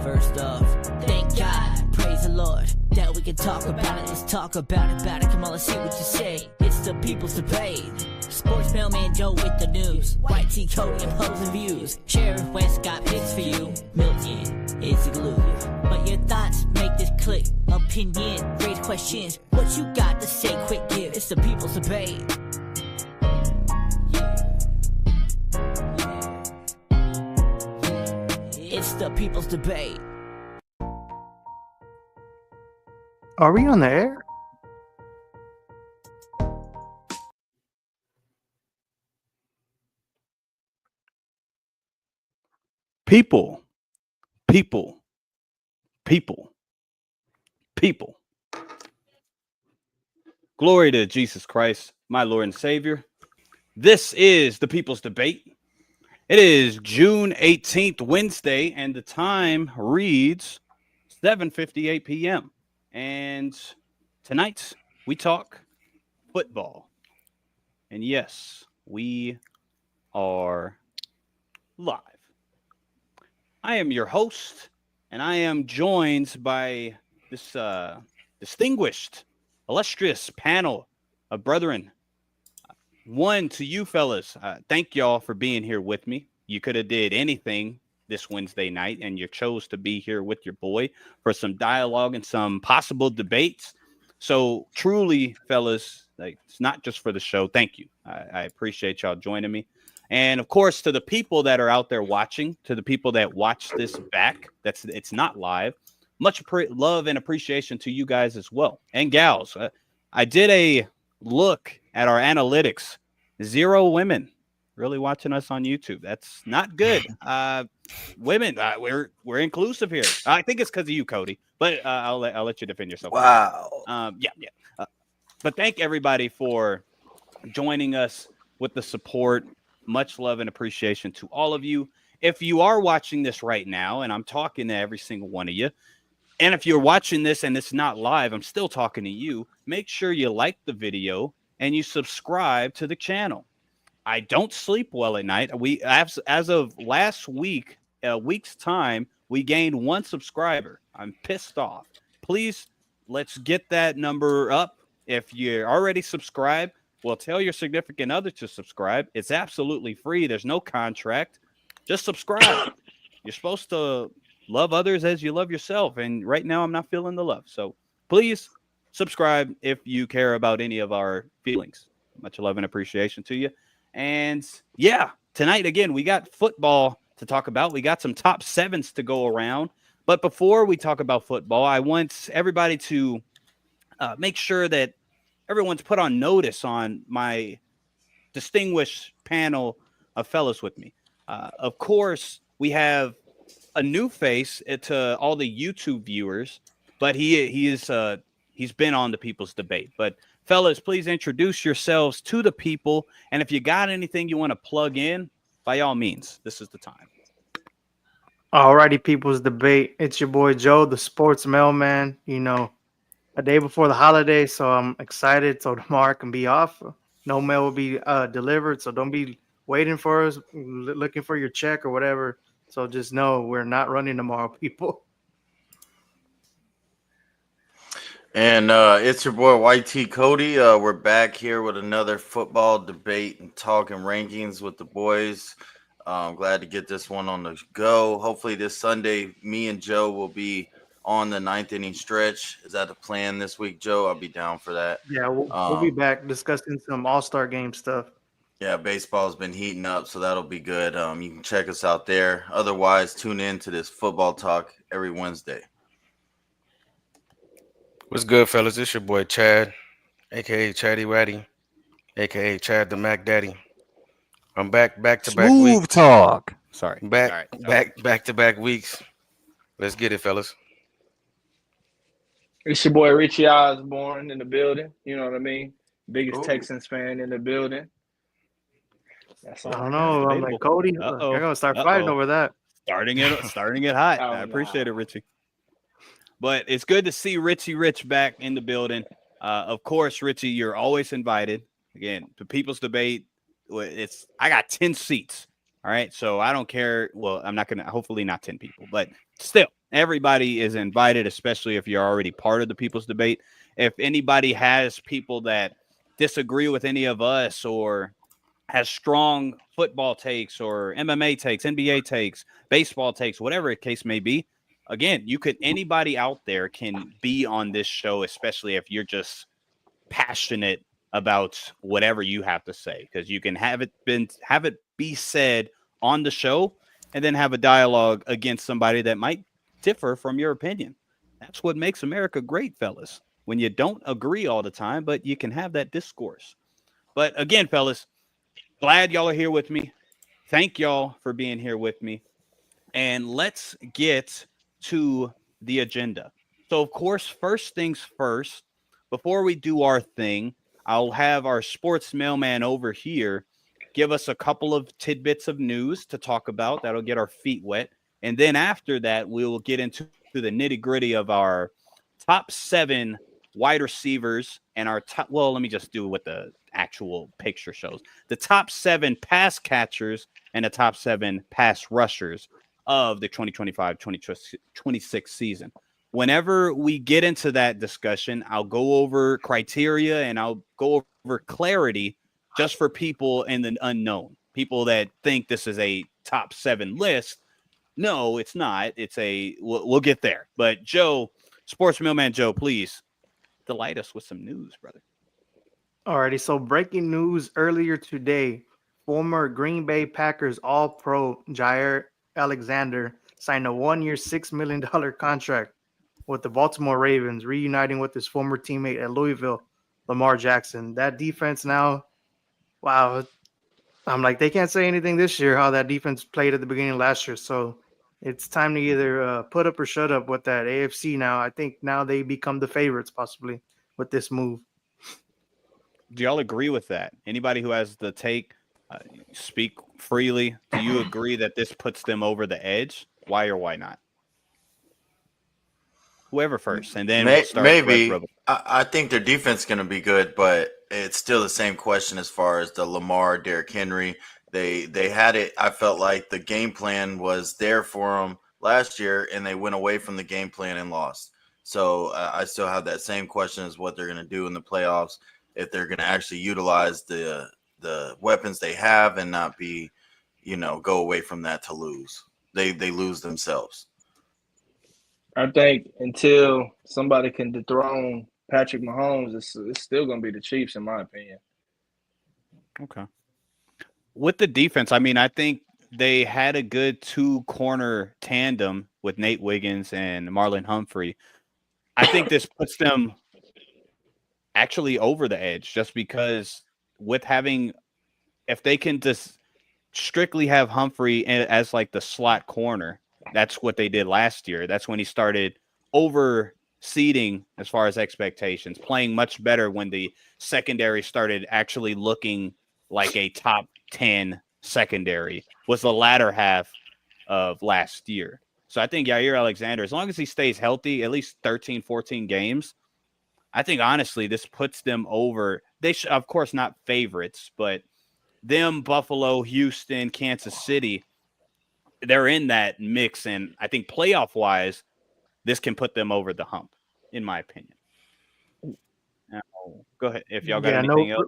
First off, thank God, praise the Lord, that we can talk about it. Let's talk about it. Come on, let's see what you say. It's the people's debate. Sports mailman Joe with the news. White T Cody opposing views. Sheriff West got picks for you. Milton is the glue. But your thoughts make this click. Opinion, raise questions. What you got to say, quick give. It's the people's debate. It's the people's debate. Are we on the air? People. Glory to Jesus Christ, my Lord and Savior. This is the People's Debate. It is June 18th, Wednesday, and the time reads 7:58 p.m. And tonight we talk football. And yes, we are live. I am your host, and I am joined by this distinguished, illustrious panel of brethren. One, to you fellas, thank y'all for being here with me. You could have did anything this Wednesday night, and you chose to be here with your boy for some dialogue and some possible debates. So truly, fellas, like, it's not just for the show. Thank you. I appreciate y'all joining me. And of course, to the people that are out there watching, to the people that watch this back, it's not live, much love and appreciation to you guys as well. And gals, I did a look at our analytics. 0 women really watching us on YouTube. That's not good. Women, we're inclusive here. I think it's because of you, Cody, but I'll let you defend yourself. Wow. Yeah. But thank everybody for joining us with the support. Much love and appreciation to all of you. If you are watching this right now, and I'm talking to every single one of you, and if you're watching this and it's not live, I'm still talking to you. Make sure you like the video and you subscribe to the channel. I don't sleep well at night. We as of last week, a week's time, we gained 1 subscriber. I'm pissed off. Please, let's get that number up. If you're already subscribed, well, tell your significant other to subscribe. It's absolutely free. There's no contract. Just subscribe. You're supposed to love others as you love yourself. And right now, I'm not feeling the love. So please subscribe if you care about any of our feelings. Much love and appreciation to you. And yeah, tonight, again, we got football to talk about. We got some top 7s to go around. But before we talk about football, I want everybody to make sure that everyone's put on notice on my distinguished panel of fellows with me. Of course, we have a new face to all the YouTube viewers, but he's been on the People's Debate. But fellas, please introduce yourselves to the people, and if you got anything you want to plug in, by all means, this is the time. Alrighty, People's Debate. It's your boy Joe, the sports mailman. You know, a day before the holiday, so I'm excited. So tomorrow I can be off. No mail will be delivered, so don't be waiting for us, looking for your check or whatever. So just know we're not running tomorrow, people. And it's your boy YT Cody. We're back here with another football debate and talking rankings with the boys. I'm glad to get this one on the go. Hopefully this Sunday, me and Joe will be on the 9th inning stretch. Is that the plan this week, Joe? I'll be down for that. Yeah, we'll be back discussing some all-star game stuff. Yeah, baseball's been heating up, so that'll be good. You can check us out there. Otherwise, tune in to this football talk every Wednesday. What's good, fellas? It's your boy Chad, a.k.a. Chatty Watty, a.k.a. Chad the Mac Daddy. I'm back to back Smooth weeks. talk. Sorry. Back to back weeks. Let's get it, fellas. It's your boy Richie Osborne in the building. You know what I mean? Biggest Texans fan in the building. I don't know. I'm like, Cody, I'm gonna start fighting over that. Starting it hot. I appreciate it, Richie. But it's good to see Richie Rich back in the building. Of course, Richie, you're always invited. Again, the People's Debate. I got 10 seats. All right. So I don't care. Well, I'm not going to, hopefully not 10 people, but still, everybody is invited, especially if you're already part of the people's debate. If anybody has people that disagree with any of us or has strong football takes or MMA takes, NBA takes, baseball takes, whatever the case may be, again, anybody out there can be on this show, especially if you're just passionate about whatever you have to say, because you can have it be said on the show and then have a dialogue against somebody that might differ from your opinion. That's what makes America great, fellas. When you don't agree all the time, but you can have that discourse. But again, fellas, glad y'all are here with me. Thank y'all for being here with me. And let's get to the agenda. So, of course, first things first, before we do our thing, I'll have our sports mailman over here give us a couple of tidbits of news to talk about. That'll get our feet wet. And then after that, we will get into the nitty gritty of our top 7 wide receivers and our top. Well, let me just do what the actual picture shows: the top 7 pass catchers and the top 7 pass rushers of the 2025-2026 season. Whenever we get into that discussion, I'll go over criteria and I'll go over clarity just for people in the unknown, people that think this is a top 7 list. No, it's not. We'll get there. But Joe, Sports Mailman Joe, please delight us with some news, brother. Alrighty, so breaking news earlier today: former Green Bay Packers All-Pro Jair Alexander signed a 1-year, $6 million contract with the Baltimore Ravens, reuniting with his former teammate at Louisville, Lamar Jackson. That defense now, wow, I'm like, they can't say anything this year how that defense played at the beginning of last year. So it's time to either put up or shut up with that AFC now. I think now they become the favorites possibly with this move. Do y'all agree with that? Anybody who has the take, speak freely. Do you agree that this puts them over the edge? Why or why not? Whoever first, and then we'll start. Maybe. I think their defense is going to be good, but it's still the same question as far as the Lamar, Derrick Henry. They had it. I felt like the game plan was there for them last year, and they went away from the game plan and lost. So I still have that same question as what they're going to do in the playoffs, if they're going to actually utilize the weapons they have and not be, go away from that to lose. They lose themselves. I think until somebody can dethrone Patrick Mahomes, it's still going to be the Chiefs, in my opinion. Okay. With the defense, I mean, I think they had a good 2-corner tandem with Nate Wiggins and Marlon Humphrey. I think this puts them actually over the edge, just because if they can just strictly have Humphrey as like the slot corner, that's what they did last year. That's when he started overseeding as far as expectations, playing much better when the secondary started actually looking like a top 10 secondary, was the latter half of last year. So I think Jair Alexander, as long as he stays healthy, at least 13, 14 games, I think honestly this puts them over. They should, of course, not favorites, but them, Buffalo, Houston, Kansas City, they're in that mix. And I think playoff-wise, this can put them over the hump, in my opinion. Now, go ahead. If y'all got anything else.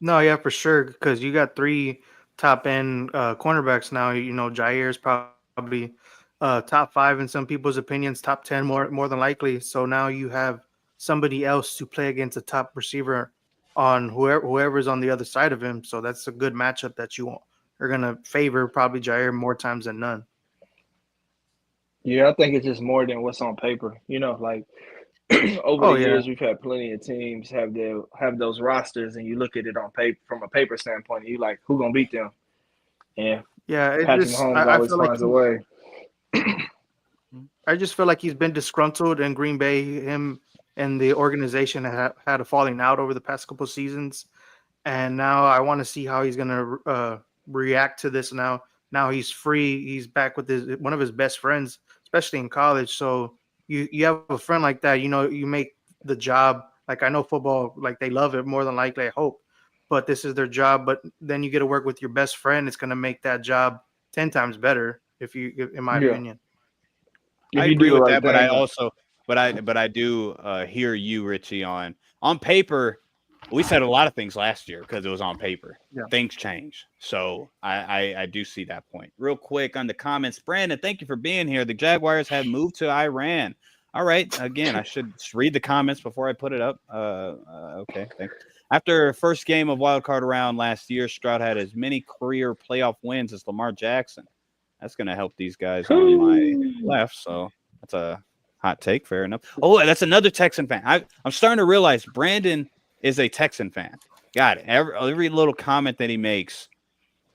No, yeah, for sure, because you got 3 top-end cornerbacks now. Jair's probably top 5 in some people's opinions, top 10 more than likely. So now you have somebody else to play against a top receiver on whoever's on the other side of him. So that's a good matchup that you are going to favor probably Jair more times than none. Yeah, I think it's just more than what's on paper. Like over the years, we've had plenty of teams have those rosters, and you look at it on paper from a paper standpoint, and you like, who gonna beat them? And Patrick Mahomes always finds a way. I just feel like he's been disgruntled in Green Bay. Him and the organization had a falling out over the past couple of seasons, and now I want to see how he's gonna react to this. Now he's free. He's back with one of his best friends, especially in college. So you have a friend like that, you make the job. Like, I know football, like, they love it more than likely, I hope. but this is their job. But then you get to work with your best friend. It's going to make that job 10 times better, in my Yeah. opinion. If I you do agree the with right that, but I thing. also, but I do hear you, Richie. On paper, we said a lot of things last year because it was on paper. Yeah. Things change, so I do see that point. Real quick on the comments, Brandon, thank you for being here. The Jaguars have moved to Iran. All right, again, I should read the comments before I put it up. Okay, thanks. After first game of wild card round last year, Stroud had as many career playoff wins as Lamar Jackson. That's going to help these guys on my left. So that's a hot take. Fair enough. Oh, that's another Texan fan. I'm starting to realize Brandon is a Texan fan. Got it. Every little comment that he makes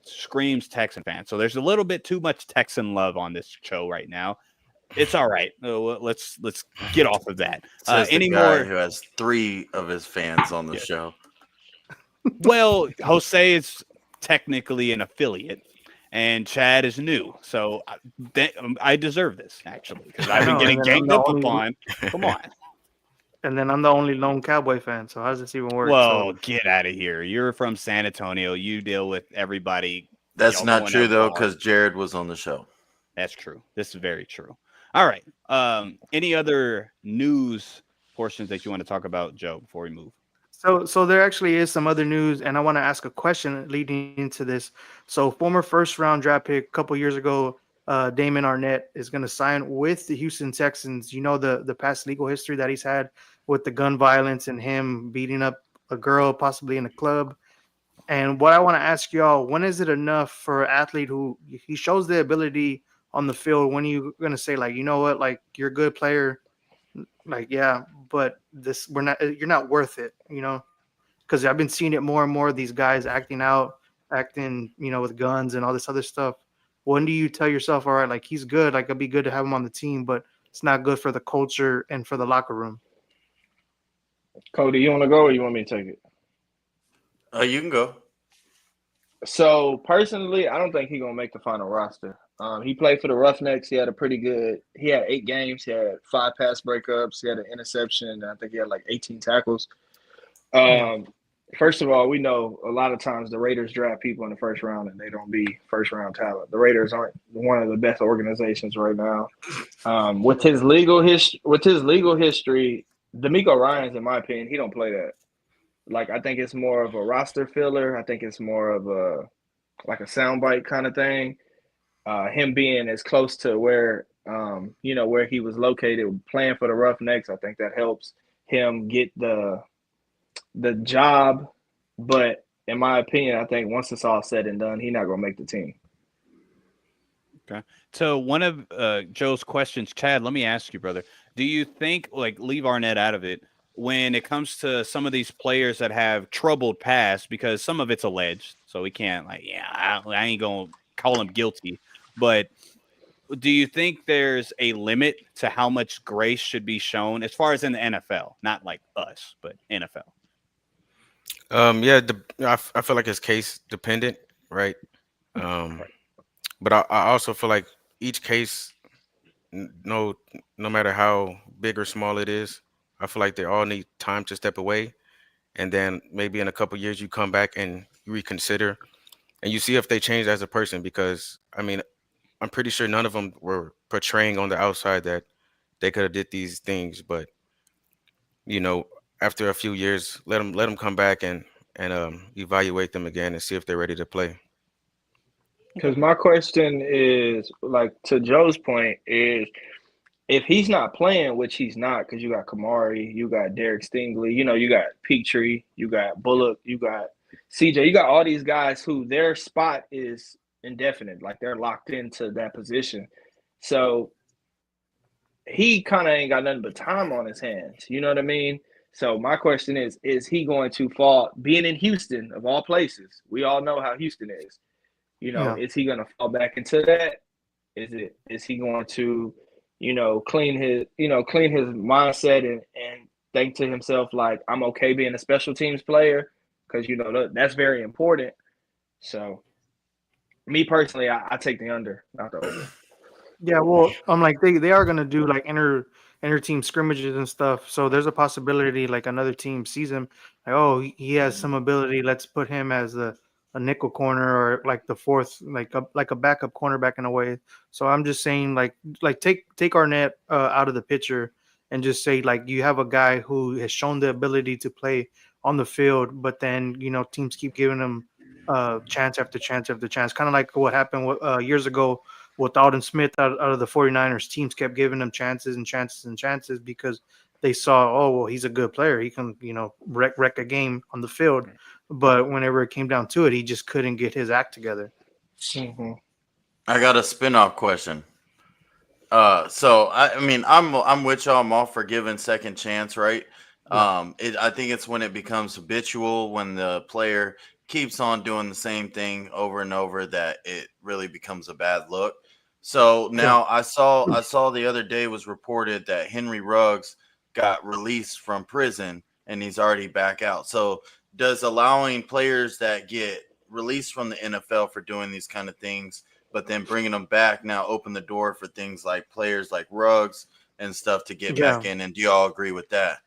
screams Texan fan. So there's a little bit too much Texan love on this show right now. It's all right. Let's get off of that. Says the Any guy more? who has 3 of his fans on the show. Well, Jose is technically an affiliate, and Chad is new, so I deserve this actually because I've been getting ganged up upon. Come on. And then I'm the only lone Cowboy fan, so how does this even work? Well, get out of here. You're from San Antonio. You deal with everybody. That's not true, though, because Jared was on the show. That's true. This is very true. All right. Any other news portions that you want to talk about, Joe, before we move? So there actually is some other news, and I want to ask a question leading into this. So former first-round draft pick a couple years ago, Damon Arnett is going to sign with the Houston Texans. You know the past legal history that he's had with the gun violence and him beating up a girl possibly in a club. And what I want to ask y'all, when is it enough for an athlete who he shows the ability on the field? When are you going to say, like, you know what, like, you're a good player, like, yeah, but you're not worth it, you know? Because I've been seeing it more and more, these guys acting, with guns and all this other stuff. When do you tell yourself, all right, like, he's good, like, it'd be good to have him on the team, but it's not good for the culture and for the locker room? Cody, you want to go or you want me to take it? You can go. So personally, I don't think he's gonna make the final roster. He played for the Roughnecks. He had 8 games. He had 5 pass breakups. He had an interception. And I think he had like 18 tackles. First of all, we know a lot of times the Raiders draft people in the first round and they don't be first round talent. The Raiders aren't one of the best organizations right now. With his legal history, D'Amico Ryans, in my opinion, he don't play that. Like, I think it's more of a roster filler. I think it's more of a soundbite kind of thing. Him being as close to where he was located, playing for the Roughnecks, I think that helps him get the job. But in my opinion, I think once it's all said and done, he's not going to make the team. Okay. So one of Joe's questions, Chad, let me ask you, brother. Do you think, like, leave Arnett out of it, when it comes to some of these players that have troubled past, because some of it's alleged, so we can't, like, I ain't going to call him guilty, but do you think there's a limit to how much grace should be shown as far as in the NFL, not like us, but NFL? Yeah, I feel like it's case dependent, right? But I also feel like each case, no matter how big or small it is, I feel like they all need time to step away, and then maybe in a couple years you come back and you reconsider, and you see if they changed as a person. Because I mean, I'm pretty sure none of them were portraying on the outside that they could have did these things, but after a few years, let them come back and evaluate them again and see if they're ready to play. Because my question is, like, to Joe's point, is if he's not playing, which he's not, because you got Kamari, you got Derek Stingley, you got Peachtree, you got Bullock, you got CJ, you got all these guys who their spot is indefinite, like they're locked into that position. So he kind of ain't got nothing but time on his hands. You know what I mean? So my question is he going to fall, being in Houston, of all places? We all know how Houston is. Is he going to fall back into that? Is he going to, clean his mindset and think to himself, like, I'm okay being a special teams player? Because, that's very important. So me personally, I take the under, not the over. Yeah, well, I'm like they are gonna do like inter team scrimmages and stuff. So there's a possibility like another team sees him like, oh, he has some ability. Let's put him as a nickel corner or like the fourth, like a backup cornerback in a way. So I'm just saying like take Arnett out of the picture and just say like you have a guy who has shown the ability to play on the field, but then teams keep giving him chance after chance after chance, kind of like what happened years ago with Alden Smith out of the 49ers. Teams kept giving him chances and chances and chances because they saw, oh, well, he's a good player. He can, wreck a game on the field. But whenever it came down to it, he just couldn't get his act together. Mm-hmm. I got a spin-off question. So I mean, I'm with y'all. I'm all for giving second chance, right? Yeah. I think it's when it becomes habitual, when the player keeps on doing the same thing over and over, that it really becomes a bad look. So Yeah. now I saw the other day was reported that Henry Ruggs got released from prison and he's already back out. So does allowing players that get released from the NFL for doing these kind of things, but then bringing them back, now open the door for things like players like Ruggs and stuff to get Yeah. back in? And do y'all agree with that?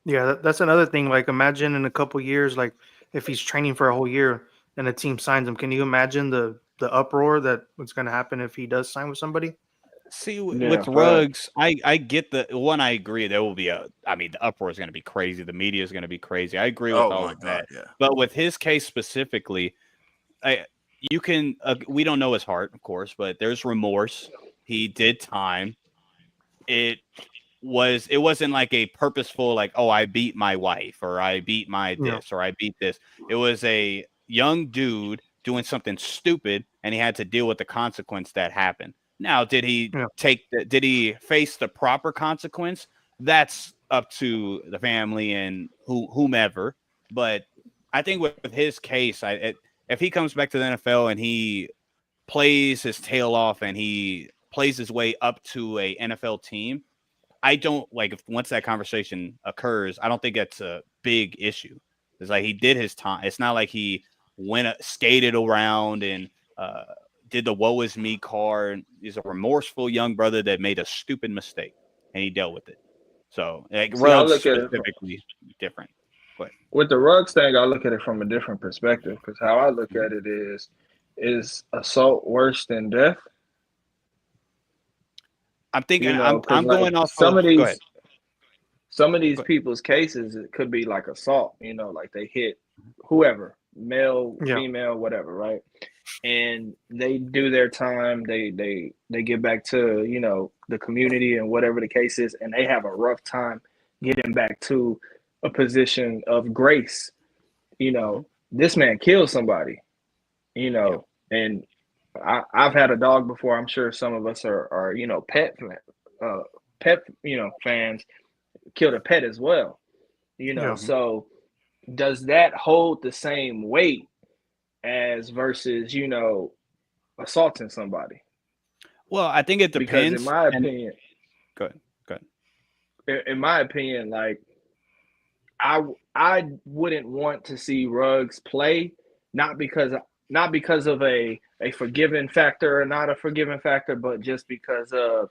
Yeah. That's another thing. Like, imagine in a couple years, like if he's training for a whole year and a team signs him, can you imagine the uproar that what's going to happen if he does sign with somebody? See, Yeah, with facts. Ruggs, I get the one. I agree. There will be I mean, the uproar is going to be crazy. The media is going to be crazy. I agree with Oh all my of God, that. yeah. But with his case specifically, you can. We don't know his heart, of course, but there's remorse. He did time. It it wasn't like a purposeful, like, oh, I beat my wife or I beat my Yeah. this or I beat this. It was a young dude doing something stupid and he had to deal with the consequence that happened. Now, Yeah. did he face the proper consequence? That's up to the family and whomever. But I think with his case, if he comes back to the NFL and he plays his tail off and he plays his way up to a NFL team, I don't like if once that conversation occurs, I don't think that's a big issue. It's like he did his time. It's not like he skated around and uh, did the woe is me card. He's a remorseful young brother that made a stupid mistake and he dealt with it. So like See, I Ruggs look at it specifically different. Go ahead. with the Ruggs thing. I look at it from a different perspective because how I look Mhm. at it is assault worse than death? I'm thinking Because I'm like going off of go ahead. some of these Go ahead. people's cases, it could be like assault. Like they hit whoever, male, Yeah. female, whatever, right? And they do their time. They get back to the community and whatever the case is, and they have a rough time getting back to a position of grace. Mhm. This man killed somebody. Yeah. And I've had a dog before. I'm sure some of us are pet fans. Killed a pet as well. Yeah. Mhm. So does that hold the same weight as versus assaulting somebody? Well, I think it Because depends. And go ahead. Go ahead. in my opinion, like I I wouldn't want to see Ruggs play, not because not because of a forgiving factor or not a forgiving factor, but just because of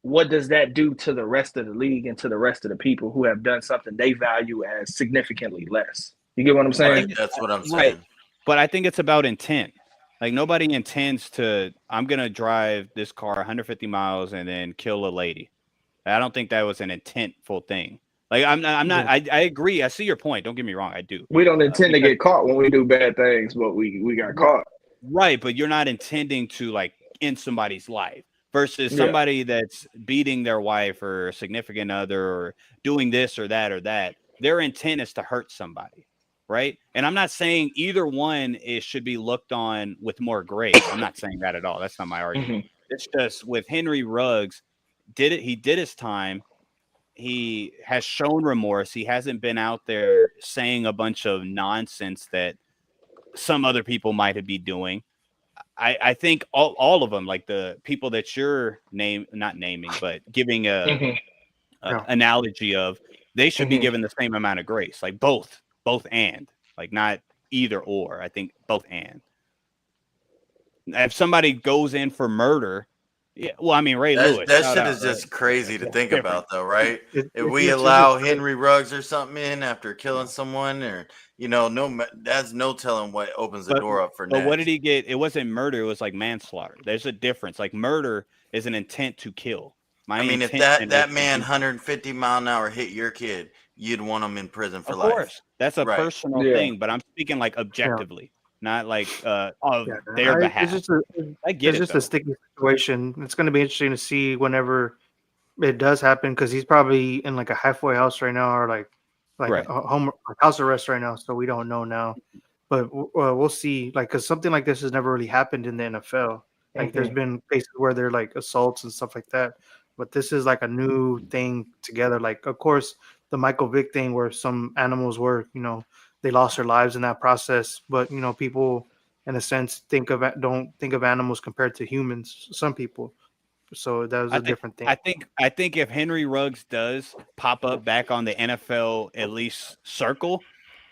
what does that do to the rest of the league and to the rest of the people who have done something they value as significantly less. You get what I'm I saying? Right. think That's what I'm right, saying. but I think it's about intent. Like nobody intends to. I'm gonna drive this car 150 miles and then kill a lady. I don't think that was an intentful thing. Like I'm not. I'm not. Yeah. I agree. I see your point. Don't get me wrong. I do. We don't intend to Because get caught when we do bad things, but we got caught. right, but you're not intending to like end somebody's life versus Yeah. somebody that's beating their wife or significant other or doing this or that or that. Their intent is to hurt somebody, right? And I'm not saying either one should be looked on with more grace. I'm not saying that at all. That's not my argument. Mm-hmm. It's just with Henry Ruggs, he did his time. He has shown remorse. He hasn't been out there saying a bunch of nonsense that some other people might be doing. I think all of them, like the people that you're not naming, but giving Mm-hmm. a Yeah. analogy of, they should be Mm-hmm. given the same amount of grace, like both and like not either or. I think both and. If somebody goes in for murder, Yeah, well, I mean Ray That Lewis. that shout shit out, is just right? crazy to That's think different. about, though, right? If It's we just allow Henry Ruggs or something in after killing someone, or that's no telling what opens the But door up for but what did next. he get? It wasn't murder. It was like manslaughter. There's a difference. Like murder is an intent to kill. My I mean, if that intention is that to man do something. 150-mile-an-hour hit your kid, you'd want him in prison for Of life, course, that's a right? personal Yeah. thing. But I'm speaking like yeah. objectively, not like of Yeah, their it's behalf. just a I get it's it just a though. sticky situation. It's going to be interesting to see whenever it does happen because he's probably in like a halfway house right now, or like Right. a home like house arrest right now. So we don't know now, but we'll see. Like, because something like this has never really happened in the NFL. Like, there's Mhm. been cases where they're like assaults and stuff like that, but this is like a new thing together. Like, of course, the Michael Vick thing where some animals were, they lost their lives in that process, but people in a sense don't think of animals compared to humans. Some people, so that was I a think different thing. I think if Henry Ruggs does pop up back on the NFL at least circle,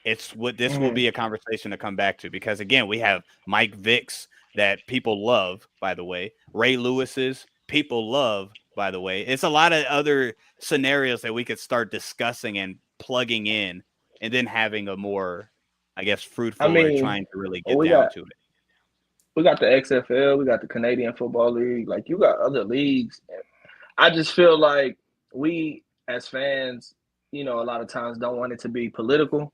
this will Mhm. be a conversation to come back to because again we have Mike Vicks that people love, by the way, Ray Lewis's people love, by the way. It's a lot of other scenarios that we could start discussing and plugging in, and then having a more, I guess, I fruitful or mean, trying to really get we down got to it. we got the XFL, we got the Canadian Football League. Like you got other leagues. I just feel like we as fans, a lot of times don't want it to be political,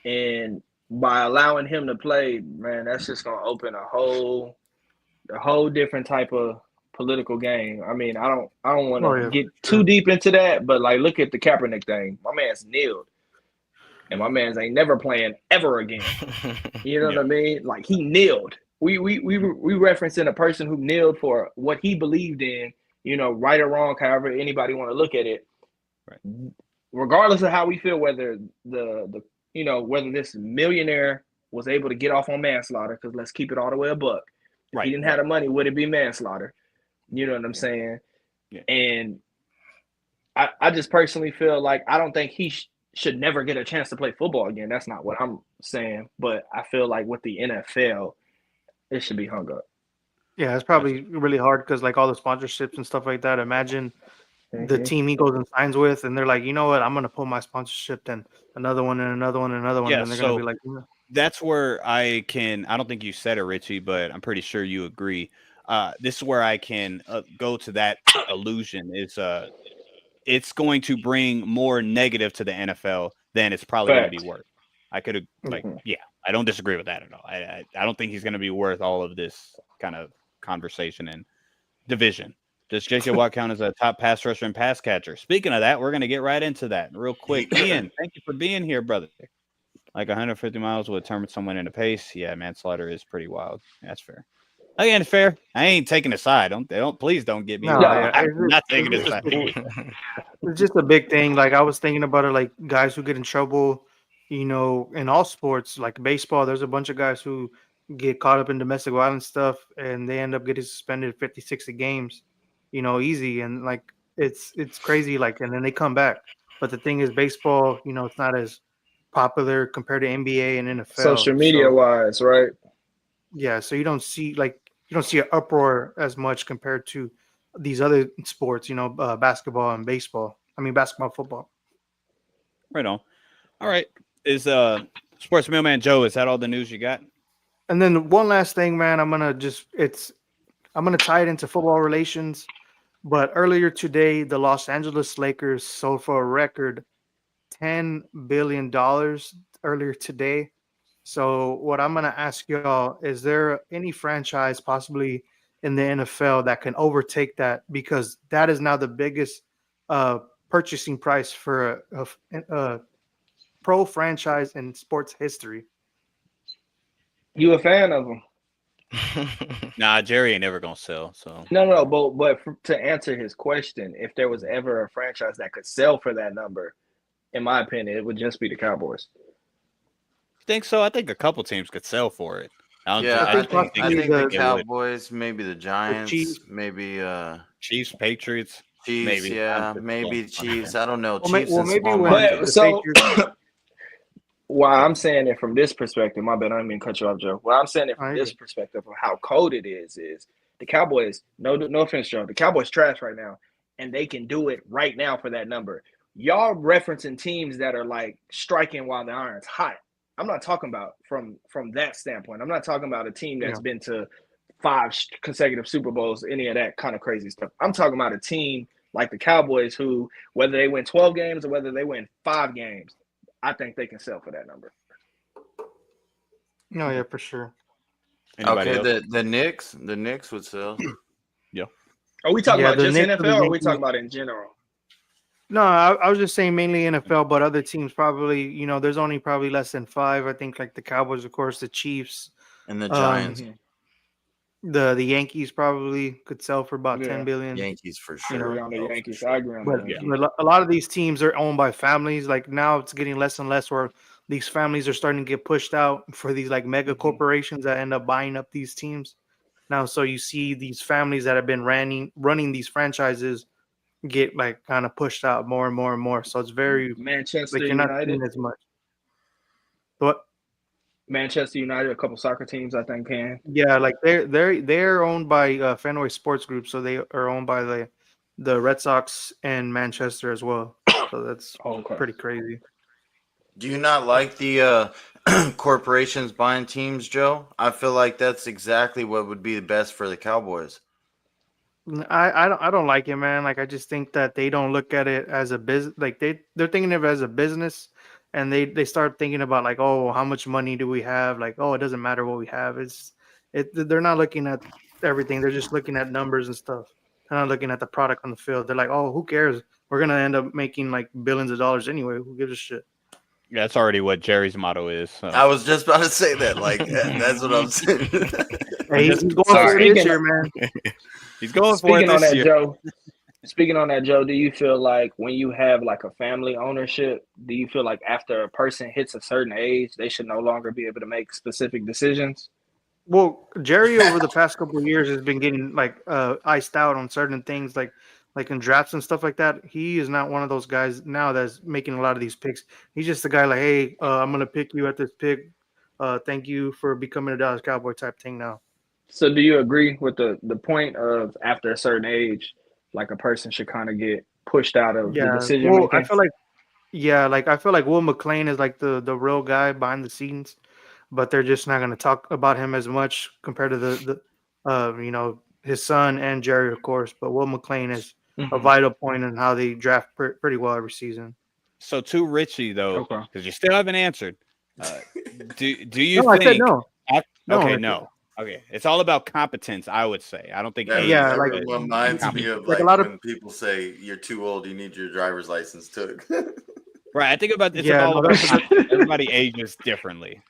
and by allowing him to play, man, that's just gonna open a whole different type of political game. I mean, I don't want Oh to yeah, get for too sure. deep into that, but like look at the Kaepernick thing. My man's kneeled, and my man's ain't never playing ever again. You know what Yeah. I mean? Like he kneeled. We referencing a person who kneeled for what he believed in. Right or wrong, however anybody want to look at it. Right. Regardless of how we feel, whether whether this millionaire was able to get off on manslaughter, because let's keep it all the way a buck. If he Right. didn't have the money, would it be manslaughter? You know what I'm saying? Yeah. And I just personally feel like I don't think he should never get a chance to play football again. That's not what I'm saying. But I feel like with the NFL, it should be hung up. Yeah, it's That's probably really hard because like all the sponsorships and stuff like that. Imagine the Mm-hmm. team he goes and signs with, and they're like, you know what, I'm gonna pull my sponsorship, then another one and another one and another one, and yeah. then they're gonna be So like, that's where I don't think you said it, Richie, but I'm pretty sure you agree. This is where I can go to that illusion is it's going to bring more negative to the NFL than it's probably going to be Facts. worth. I could Mm-hmm. yeah, I don't disagree with that at all. I don't think he's going to be worth all of this kind of conversation and division. Does J.J. Watt count as a top pass rusher and pass catcher? Speaking of that, we're going to get right into that real quick. Ian, thank you for being here, brother. Like 150 miles will determine someone in a pace. Yeah, manslaughter is pretty wild. That's fair. Again, fair. I ain't taking a side. Please don't get me no, wrong. yeah, I'm not taking a it's side. it's just a big thing. Like I was thinking about it, like guys who get in trouble, in all sports, like baseball. There's a bunch of guys who get caught up in domestic violence stuff, and they end up getting suspended 50, 60 games, easy. And like it's crazy. Like, and then they come back. But the thing is, baseball, it's not as popular compared to NBA and NFL. Social media So wise, right? yeah, so you don't see an uproar as much compared to these other sports, basketball and baseball. I mean, basketball, football. Right on. All right. Is Sports Mailman Joe, is that all the news you got? And then one last thing, man, I'm gonna tie it into football relations. But earlier today, the Los Angeles Lakers sold for a record $10 billion earlier today. So what I'm gonna ask y'all, is there any franchise possibly in the NFL that can overtake that? Because that is now the biggest purchasing price for a pro franchise in sports history. You a fan of them? Nah, Jerry ain't never gonna sell. So No. But to answer his question, if there was ever a franchise that could sell for that number, in my opinion, it would just be the Cowboys. think so. I think a couple teams could sell for it. Yeah, I I think think possibly the they would. Cowboys, maybe the Giants, Chiefs. maybe Chiefs, Patriots, Chiefs, maybe. yeah, maybe Chiefs. I don't know. Well, Chiefs in maybe small when But the markets. so Patriots. why I'm saying it from this perspective, my bad, I didn't mean to cut you off, Joe. What I'm saying it Oh, from you're this good. perspective of how cold it is The Cowboys, no offense, Joe, the Cowboys trash right now, and they can do it right now for that number. Y'all referencing teams that are like striking while the iron's hot. I'm not talking about from that standpoint. I'm not talking about a team that's been to 5 consecutive Super Bowls, any of that kind of crazy stuff. I'm talking about a team like the Cowboys who, whether they win 12 games or whether they win 5 games, I think they can sell for that number. No, yeah, for sure. Anybody Okay, else? the Knicks would sell. Yeah. Are we talking about the just Knicks or the NFL or are we Yankees. talking about in general? No, I was just saying mainly NFL, but other teams probably, there's only probably less than 5. I think like the Cowboys, of course, the Chiefs, And the Giants. the Yankees probably could sell for about Yeah. 10 billion. Yankees for I sure. agree on the Oh, for Yankees. sure. I agree on But the Yankees. a lot of these teams are owned by families. Like now, it's getting less and less where these families are starting to get pushed out for these like mega corporations that end up buying up these teams. Now, so you see these families that have been running these franchises get like kind of pushed out more and more and more. So it's very Manchester like you're not United. seeing as much. But Manchester United, a couple soccer teams, I think can. yeah, like they're owned by Fenway Sports Group, so they are owned by the Red Sox and Manchester as well. So that's pretty crazy. Do you not like the corporations buying teams, Joe? I feel like that's exactly what would be the best for the Cowboys. I don't like it, man. Like I just think that they don't look at it as a business. Like they're thinking of it as a business, and they start thinking about like, oh, how much money do we have? Like, oh, it doesn't matter what we have. They're not looking at everything. They're just looking at numbers and stuff. They're not looking at the product on the field. They're like, oh, who cares? We're gonna end up making like billions of dollars anyway. Who gives a shit? Yeah, that's already what Jerry's motto is. So. I was just about to say that. Like that's what I'm saying. Hey, he's going for it this year, man. He's going for it this year. Joe. Speaking on that, Joe, do you feel like when you have like a family ownership, do you feel like after a person hits a certain age, they should no longer be able to make specific decisions? Well, Jerry over the past couple of years has been getting like iced out on certain things, like in drafts and stuff like that. He is not one of those guys now that's making a lot of these picks. He's just a guy like, hey, I'm gonna pick you at this pick. Thank you for becoming a Dallas Cowboy type thing now. So, do you agree with the point of after a certain age, like a person should kind of get pushed out of the decision making? I feel like Will McClain is like the real guy behind the scenes, but they're just not going to talk about him as much compared to the his son and Jerry, of course. But Will McClain is a vital point in how they draft pretty well every season. So to Richie though, because you still haven't answered. Do you think? I said no. Okay, no. Okay, it's all about competence. I would say. I don't think. That reminds me of like a lot when people say you're too old, you need your driver's license took. Right. I think about it's all about everybody ages differently.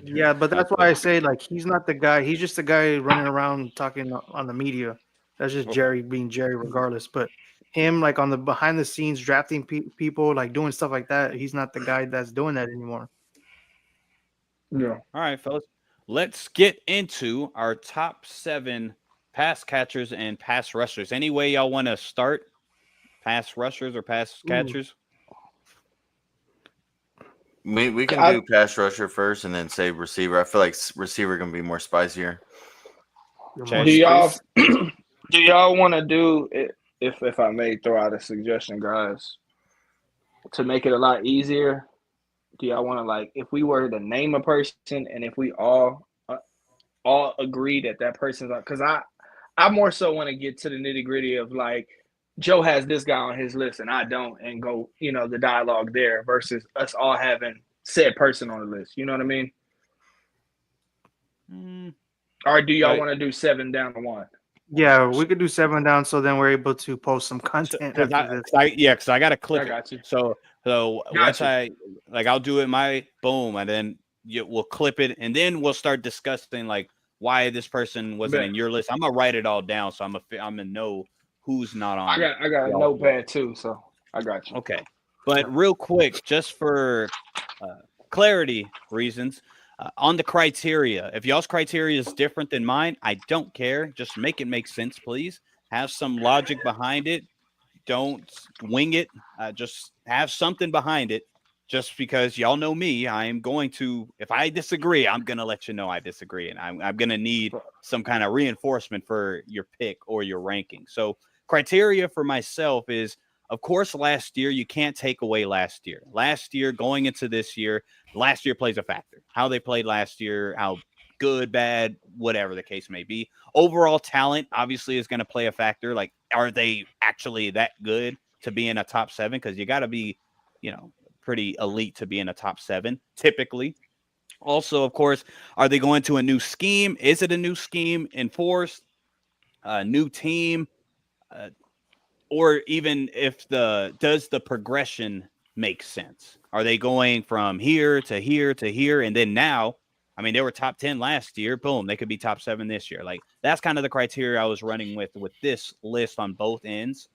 Yeah, but that's why I say like he's not the guy. He's just the guy running around talking on the media. That's just Jerry being Jerry, regardless. But him like on the behind the scenes drafting people, like doing stuff like that. He's not the guy that's doing that anymore. Yeah. All right, fellas. Let's get into our top 7 pass catchers and pass rushers. Any way y'all want to start? Pass rushers or pass catchers? We can do pass rusher first and then say receiver. I feel like receiver gonna be more spicier. Do y'all want to do it? If I may throw out a suggestion, guys, to make it a lot easier. Do y'all want to like if we were to name a person and if we all agree that person's like, because I more so want to get to the nitty gritty of like Joe has this guy on his list and I don't, and go the dialogue there versus us all having said person on the list. You know what I mean? Or do y'all want to do 7 down to 1? Yeah, we could do 7 down, so then we're able to post some content. Because I got to click. I got you. So once I'll do it my boom, and then we'll clip it, and then we'll start discussing like why this person wasn't in your list. I'm gonna write it all down, so I'm gonna know who's not on. I got a notepad too, so I got you. Okay, but real quick, just for clarity reasons. On the criteria, if y'all's criteria is different than mine, I don't care. Just make it make sense, please. Have some logic behind it. Don't wing it. Just have something behind it. just because y'all know me, I'm going to, if I disagree, I'm going to let you know I disagree. And I'm going to need some kind of reinforcement for your pick or your ranking. So criteria for myself is, of course, last year, you can't take away last year. Last year, going into this year, last year plays a factor. How they played last year, how good, bad, whatever the case may be. Overall talent, obviously, is going to play a factor. Like, are they actually that good to be in a top 7? Because you got to be, pretty elite to be in a top 7, typically. Also, of course, are they going to a new scheme? Is it a new scheme enforced? A new team? Or even if does the progression make sense? Are they going from here to here to here? And then now, I mean, they were top 10 last year. Boom, they could be top 7 this year. Like, that's kind of the criteria I was running with this list on both ends.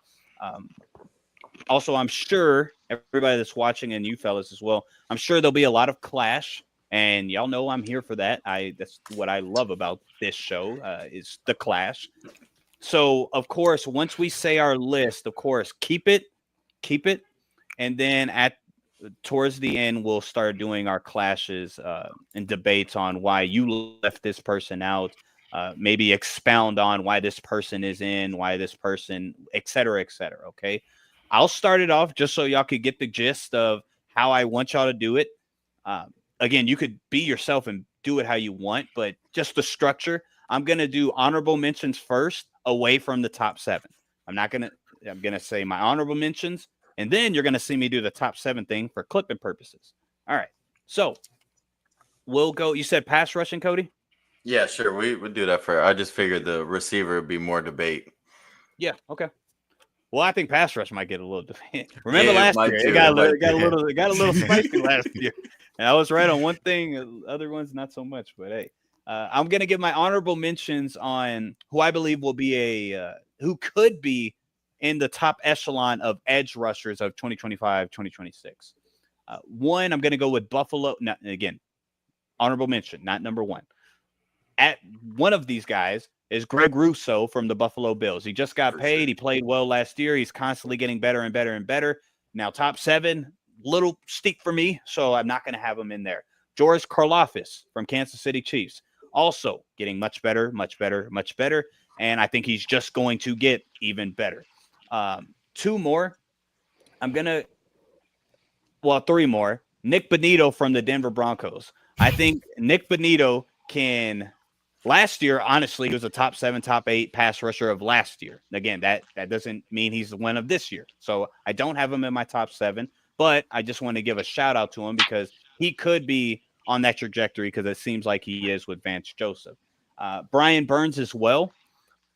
Also, I'm sure everybody that's watching, and you fellas as well, I'm sure there'll be a lot of clash, and y'all know I'm here for that. That's what I love about this show, is the clash. So, of course, once we say our list, of course, keep it, and then towards the end, we'll start doing our clashes and debates on why you left this person out, maybe expound on why this person is in, why this person, et cetera, okay? I'll start it off just so y'all could get the gist of how I want y'all to do it. Again, you could be yourself and do it how you want, but just the structure, I'm going to do honorable mentions first, away from the top 7. I'm going to say my honorable mentions, and then you're going to see me do the top 7 thing for clipping purposes. All right. So we'll go. You said pass rushing, Cody? Yeah, sure. We would do that for. I just figured the receiver would be more debate. Yeah. Okay. Well, I think pass rush might get a little debate. Remember Yeah, last year, it got a little spicy last year, and I was right on one thing, other ones not so much. But hey, I'm gonna give my honorable mentions on who I believe will be who could be in the top echelon of edge rushers of 2025, 2026. One, I'm gonna go with Buffalo. Not, again, honorable mention, not number one. At one of these guys is Greg Rousseau from the Buffalo Bills. He just got paid. Sure. He played well last year. He's constantly getting better and better and better. Now, top 7, little steep for me, so I'm not going to have him in there. George Karlaftis from Kansas City Chiefs, also getting much better, much better, much better. And I think he's just going to get even better. 2 more. Three more. Nick Bonito from the Denver Broncos. I think Nick Bonito can. Last year, honestly, he was a top 7, top 8 pass rusher of last year. Again, that doesn't mean he's the one of this year. So I don't have him in my top 7, but I just want to give a shout out to him because he could be on that trajectory because it seems like he is with Vance Joseph. Brian Burns as well.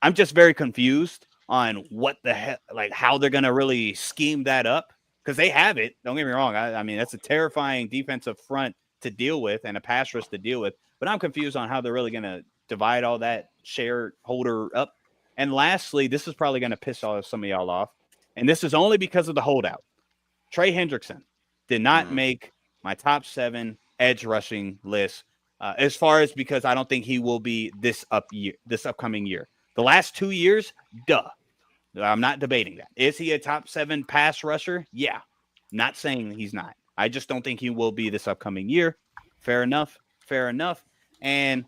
I'm just very confused on what the heck, like how they're going to really scheme that up because they have it. Don't get me wrong. I mean, that's a terrifying defensive front to deal with and a pass rush to deal with, but I'm confused on how they're really going to divide all that shareholder up. And lastly, this is probably going to piss some of y'all off, and this is only because of the holdout. Trey Hendrickson did not make my top 7 edge rushing list as far as because I don't think he will be this upcoming year. The last 2 years, duh. I'm not debating that. Is he a top 7 pass rusher? Yeah. Not saying he's not. I just don't think he will be this upcoming year. Fair enough. And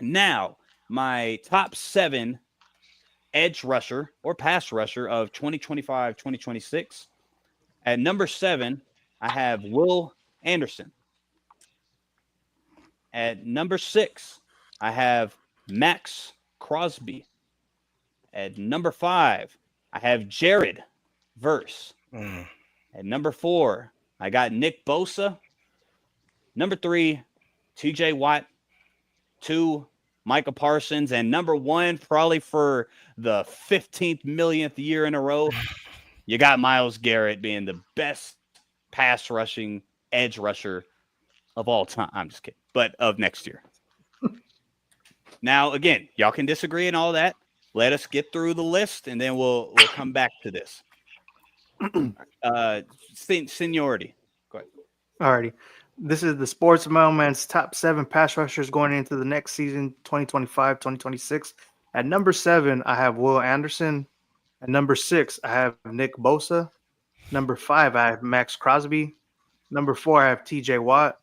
now, my top 7 edge rusher or pass rusher of 2025, 2026. At number 7, I have Will Anderson. At number 6, I have Max Crosby. At number 5, I have Jared Verse. At number 4, I got Nick Bosa. Number 3, TJ Watt. 2, Micah Parsons, and number 1, probably for the 15th millionth year in a row, you got Myles Garrett being the best pass rushing edge rusher of all time. I'm just kidding, but of next year. Now, again, y'all can disagree and all that. Let us get through the list, and then we'll come back to this. Seniority. Go ahead. Alrighty. This is the Sports Mailman's top 7 pass rushers going into the next season, 2025, 2026. At number 7, I have Will Anderson. At number 6, I have Nick Bosa. Number 5, I have Max Crosby. Number 4, I have T.J. Watt.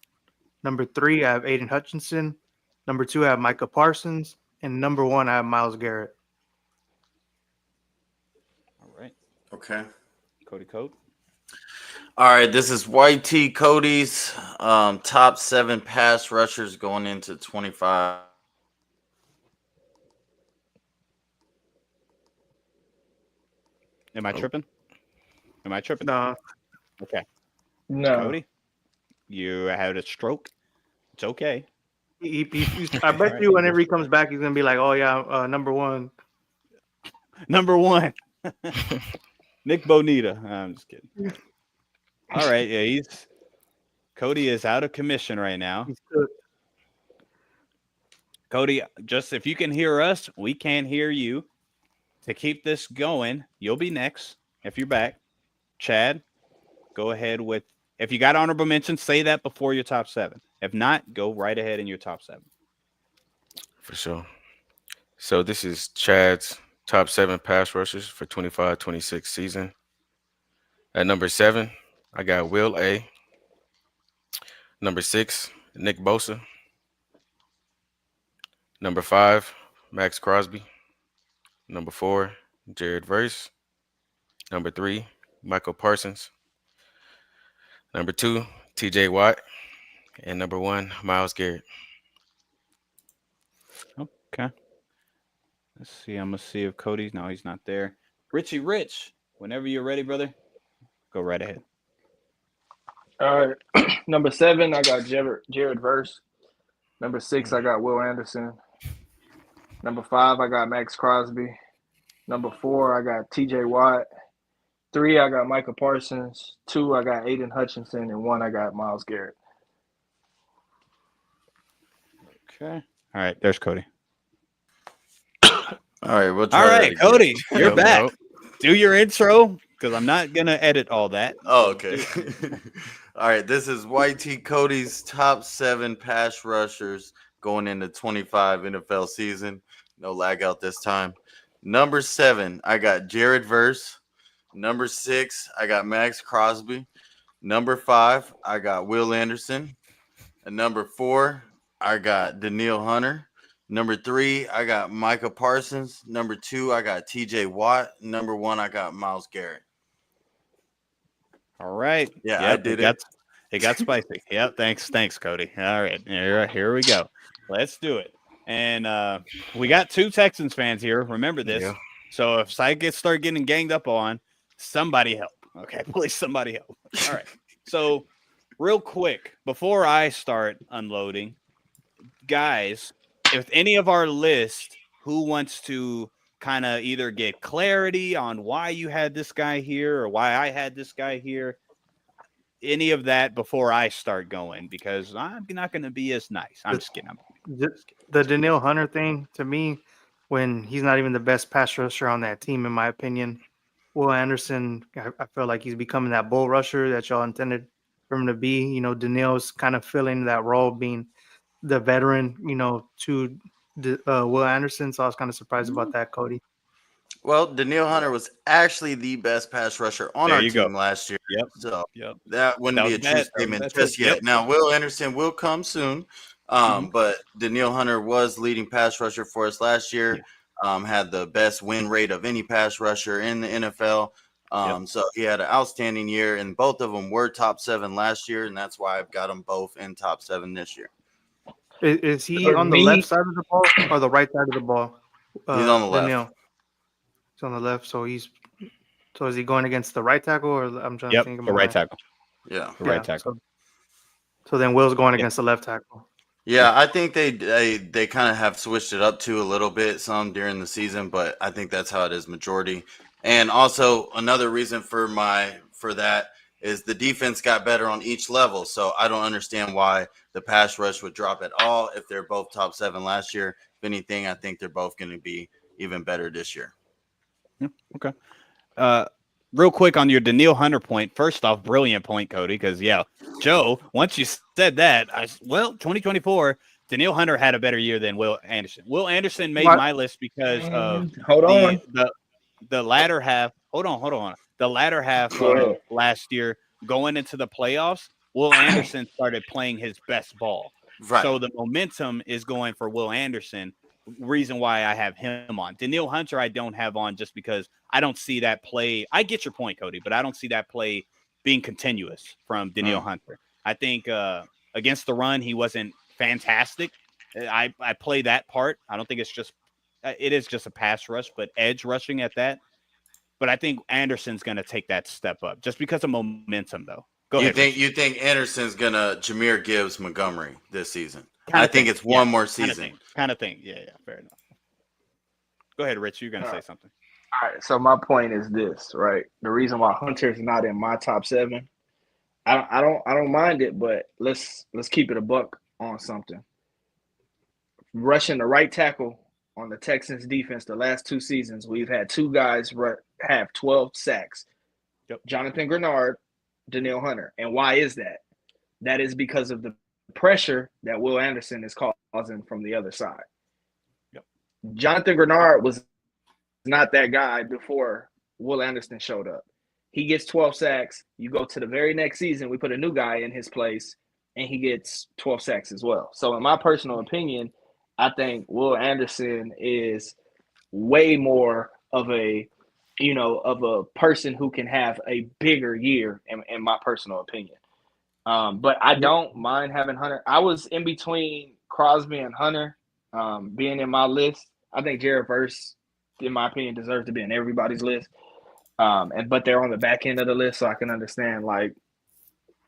Number 3, I have Aiden Hutchinson. Number 2, I have Micah Parsons. And number 1, I have Myles Garrett. All right. Okay. Cody Code. All right, this is YT Cody's top 7 pass rushers going into 25. Am I tripping? Am I tripping? No. Okay. No. Cody, you had a stroke. It's okay. I bet you whenever he comes back, he's going to be like, oh, yeah, number 1. Number 1, Nick Bonita. I'm just kidding. All right. Yeah, Cody is out of commission right now. He's good. Cody, just if you can hear us, we can't hear you. To keep this going, you'll be next if you're back. Chad, go ahead with, if you got honorable mentions, say that before your top 7. If not, go right ahead in your top 7. For sure. So this is Chad's top 7 pass rushers for 25-26 season. At number 7, I got Will A. Number 6, Nick Bosa. Number 5, Max Crosby. Number 4, Jared Verse. Number 3, Michael Parsons. Number 2, T.J. Watt. And number 1, Myles Garrett. Okay. Let's see. I'm going to see if Cody's. No, he's not there. Richie Rich, whenever you're ready, brother, go right ahead. All right. Number 7, I got Jared Verse. Number 6, I got Will Anderson. Number 5, I got Max Crosby. Number 4, I got T.J. Watt. 3, I got Micah Parsons. 2, I got Aiden Hutchinson. And 1, I got Myles Garrett. Okay. All right. There's Cody. All right, we'll try All that right, again. Cody, you're Yep, back. nope. Do your intro because I'm not going to edit all that. Oh, okay. All right, this is YT Cody's top 7 pass rushers going into 25 NFL season. No lag out this time. Number 7, I got Jared Verse. Number 6, I got Max Crosby. Number 5, I got Will Anderson. And number 4, I got Daniil Hunter. Number 3, I got Micah Parsons. Number 2, I got T.J. Watt. Number 1, I got Myles Garrett. All right. Yeah, I did it. It got spicy. Yep. Thanks, Cody. All right. Here we go. Let's do it. And we got 2 Texans fans here. Remember this. Yeah. So if sites start getting ganged up on, somebody help. Okay, please, somebody help. All right. So real quick, before I start unloading, guys, if any of our list, who wants to kind of either get clarity on why you had this guy here or why I had this guy here, any of that before I start going, because I'm not going to be as nice. I'm just kidding. The Daniil Hunter thing, to me, when he's not even the best pass rusher on that team, in my opinion, Will Anderson, I feel like he's becoming that bull rusher that y'all intended for him to be. You know, Daniil's kind of filling that role, being the veteran, you know, to Will Anderson. So I was kind of surprised about that, Cody. Well, Daniil Hunter was actually the best pass rusher on There our you team go. last year. Yep. So Yep. that wouldn't That be a was true bad. statement That's just it. yet. Yep. Now, Will Anderson will come soon. But Daniil Hunter was leading pass rusher for us last year. Had the best win rate of any pass rusher in the NFL. So he had an outstanding year, and both of them were top 7 last year, and that's why I've got them both in top 7 this year. Is he For on the me- left side of the ball or the right side of the ball? He's on the left. Daniil. He's on the left, so is he going against the right tackle, or I'm trying to think of The right tackle. Yeah. The right tackle. So then Will's going against the left tackle. Yeah, I think they kind of have switched it up to a little bit some during the season, but I think that's how it is majority. And also another reason for that is the defense got better on each level. So I don't understand why the pass rush would drop at all if they're both top 7 last year. If anything, I think they're both going to be even better this year. Okay. Real quick on your Daniil Hunter point. First off, brilliant point, Cody, because, Joe, once you said that, 2024, Daniil Hunter had a better year than Will Anderson. Will Anderson made my list because of the latter half. Hold on. The latter half of last year going into the playoffs, Will Anderson started playing his best ball. Right. So the momentum is going for Will Anderson. Reason why I have him on. Danielle Hunter I don't have on just because I don't see that play. I get your point, Cody, but I don't see that play being continuous from Danielle Hunter. I think against the run, he wasn't fantastic. I play that part. I don't think it is just a pass rush, but edge rushing at that. But I think Anderson's going to take that step up just because of momentum, though. Go ahead. You think Anderson's gonna Jameer Gibbs Montgomery this season? I think it's one more season. Kind of thing. Yeah, fair enough. Go ahead, Rich. You're going to say something. All right. So my point is this, right? The reason why Hunter's not in my top 7, I don't mind it, but let's keep it a buck on something. Rushing the right tackle on the Texans defense the last 2 seasons, we've had 2 guys have 12 sacks. Yep. Jonathan Grenard, Danielle Hunter. And why is that? That is because of the pressure that Will Anderson is causing from the other side. Yep. Jonathan Grenard was not that guy before Will Anderson showed up. He gets 12 sacks. You go to the very next season, we put a new guy in his place, and he gets 12 sacks as well. So in my personal opinion, I think Will Anderson is way more of a person who can have a bigger year, in my personal opinion. But I don't mind having Hunter. I was in between Crosby and Hunter being in my list. I think Jared Verse, in my opinion, deserves to be in everybody's list. But they're on the back end of the list, so I can understand like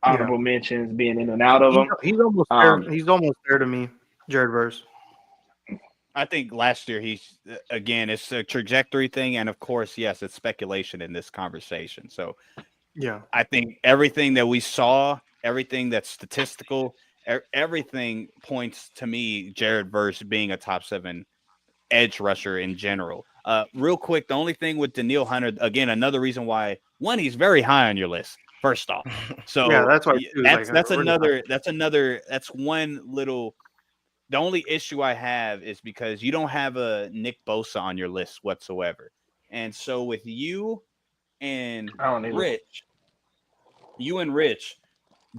honorable mentions being in and out of them. He's almost there. He's almost there to me, Jared Verse. I think last year it's a trajectory thing, and of course, yes, it's speculation in this conversation. So, yeah, I think everything that we saw, everything that's statistical, everything points to me Jared Verse being a top 7 edge rusher in general. Real quick, the only thing with Danielle Hunter, again, another reason why he's very high on your list. First off, so yeah, that's why that's one little. The only issue I have is because you don't have a Nick Bosa on your list whatsoever. And so with you and Rich,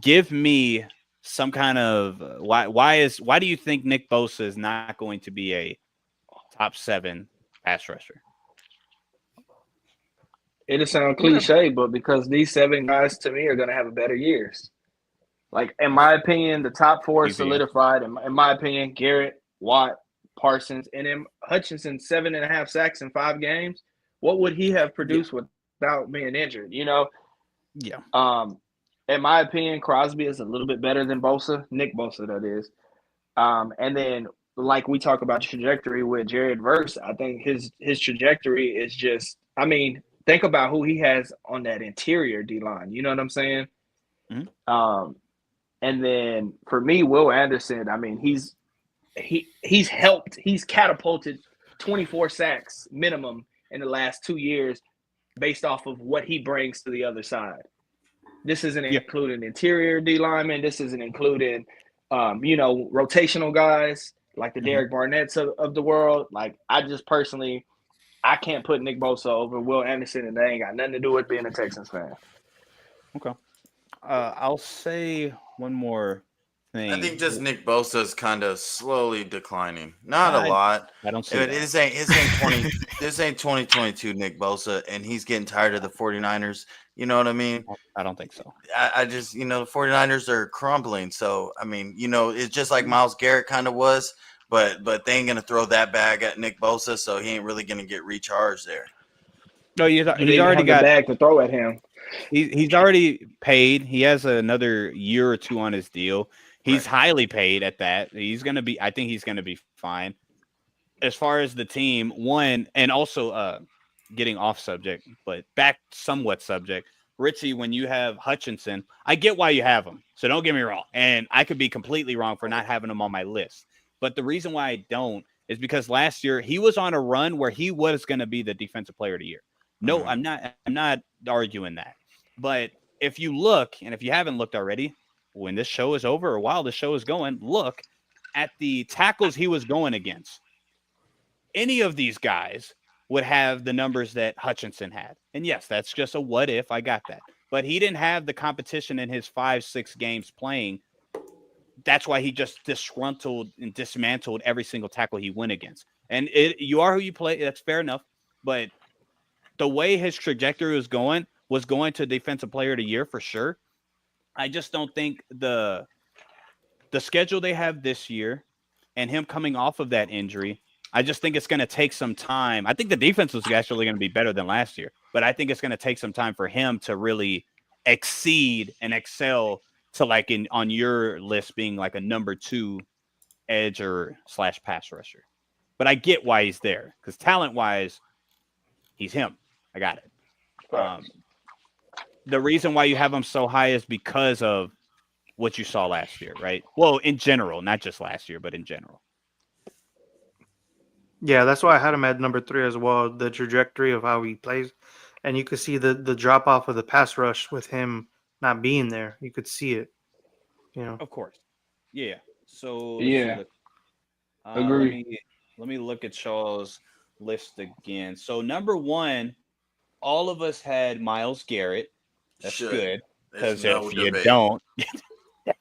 give me some kind of why do you think Nick Bosa is not going to be a top 7 pass rusher? It'll sound cliche, but because these 7 guys to me are going to have better years. Like, in my opinion, the top 4 solidified. In my opinion, Garrett, Watt, Parsons, and then Hutchinson, 7.5 sacks in 5 games. What would he have produced without being injured? You know? Yeah. In my opinion, Crosby is a little bit better than Bosa, Nick Bosa, that is. And then, like we talk about trajectory with Jared Verse, I think his trajectory is just, I mean, think about who he has on that interior D-line. You know what I'm saying? Mm-hmm. And then for me, Will Anderson, I mean, he's catapulted 24 sacks minimum in the last 2 years based off of what he brings to the other side. This isn't including interior D linemen. This isn't including, rotational guys like the Derek Barnetts of the world. Like, I just personally, I can't put Nick Bosa over Will Anderson, and that ain't got nothing to do with being a Texans fan. Okay. I'll say one more thing. I think just Nick Bosa is kind of slowly declining. Not a lot. I don't see that. This ain't 2022 Nick Bosa, and he's getting tired of the 49ers. You know what I mean? I don't think so. I just, the 49ers are crumbling. So, I mean, it's just like Myles Garrett kind of was, but they ain't going to throw that bag at Nick Bosa, so he ain't really going to get recharged there. No, he's already got the bag to throw at him. He's already paid. He has another year or 2 on his deal. He's highly paid at that. I think he's going to be fine. As far as the team, and also getting off subject, but back somewhat subject. Richie, when you have Hutchinson, I get why you have him. So don't get me wrong. And I could be completely wrong for not having him on my list. But the reason why I don't is because last year he was on a run where he was going to be the defensive player of the year. No, I'm not arguing that. But if you look, and if you haven't looked already, when this show is over or while the show is going, look at the tackles he was going against. Any of these guys would have the numbers that Hutchinson had. And yes, that's just a what if. I got that. but he didn't have the competition in his 5-6 games playing. That's why he just disgruntled and dismantled every single tackle he went against. And you are who you play. That's fair enough. But the way his trajectory was going to Defensive Player of the Year for sure. I just don't think the schedule they have this year and him coming off of that injury, I just think it's going to take some time. I think the defense was actually going to be better than last year, but I think it's going to take some time for him to really exceed and excel to like on your list being like a number 2 edge or / pass rusher. But I get why he's there because talent-wise, he's him. I got it. The reason why you have him so high is because of what you saw last year, right? Well, in general, not just last year, but in general. Yeah, that's why I had him at number 3 as well. The trajectory of how he plays, and you could see the drop off of the pass rush with him not being there. You could see it. Of course. Yeah. So Yeah. Agree. Let me look at Shaw's list again. So number 1, all of us had Myles Garrett. That's good because if you don't,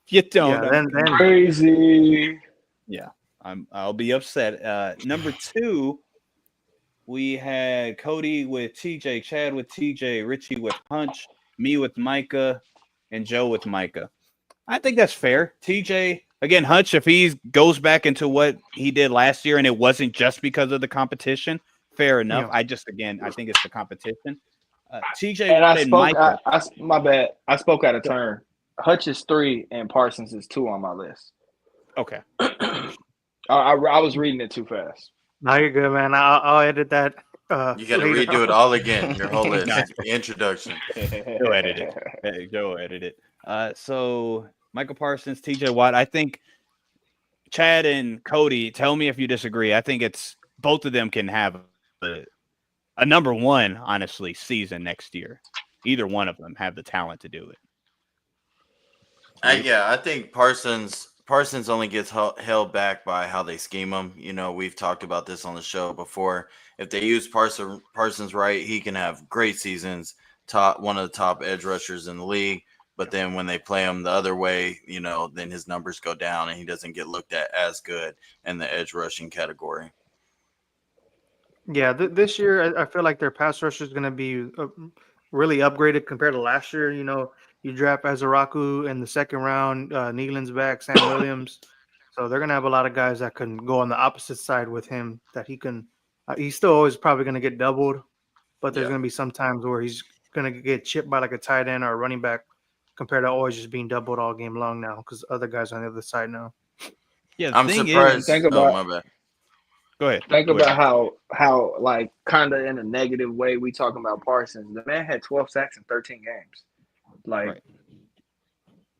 Yeah, then crazy. Yeah, I'll be upset. Number 2, we had Cody with TJ, Chad with TJ, Richie with Hunch, me with Micah, and Joe with Micah. I think that's fair. TJ, again, Hunch, if he goes back into what he did last year and it wasn't just because of the competition, fair enough. Yeah. I think it's the competition. TJ And wanted Micah. my bad. I spoke out of turn. Hutch is 3 and Parsons is 2 on my list. Okay. I was reading it too fast. No, you're good, man. I'll edit that. You got to redo it all again. Your whole list, the introduction. Go edit it. Hey, go edit it. So Michael Parsons, TJ Watt. I think Chad and Cody. Tell me if you disagree. I think it's both of them can have a number 1, honestly, season next year. Either one of them have the talent to do it. I think Parsons only gets held back by how they scheme him. We've talked about this on the show before. If they use Parsons right, he can have great seasons, one of the top edge rushers in the league. But then when they play him the other way, then his numbers go down and he doesn't get looked at as good in the edge rushing category. Yeah, this year I feel like their pass rush is going to be really upgraded compared to last year. You draft Azaraku in the 2nd round, Nealon's back, Sam Williams. So they're going to have a lot of guys that can go on the opposite side with him that he can he's still always probably going to get doubled, but there's going to be some times where he's going to get chipped by like a tight end or a running back compared to always just being doubled all game long now because other guys are on the other side now. Yeah, I'm surprised. Think about, my bad. Go ahead. Think about how like kind of in a negative way we talking about Parsons. The man had 12 sacks in 13 games. Like,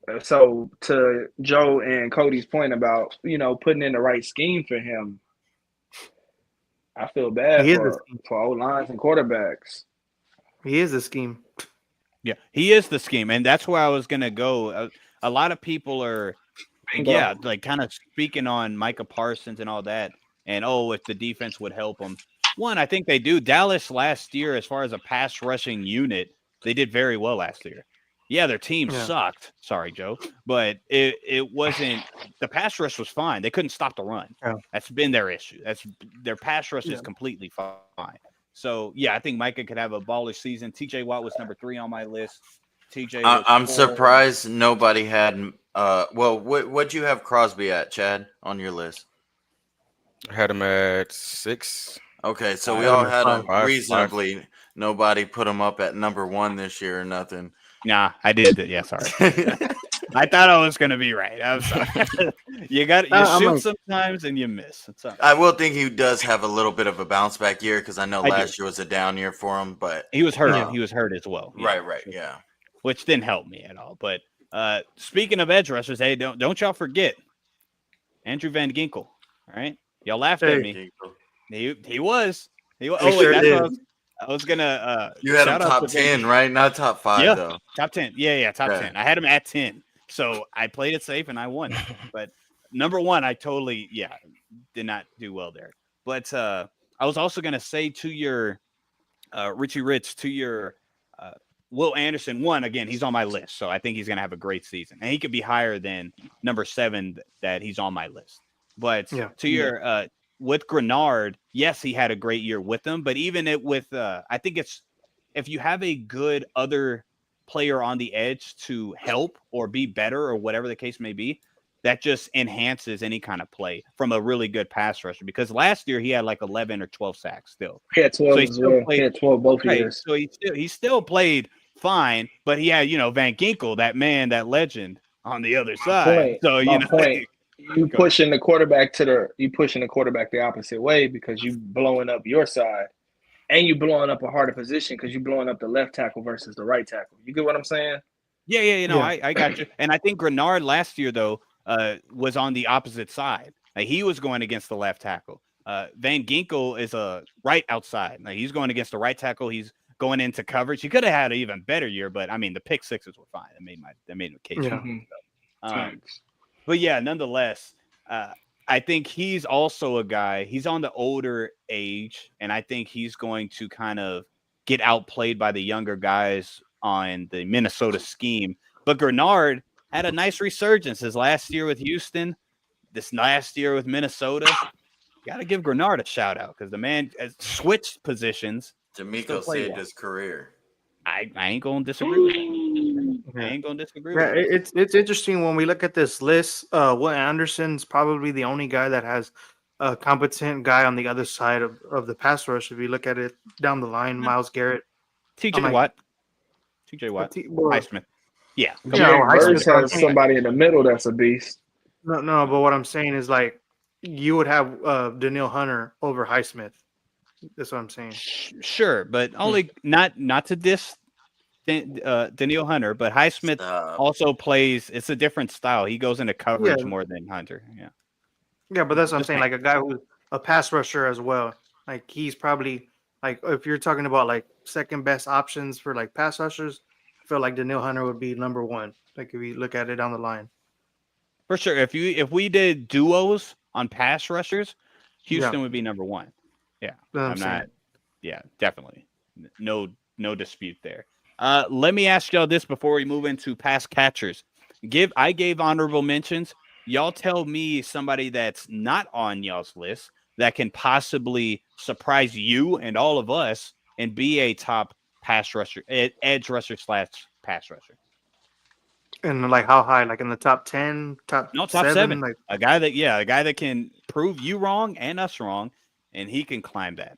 right. So to Joe and Cody's point about, putting in the right scheme for him, I feel bad for O-lines and quarterbacks. He is a scheme. Yeah, he is the scheme. And that's where I was going to go. A lot of people are, like kind of speaking on Micah Parsons and all that. And, if the defense would help them. One, I think they do. Dallas last year, as far as a pass rushing unit, they did very well last year. Yeah, their team sucked. Sorry, Joe. But it wasn't – the pass rush was fine. They couldn't stop the run. Yeah. That's been their issue. Their pass rush is completely fine. So, I think Micah could have a baller season. TJ Watt was number 3 on my list. TJ I'm surprised nobody had what'd you have Crosby at, Chad, on your list? I had him at 6. Okay, so we all had him reasonably. 5. Nobody put him up at number 1 this year or nothing. Nah, I did. Yeah, sorry. I thought I was going to be right. I'm sorry. you shoot sometimes and you miss. I will think he does have a little bit of a bounce back year because I know last year was a down year for him, but he was hurt. He was hurt as well. Right, yeah. Which didn't help me at all. But speaking of edge rushers, hey, don't y'all forget Andrew Van Ginkel. All right. Y'all laughed at me. He was. I was gonna. You had him top 10, right? Not top 5, though. Top 10. Yeah, top 10. I had him at 10, so I played it safe and I won. But number 1, I totally did not do well there. But I was also gonna say to your Richie Rich, to your Will Anderson, one, again, he's on my list, so I think he's going to have a great season. And he could be higher than number 7 that he's on my list. But to your with Grenard, yes, he had a great year with them, but even with I think it's if you have a good other player on the edge to help or be better or whatever the case may be, that just enhances any kind of play from a really good pass rusher. Because last year he had like 11 or 12 sacks still. He had 12 So as well. He had 12 both years. So he still played fine, but he had, Van Ginkel, that man, that legend on the other side. So, you pushing the quarterback the opposite way because you blowing up your side and you blowing up a harder position because you blowing up the left tackle versus the right tackle. You get what I'm saying? Yeah. I got you. And I think Grenard last year, though, was on the opposite side. Like, he was going against the left tackle. Van Ginkel is a right outside. Like, he's going against the right tackle. He's going into coverage. He could have had an even better year, but I mean, the pick sixes were fine. That made him case. Yeah. But yeah, nonetheless, I think he's also a guy. He's on the older age, and I think he's going to kind of get outplayed by the younger guys on the Minnesota scheme. But Grenard had a nice resurgence his last year with Houston, this last year with Minnesota. Got to give Grenard a shout out because the man has switched positions. D'Amico saved his career. I ain't gonna disagree with that. I ain't gonna disagree with that. It's interesting when we look at this list. Will Anderson's probably the only guy that has a competent guy on the other side of the pass rush. If you look at it down the line, Myles Garrett, TJ Watt, Highsmith. Yeah, Birds has somebody in the middle that's a beast. No, but what I'm saying is like you would have Danielle Hunter over Highsmith. That's what I'm saying. Sure, but only not to diss Danielle Hunter, but Highsmith also plays. It's a different style. He goes into coverage more than Hunter. Yeah, but that's what I'm saying. Like a guy who's a pass rusher as well. Like he's probably like if you're talking about like second best options for like pass rushers, I feel like Danielle Hunter would be number 1. Like if you look at it down the line. For sure. If we did duos on pass rushers, Houston would be number 1. Yeah, I'm not. Yeah, definitely. No dispute there. Let me ask y'all this before we move into pass catchers. I gave honorable mentions. Y'all tell me somebody that's not on y'all's list that can possibly surprise you and all of us and be a top pass rusher, edge rusher / pass rusher. And like how high? Like in the top 10, top 7. Like a guy that can prove you wrong and us wrong, and he can climb that.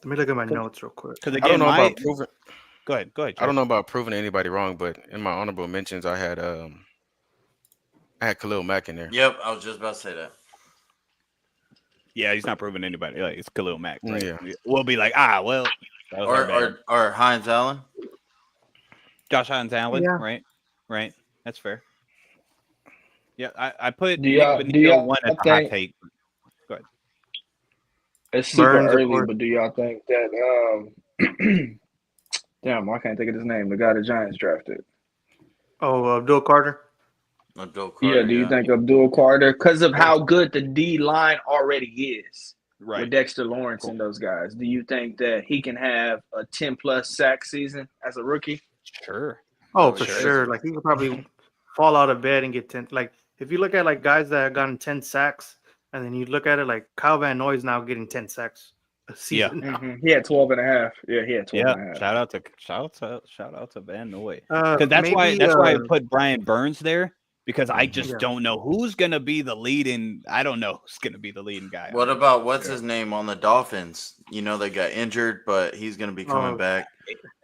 Let me look at my notes real quick. Because again, about proving. Go ahead. Joe. I don't know about proving anybody wrong, but in my honorable mentions, I had Khalil Mack in there. Yep, I was just about to say that. Yeah, he's not proving anybody. Like, it's Khalil Mack. Right? Yeah, we'll be like, well, or Hines Allen, Josh Hines Allen, right. That's fair. Yeah, I put do y'all one at the hot take. Go ahead. It's super early, but do y'all think that damn, I can't think of his name. The guy the Giants drafted. Oh, Abdul Carter. Yeah, do you think Abdul Carter, because of how good the D line already is, right, with Dexter Lawrence and those guys, do you think that he can have a 10+ sack season as a rookie? Sure. Oh, for sure. Like he could probably fall out of bed and get 10. Like if you look at like guys that have gotten 10 sacks, and then you look at it like Kyle Van Noy's now getting 10 sacks a season. Yeah, he had 12 and a half. Yeah, he had 12 and a half. Shout out to Van Noy. Because that's why I put Brian Burns there. Because I just don't know who's gonna be the leading. I don't know who's gonna be the leading guy. What about his name on the Dolphins? You know they got injured, but he's gonna be coming back.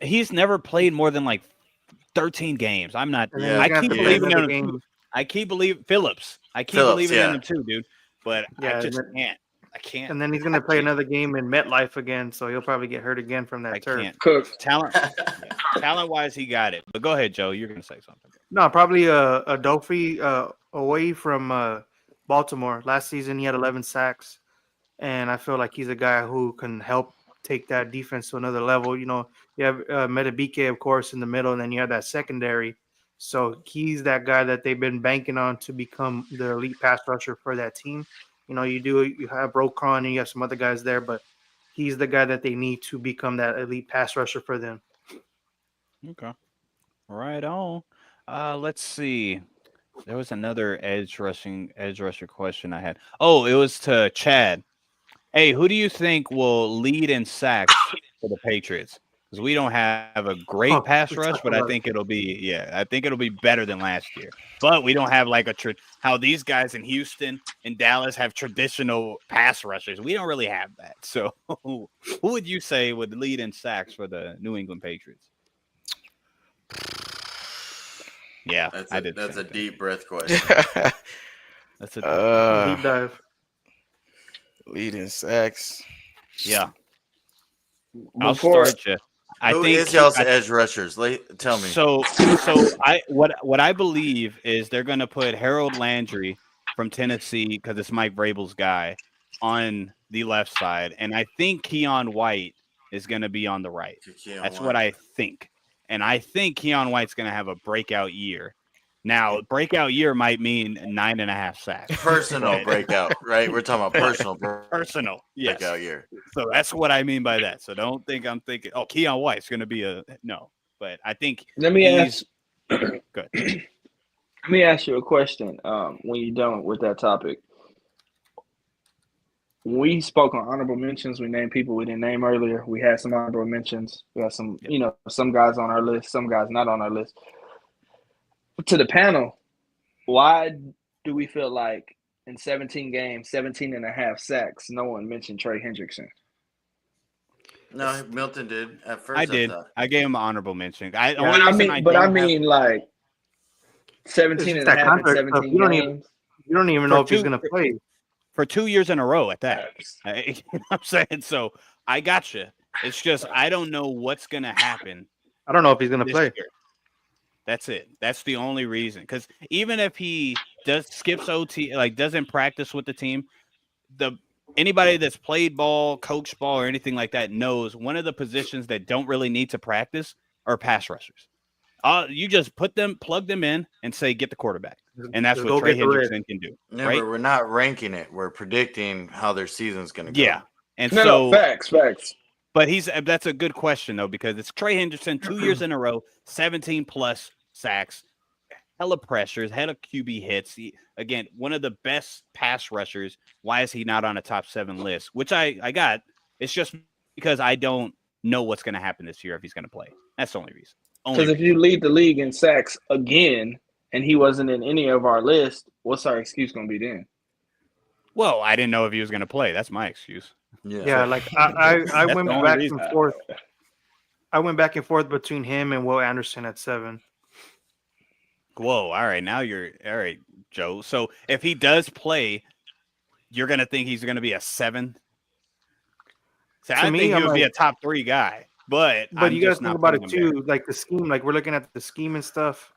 He's never played more than like 13 games. I'm not. Yeah, I keep believing in him. I keep believing Phillips. I keep believing in him too, dude. But I just can't. I can't. And then he's gonna play another game in MetLife again, so he'll probably get hurt again from that turf. Talent wise, he got it. But go ahead, Joe. You're gonna say something. No, probably Adolphe away from Baltimore. Last season he had 11 sacks, and I feel like he's a guy who can help take that defense to another level. You know, you have Metabike, of course, in the middle, and then you have that secondary. So he's that guy that they've been banking on to become the elite pass rusher for that team. You know, you have Rokron and you have some other guys there, but he's the guy that they need to become that elite pass rusher for them. Okay. Right on. Let's see. There was another edge rusher question I had. Oh, it was to Chad. Hey, who do you think will lead in sacks for the Patriots? Because we don't have a great pass Oh, rush, we but I talked think about it. it'll be I think it'll be better than last year. But we don't have like how these guys in Houston and Dallas have traditional pass rushers. We don't really have that. So who would you say would lead in sacks for the New England Patriots? Yeah, I did the That's same a thing. deep breath question. That's a uh, Deep dive. leading sacks. yeah. I'll Before start you. I Who think is y'all's edge rushers? Tell me. so I what I believe is they're going to put Harold Landry from Tennessee because it's Mike Vrabel's guy on the left side, and I think Keon White is going to be on the right. Keon That's what White. I think, and I think Keon White's going to have a breakout year. Now, breakout year might mean 9.5 sacks, Personal but breakout, right? We're talking about personal personal, yes. breakout year. So that's what I mean by that. So don't think I'm thinking, oh, Keon White's going to be a no. But I think let me ask he's good. let me ask you a question. When you're done with that topic, we spoke on honorable mentions. We named people we didn't name earlier. We had some honorable mentions. We had some, Yep. some guys on our list, some guys not on our list. To the panel, why do we feel like in 17 games, 17 and a half sacks, no one mentioned Trey Hendrickson? No, Milton did at I first. I did. thought. I gave him an honorable mention. Yeah. Only reason I don't have Like It's 17 just and a that half in contract stuff. 17 games. You don't even for know if he's two gonna play. for 2 years in a row at that. You know what I'm saying? So I got you. It's just I don't know what's going to happen I don't know if he's gonna this play. year. That's it. That's the only reason. Because even if he does skips OT, like doesn't practice with the team, the anybody that's played ball, coached ball, or anything like that knows one of the positions that don't really need to practice are pass rushers. You just plug them in, and say get the quarterback, and that's Just what go Trey get the red. Hendrickson can do, Yeah, right? but we're not ranking it. We're predicting how their season's going to go. Yeah, and No, so facts. but that's a good question though because it's Trey Hendrickson 2 years in a row, 17 plus sacks, hella pressures, hella QB hits. Again, one of the best pass rushers. Why is he not on a top 7 list? Which I got. It's just because I don't know what's going to happen this year if he's going to play. That's the only reason. Because if you lead the league in sacks again and he wasn't in any of our list, what's our excuse going to be then? Well, I didn't know if he was going to play. That's my excuse. Yeah, like I That's went the only back reason. and forth. I went back and forth between him and Will Anderson at 7. Whoa! All right, now you're all right, Joe. So if he does play, you're going to think he's going to be a 7. So I To me, think he I'm would be like, a top 3 guy, but but I'm you got to just think not about putting it him there. too. Like the scheme, like we're looking at the scheme and stuff.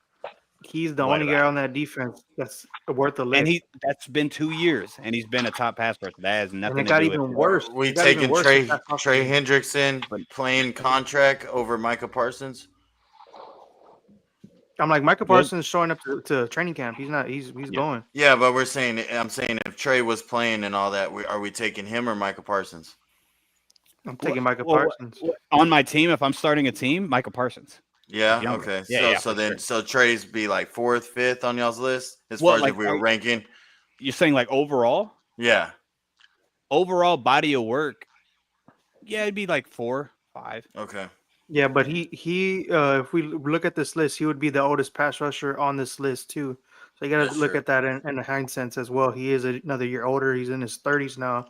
He's the What only guy about? on that defense that's worth a And lick. that's been 2 years, and he's been a top pass rusher. That has And nothing it to got do with even it. worse. We It got even taking worse this past Trey offseason. Hendrickson But playing contract over Micah Parsons? I'm like Michael well, Parsons showing up to training camp. He's not. He's yeah. going. Yeah, but I'm saying if Trey was playing and all that, are we taking him or Micah Parsons? I'm taking Michael Well, Parsons. on my team, if I'm starting a team, Michael Parsons. He's Yeah. younger. Okay. Yeah, So for then sure. Trey's be like 4th, 5th on y'all's list as Well, far as if we were ranking. you're saying like overall Yeah. body of work? Yeah, it'd be like 4, 5. Okay. Yeah, but he if we look at this list, he would be the oldest pass rusher on this list too. So you got That's to look true. at that in the hindsight as well. He is another year older. He's in his 30s now.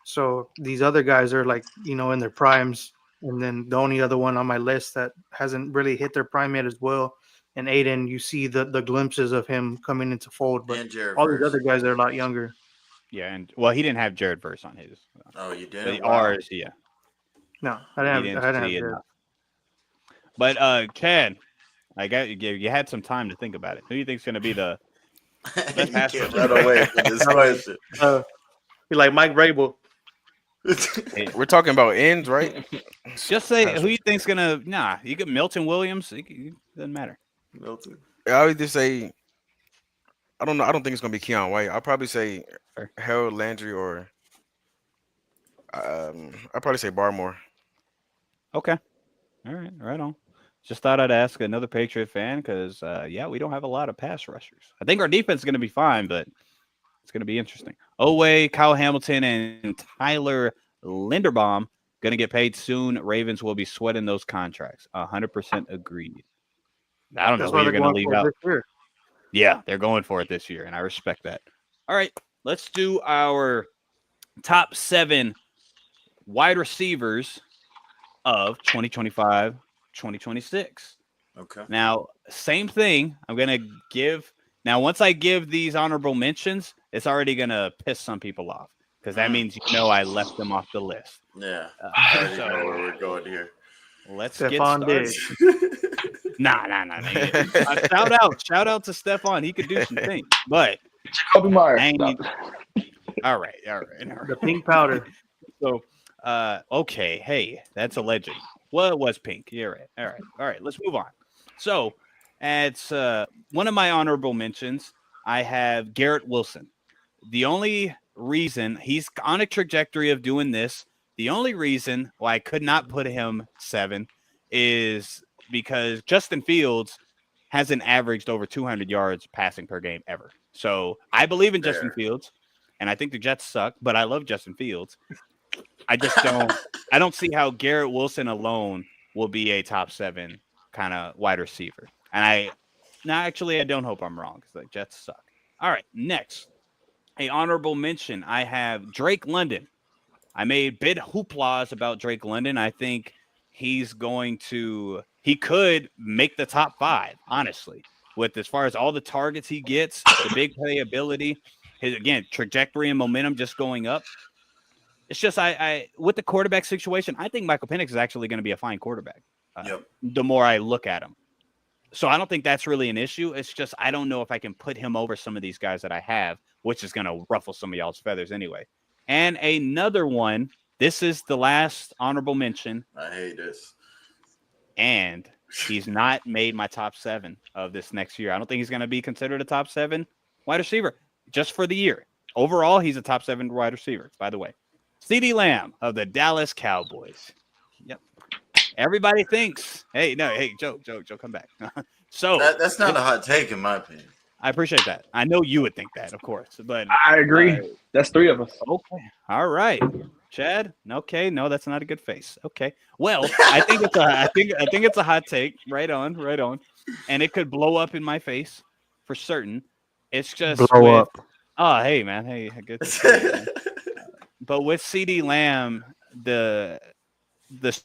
So these other guys are like in their primes, and then the only other one on my list that hasn't really hit their prime yet as well. And Aiden, you see the glimpses of him coming into fold, but And Jared all these Verse. other guys are a lot younger. Yeah, and well, he didn't have Jared Verse on his. Oh, you But didn't? Wow. ours, yeah, No, he I didn't didn't have see Jared. enough. But Chad, I got you had some time to think about it. Who do you think's going to be the best You pass can't rusher? run away from this question. Be like Mike Vrabel. Hey, We're talking about ends, right? just say Pass who you rush. think's going to. Nah, you get Milton Williams. Doesn't matter. Milton. I would just say I don't know. I don't think it's gonna be Keon White. I'll probably say Fair. Harold Landry or I'll probably say Barmore. Okay. All right. Right on. Just thought I'd ask another Patriot fan because, we don't have a lot of pass rushers. I think our defense is going to be fine, but it's going to be interesting. Oweh, Kyle Hamilton, and Tyler Linderbaum going to get paid soon. Ravens will be sweating those contracts. 100% agreed. I don't know who you're going to leave out. Yeah, they're going for it this year, and I respect that. All right, let's do our top 7 wide receivers of 2025, 2026. Okay. Now, same thing. I'm going to give – now, once I give these honorable mentions, it's already going to piss some people off because that means I left them off the list. Yeah, I already know where we're going here. Let's Stephon get started. Nah. Shout out to Stephon. He could do some things, but Jacoby Myers. All right. The pink powder. So, okay. Hey, that's a legend. Well, it was pink. You're right. All right. Let's move on. So, at one of my honorable mentions, I have Garrett Wilson. The only reason he's on a trajectory of doing this, the only reason why I could not put him 7 is because Justin Fields hasn't averaged over 200 yards passing per game ever. So I believe in Justin Fields, and I think the Jets suck, but I love Justin Fields. I just don't see how Garrett Wilson alone will be a top 7 kind of wide receiver. And I don't hope I'm wrong because the Jets suck. All right, next, a honorable mention. I have Drake London. I made big hooplas about Drake London. I think he could make the top 5, honestly, with as far as all the targets he gets, the big playability, his, again, trajectory and momentum just going up. It's just, I with the quarterback situation, I think Michael Penix is actually going to be a fine quarterback. The more I look at him. So I don't think that's really an issue. It's just, I don't know if I can put him over some of these guys that I have, which is going to ruffle some of y'all's feathers anyway. And another one, this is the last honorable mention. I hate this. And he's not made my top 7 of this next year. I don't think he's going to be considered a top 7 wide receiver just for the year. Overall, he's a top 7 wide receiver, by the way. CeeDee Lamb of the Dallas Cowboys. Yep. Everybody thinks, Joe, come back. So that's not a hot take in my opinion. I appreciate that. I know you would think that, of course, but I agree. That's 3 of us. Okay. All right. Chad. Okay. No, that's not a good face. Okay. Well, I think it's a hot take. Right on. And it could blow up in my face for certain. It's just blow up. Oh, hey man. Hey, good to see you, man. But with CeeDee Lamb, the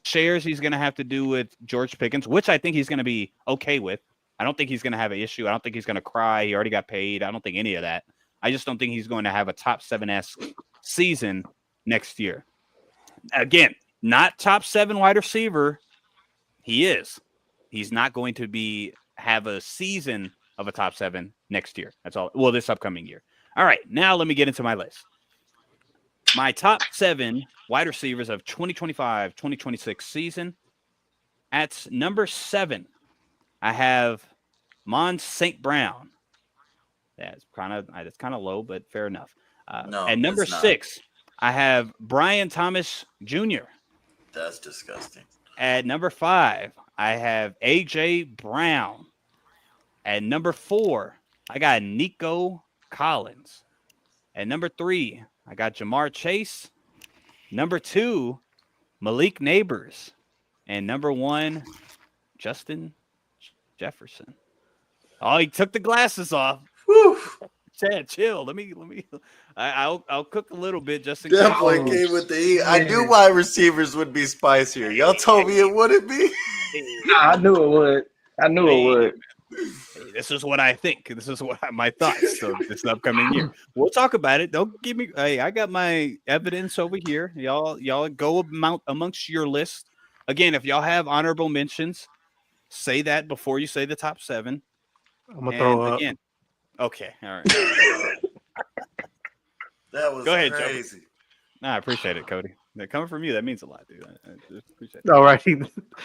shares he's going to have to do with George Pickens, which I think he's going to be okay with. I don't think he's going to have an issue. I don't think he's going to cry. He already got paid. I don't think any of that. I just don't think he's going to have a top 7-esque season next year. Again, not top 7 wide receiver. He is. He's not going to have a season of a top 7 next year. That's all. Well, this upcoming year. All right. Now let me get into my list. My top 7 wide receivers of 2025-2026 season. At number 7, I have Mons St. Brown. That's kind of low, but fair enough. At number 6, I have Brian Thomas Jr. That's disgusting. At number 5, I have AJ Brown. At number 4, I got Nico Collins. At number 3, I got Jamar Chase. Number 2, Malik Neighbors. And number 1, Justin Jefferson. Oh, he took the glasses off. Whew. Chad, chill. Let me. I'll cook a little bit just in Definitely came with the heat. I knew wide receivers would be spicier. Y'all told me it wouldn't be. I knew it would. It would. Hey, this is what I think. This is what my thoughts. So this upcoming year, we'll talk about it. Don't give me. Hey, I got my evidence over here. Y'all go amongst your list. Again, if y'all have honorable mentions, say that before you say the top 7. I'm gonna throw up. Again, okay, all right. That was go ahead, crazy. Joe. Nah, I appreciate it, Cody. Coming from you, that means a lot, dude. I just appreciate it. All right.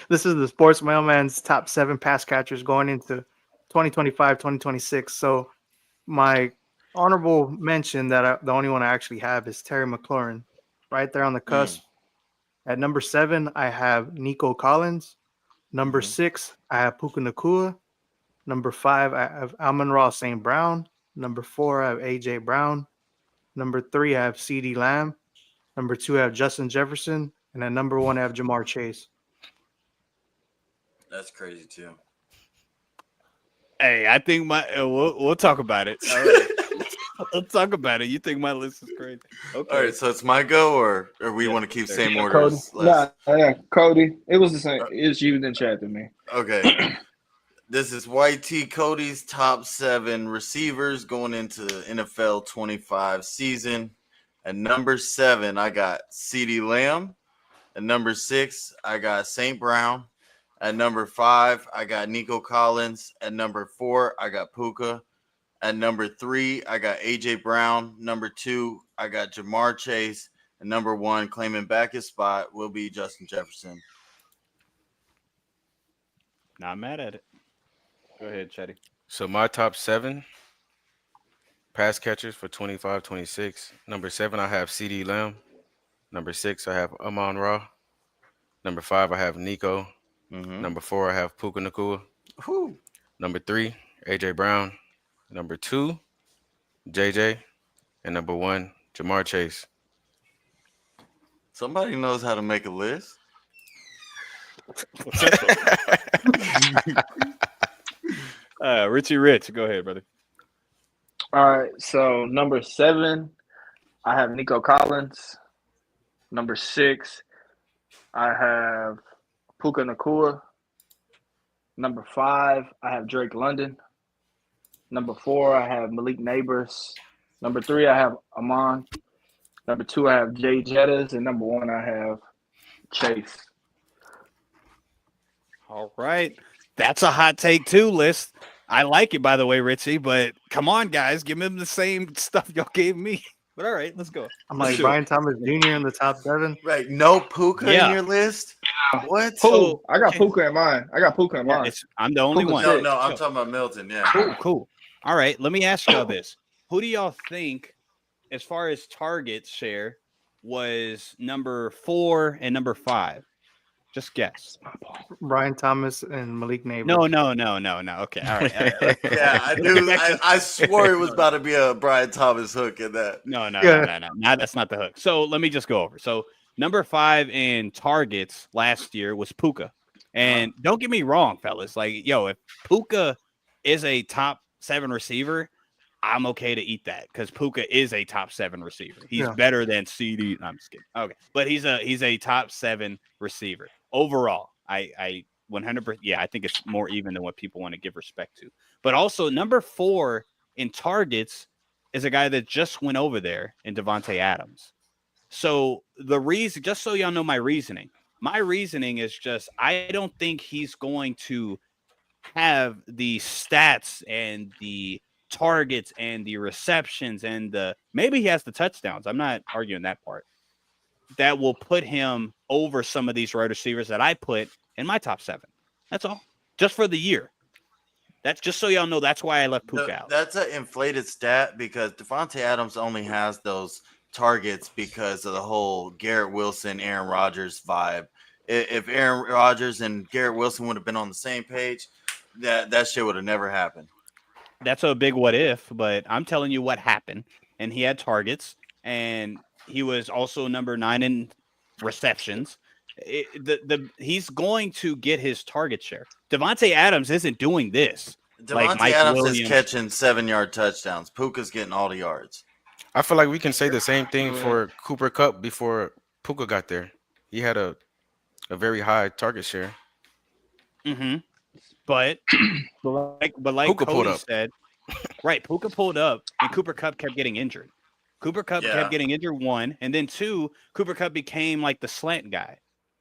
This is the Sports Mailman's top 7 pass catchers going into 2025, 2026. So my honorable mention that the only one I actually have is Terry McLaurin, right there on the cusp. At number 7, I have Nico Collins. Number 6, I have Puka Nakua. Number 5, I have Amon-Ra St. Brown. Number 4, I have A.J. Brown. Number 3, I have C.D. Lamb. Number 2, I have Justin Jefferson. And at number 1, I have Jamar Chase. That's crazy too. Hey, I think we'll talk about it. All right. Let's talk about it. You think my list is crazy? Okay. All right, so it's my go, or we want to keep sir. same order Cody. as last? Yeah, Cody. It was the same. It's you then chat to me. Okay. This is YT Cody's top 7 receivers going into the NFL 25 season. At number 7, I got CeeDee Lamb. At number 6, I got St. Brown. At number 5, I got Nico Collins. At number 4, I got Puka. At number 3, I got A.J. Brown. Number 2, I got Jamar Chase. And number 1, claiming back his spot, will be Justin Jefferson. Not mad at it. Go ahead, Chetty. So my top 7 pass catchers for 25-26. Number 7, I have C.D. Lamb. Number 6, I have Amon-Ra. Number 5, I have Nico. Number 4, I have Puka Nakua. Number 3, A.J. Brown. Number 2, JJ. And number 1, Jamar Chase. Somebody knows how to make a list. Richie Rich, go ahead, brother. All right, so number 7, I have Nico Collins. Number 6, I have Puka Nakua. Number 5, I have Drake London. Number 4, I have Malik Neighbors. Number 3, I have Amon. Number 2, I have Jay Jettas. And number 1, I have Chase. All right. That's a hot take too, list. I like it, by the way, Richie, but come on, guys. Give him the same stuff y'all gave me. But all right, let's go. I'm like Brian Thomas Jr. in the top 7. Right. No Puka in your list? What? Who? I got Puka in mine. I'm the only one. No, I'm talking about Milton. Yeah. Cool. All right, let me ask y'all this. Who do y'all think, as far as targets share, was number 4 and number 5? Just guess. Brian Thomas and Malik Neighbors. No. Okay, all right. Yeah, I knew. I swore it was about to be a Brian Thomas hook in that. No. That's not the hook. So let me just go over. So number 5 in targets last year was Puka. And don't get me wrong, fellas. Like, yo, if Puka is a top 7 receiver, I'm okay to eat that because Puka is a top 7 receiver. He's better than CD. No, I'm just kidding. Okay, but he's a top 7 receiver overall. I 100%. Yeah, I think it's more even than what people want to give respect to. But also number 4 in targets is a guy that just went over there in Devontae Adams. So the reason, just so y'all know my reasoning is just I don't think he's going to have the stats and the targets and the receptions and maybe he has the touchdowns. I'm not arguing that part. That will put him over some of these wide receivers that I put in my top 7. That's all. Just for the year. That's just so y'all know. That's why I left Puka out. That's an inflated stat because Devontae Adams only has those targets because of the whole Garrett Wilson, Aaron Rodgers vibe. If Aaron Rodgers and Garrett Wilson would have been on the same page, that shit would have never happened. That's a big what if, but I'm telling you what happened. And he had targets, and he was also number 9 in receptions. He's going to get his target share. Devontae Adams isn't doing this. Devontae Adams is catching 7-yard touchdowns. Puka's getting all the yards. I feel like we can say the same thing for Cooper Kupp before Puka got there. He had a very high target share. Mm-hmm. But like Puka Cody said, right, Puka pulled up and Cooper Kupp kept getting injured. Cooper Kupp kept getting injured, 1, and then 2, Cooper Kupp became like the slant guy.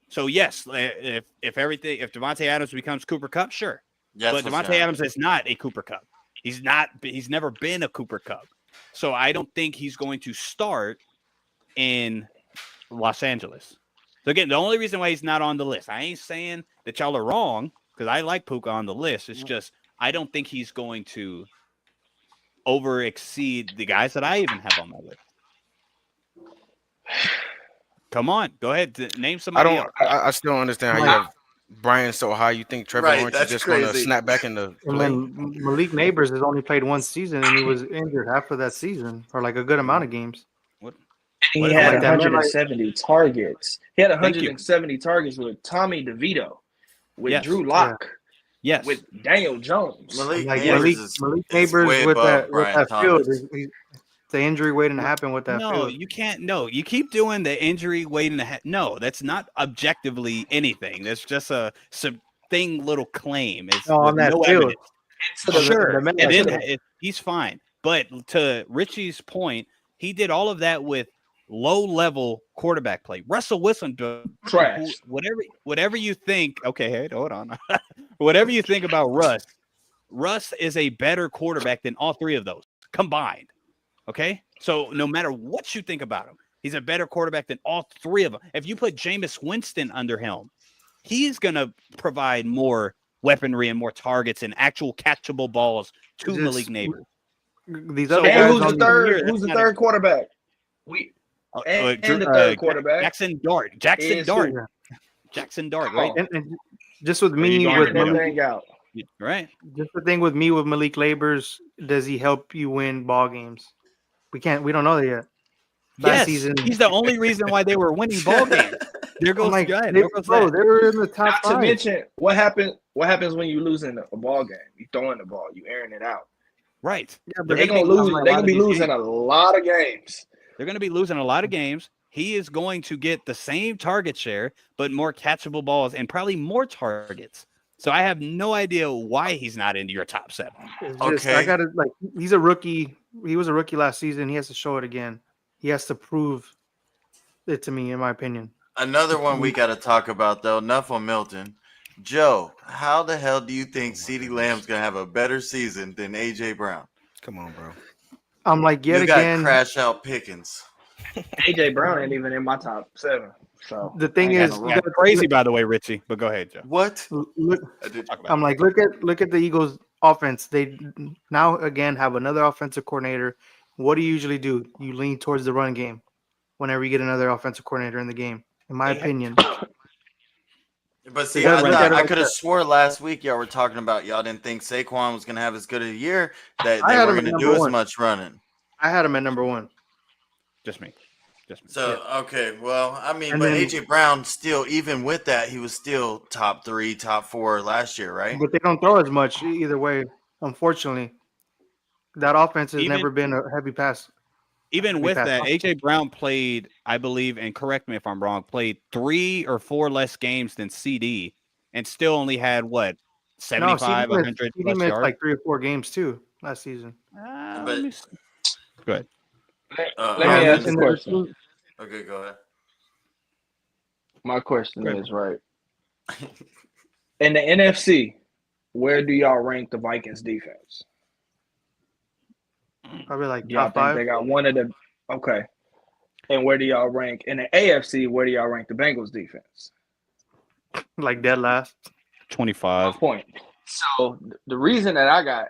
So yes, if Devontae Adams becomes Cooper Kupp, sure. But Devontae Adams is not a Cooper Kupp. He's never been a Cooper Kupp. So I don't think he's going to start in Los Angeles. So again, the only reason why he's not on the list, I ain't saying that y'all are wrong, because I like Puka on the list. It's just I don't think he's going to over exceed the guys that I even have on my list. Come on, go ahead. Name somebody else. I still don't understand how you have Brian's so high, you think Trevor Right, Lawrence is that's just going to crazy. snap back into And play? then Malik Neighbors has only played one season, and he was injured half of that season, or like a good amount of games. What? He What had like that, man, 170 targets. He had Thank you. 170 targets with Tommy DeVito, with Yes. Drew Lock, Yes. with Daniel Jones. Malik like Neighbors Malik is Neighbors way with above that Brian field. Thomas. The injury waiting to happen with that No, field. you can't. No, you keep doing the injury waiting to No, that's not objectively anything. That's just a little claim. It's No, on with that no field. evidence. So Sure, the man it like didn't. He's fine. But to Richie's point, he did all of that with low-level quarterback play. Russell Wilson, Trash. whatever you think. Okay, hey, hold on. Whatever you think about Russ is a better quarterback than all three of those combined. Okay, so no matter what you think about him, he's a better quarterback than all three of them. If you put Jameis Winston under him, he's going to provide more weaponry and more targets and actual catchable balls to Malik Neighbors. These So- other And guys who's the on third? That's Who's the not third quarterback? And the third quarterback. Jackson Dart. is who? Jackson Dart, Come right? on. and just with you me going with to that Malik, thing out. Right. just the thing with me with Malik Labors, does he help you win ball games? We don't know that yet. Last Yes, season, he's the only reason why they were winning ball games. There goes, I'm like, there goes bro, that. they were in the top Not to five. mention what happens when you losing a ball game. You throwing the ball, you airing it out. Right. Yeah, They're They gonna make lose. a They're lot gonna of be these losing games. a lot of games. They're going to be losing a lot of games. He is going to get the same target share, but more catchable balls and probably more targets. So I have no idea why he's not into your top 7. It's just, I Okay. gotta he's a rookie. He was a rookie last season. He has to show it again. He has to prove it to me, in my opinion. Another one we got to talk about, though. Enough on Milton. Joe, how the hell do you think CeeDee Lamb's going to have a better season than A.J. Brown? Come on, bro. I'm like, yet You got again, crash out Pickens. AJ Brown ain't even in my top 7. So the thing I ain't is, got no you wrong. gotta Crazy, by the way, Richie. But go ahead, Joe. What? look. I did- Talk about I'm like, look at the Eagles' offense. They now again have another offensive coordinator. What do you usually do? You lean towards the run game whenever you get another offensive coordinator in the game. In my opinion, But see, gotta I look at it I like could have that. swore last week y'all were talking about y'all didn't think Saquon was going to have as good a year, that I they had weren't him at going to number do as one. much running. I had him at number 1. Just me. So, okay, well, I mean, And but then- A.J. Brown still, even with that, he was still top 3, top 4 last year, right? But they don't throw as much either way. Unfortunately, that offense has Even- never been a heavy pass. Even Heavy with pass. that, A.J. Brown played, I believe, and correct me if I'm wrong, played 3 or 4 less games than CD and still only had, what, 75, 100 CD plus missed yards? like 3 or 4 games too last season. Let me see. Go ahead. Let Yeah, me and ask you a then- question. Okay, go ahead. My question Go ahead. is, right, in the NFC, where do y'all rank the Vikings defense? Probably like Do y'all top think 5. they got one of the okay? And where do y'all rank in the AFC? Where do y'all rank the Bengals defense? Like dead last. 25. Point. So the reason that I got,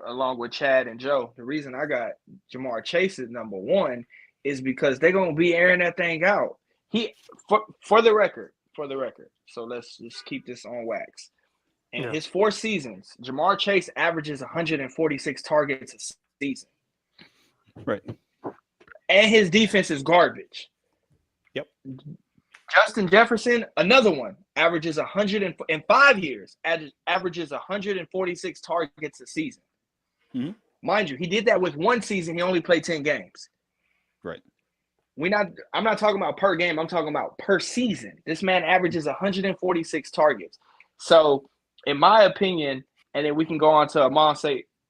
along with Chad and Joe, the reason I got Jamar Chase at number 1 is because they're gonna be airing that thing out. He for the record. So let's just keep this on wax. In Yeah. his 4 seasons, Jamar Chase averages 146 targets a season. Right. And his defense is garbage. Yep. Justin Jefferson, another one, averages 100 in 5 years, averages 146 targets a season. Mhm. Mind you, he did that with 1 season. He only played 10 games. Right. I'm not talking about per game. I'm talking about per season. This man averages 146 targets. So, in my opinion, and then we can go on to Amon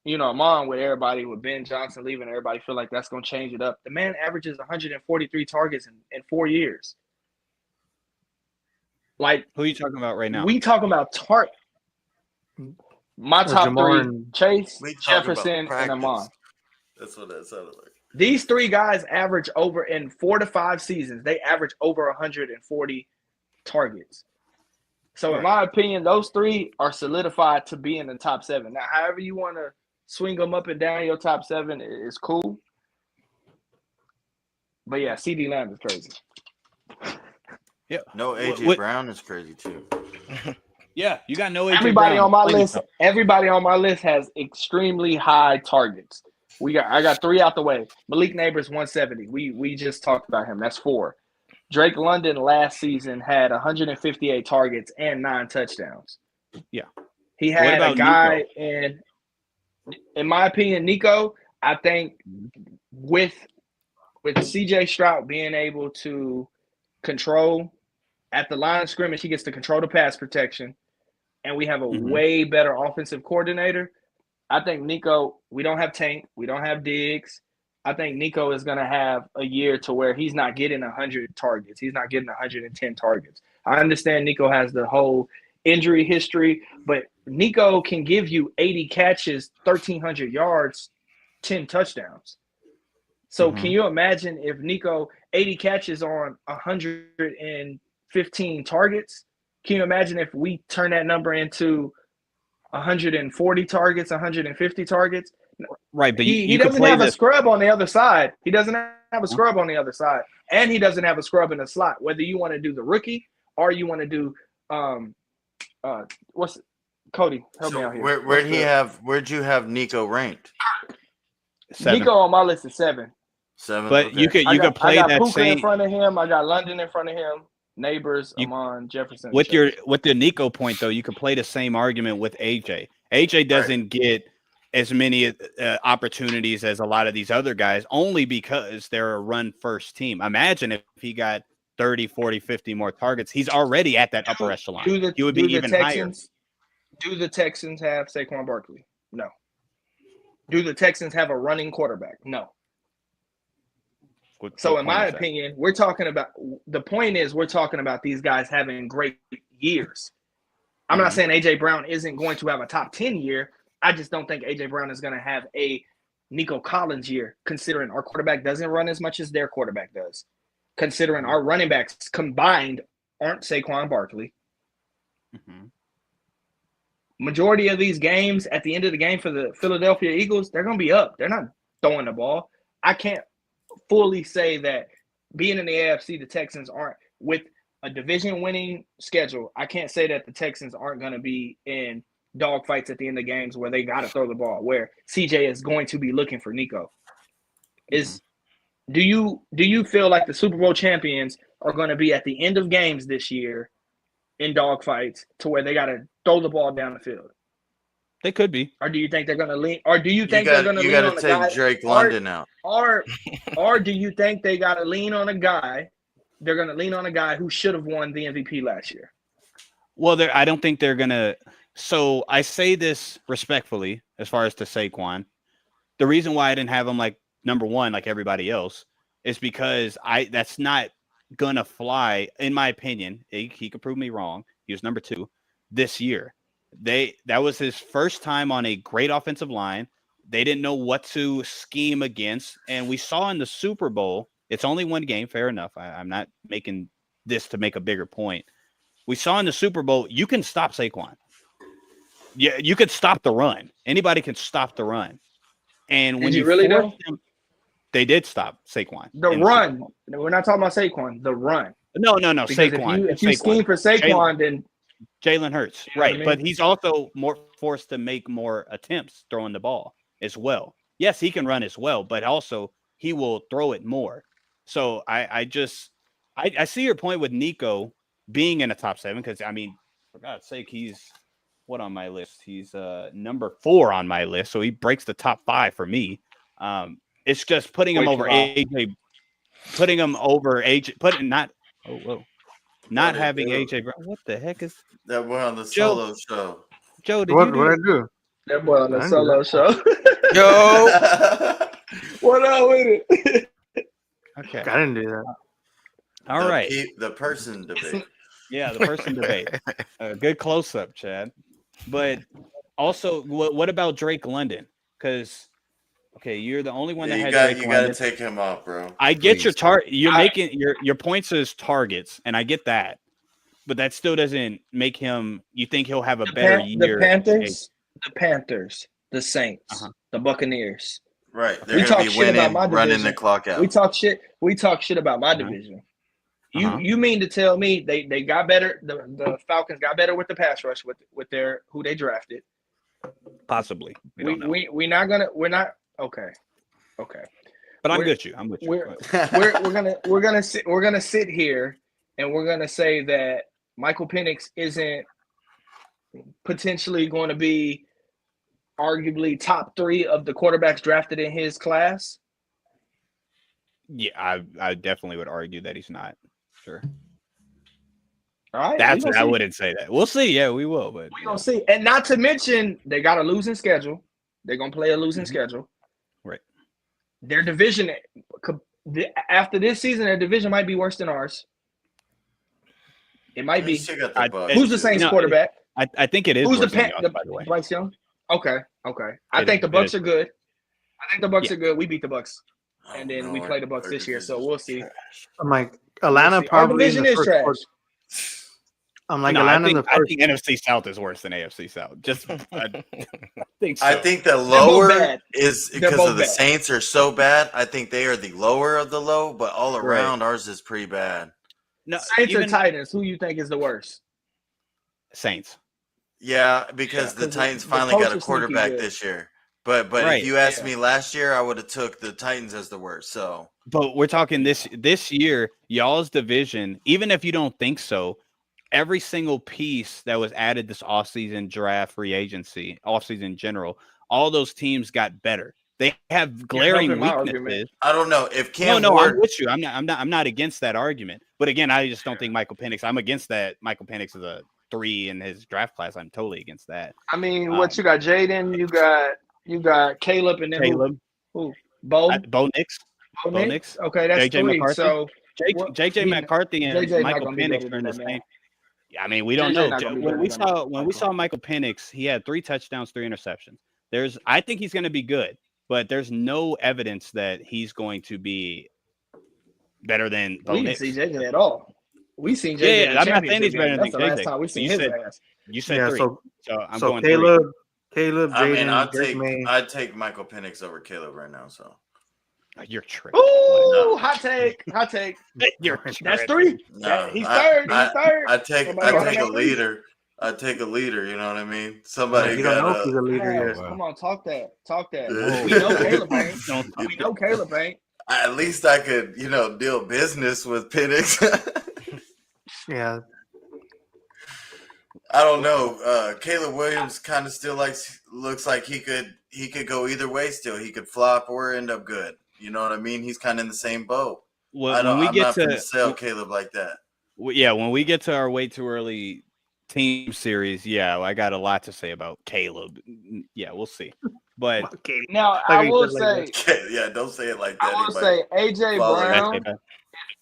Amon with everybody, with Ben Johnson leaving, everybody feel like that's going to change it up. The man averages 143 targets in 4 years. Like, Who are you talking about right now? we talking about my top Jamar 3, and- Chase, We talking about Jefferson, and practice. Amon. That's what that sounded like. These 3 guys average over, in 4 to 5 seasons, they average over 140 targets. So, in my opinion, those 3 are solidified to be in the top 7. Now, however you want to swing them up and down your top 7 is cool. But yeah, CeeDee Lamb is crazy. Yeah. No, A.J. What- Brown is crazy, too. Yeah, you got no AJ Everybody Brown. on my Plenty list, of- everybody on my list has extremely high targets. I got 3 out the way. Malik Neighbors 170. We just talked about him. That's 4. Drake London last season had 158 targets and 9 touchdowns. Yeah. He What had a about guy in my opinion, Nico, I think with CJ Stroud being able to control at the line of scrimmage, he gets to control the pass protection, and we have a way better offensive coordinator. I think Nico, we don't have Tank, we don't have Diggs. I think Nico is going to have a year to where he's not getting 100 targets. He's not getting 110 targets. I understand Nico has the whole injury history, but Nico can give you 80 catches, 1,300 yards, 10 touchdowns. So can you imagine if Nico 80 catches on 115 targets? Can you imagine if we turn that number into 140 targets, 150 targets? Right, but He you could doesn't play have a this. scrub on the other side. He doesn't have a scrub on the other side, and he doesn't have a scrub in the slot. Whether you want to do the rookie or you want to do what's Cody? Help me out here. Where'd you have Nico ranked? 7. Nico on my list is 7. 7. But okay. you could play I got that Puka same in front of him. I got London in front of him. Neighbors, Amon, Jefferson. with the Nico point though. You could play the same argument with AJ. AJ doesn't get as many opportunities as a lot of these other guys, only because they're a run first team. Imagine if he got 30, 40, 50 more targets. He's already at that upper echelon. He would be even higher. Do the Texans have Saquon Barkley? No. Do the Texans have a running quarterback? No. So in my opinion, we're talking about these guys having great years. I'm not saying AJ Brown isn't going to have a top 10 year. I just don't think AJ Brown is going to have a Nico Collins year, considering our quarterback doesn't run as much as their quarterback does. Considering our running backs combined aren't Saquon Barkley. Majority of these games at the end of the game for the Philadelphia Eagles, they're going to be up. They're not throwing the ball. I can't fully say that being in the AFC, the Texans aren't with a division-winning schedule. I can't say that the Texans aren't going to be in dogfights at the end of games where they got to throw the ball, where CJ is going to be looking for Nico. Do you feel like the Super Bowl champions are going to be at the end of games this year in dogfights to where they got to throw the ball down the field? They could be. Or do you think they're going to lean? Or do you think they're going to lean on a guy? You got to take Drake London out. Or do you think they got to lean on a guy? They're going to lean on a guy who should have won the MVP last year. Well, I don't think they're going to. So I say this respectfully, as far as to Saquon. The reason why I didn't have him like number 1, like everybody else, is because that's not going to fly, in my opinion. He could prove me wrong. He was number 2 this year. That was his first time on a great offensive line. They didn't know what to scheme against. And we saw in the Super Bowl, it's only one game, fair enough. I'm not making this to make a bigger point. We saw in the Super Bowl, you can stop Saquon. Yeah, you could stop the run. Anybody can stop the run. And when you really know, they did stop Saquon. The run. We're not talking about Saquon. The run. No. Saquon. If you scheme for Saquon, then Jalen Hurts, right? I mean? But he's also more forced to make more attempts throwing the ball as well. Yes, he can run as well, but also he will throw it more. So I see your point with Nico being in a top 7 because I mean, for God's sake, he's what on my list? He's number 4 on my list, so he breaks the top 5 for me. It's just putting him over AJ, not having AJ Brown. What the heck is that boy on the solo show? Joe, what did I do? That boy on the solo show. Yo, what up with it? Okay, I didn't do that. All right. The person debate. Yeah, the person debate. Good close up, Chad. But also, what about Drake London? Because you're the only one that had Drake London. You got to take him off, bro. I get your target. You're making your points as targets, and I get that. But that still doesn't make him. You think he'll have a better year? The Panthers, the Saints, the Buccaneers. Right, they're going to be winning, running the clock out. We talk shit about my division. You mean to tell me they got better? The Falcons got better with the pass rush with their who they drafted. Possibly. We're not okay. But I'm with you. We're gonna sit here and we're gonna say that Michael Penix isn't potentially going to be arguably top 3 of the quarterbacks drafted in his class. Yeah, I definitely would argue that he's not. Sure. All right. That's what I wouldn't say that. We'll see. Yeah, we will. But we're gonna see. And not to mention they got a losing schedule. They're gonna play a losing schedule. Right. Their division after this season, their division might be worse than ours. It might be. Who's the Saints quarterback? I think it is. Who's worse the than y'all, by the way? Bryce Young? Okay. I think the Bucks are good. Are good. We beat the Bucks. And then we play the Bucks this year, so we'll see. I'm like Atlanta probably. Our division is trash. I'm like Atlanta. I think NFC South is worse than AFC South. I think so. I think the lower is because of the Saints are so bad. I think they are the lower of the low, but all around ours is pretty bad. No, Saints or Titans. Who you think is the worst? Saints. Yeah, because the Titans finally got a quarterback this year. But if you asked me last year, I would have took the Titans as the worst. So, but we're talking this year, y'all's division. Even if you don't think so, every single piece that was added this offseason, draft, free agency, offseason in general, all those teams got better. They have glaring weaknesses. I don't know if Cam. No, I'm with you. I'm not against that argument. But again, I just don't think Michael Penix. I'm against that. Michael Penix is a 3 in his draft class. I'm totally against that. I mean, what you got, Jaden? You got Caleb and then who? Bo Nix. Bo Nix. Okay, that's JJ 3. McCarthy. So JJ McCarthy and Michael Penix are in the same. I mean, we don't know. When we saw Michael Penix, he had 3 touchdowns, 3 interceptions. I think he's going to be good, but there's no evidence that he's going to be better than Bo Nix. We didn't see JJ at all. We seen JJ. Yeah, I'm not saying he's better than JJ. That's the last time we seen his ass. You said 3. So I'm going Caleb. 3. Caleb, Jaden, I'd take Michael Penix over Caleb right now. So you're tripping. Ooh, hot take. That's 3. No, he's third. I take a leader. I take a leader. You know what I mean? Somebody you don't know if he's a leader yet. Come on, talk that. We know Caleb ain't. At least I could, deal business with Penix. Yeah. I don't know. Caleb Williams kind of still looks like he could go either way. Still, he could flop or end up good. You know what I mean? He's kind of in the same boat. Well, I'm not going to sell Caleb like that. Yeah, when we get to our way too early team series, I got a lot to say about Caleb. Yeah, we'll see. But now I will say, don't say it like that. I will say AJ Brown.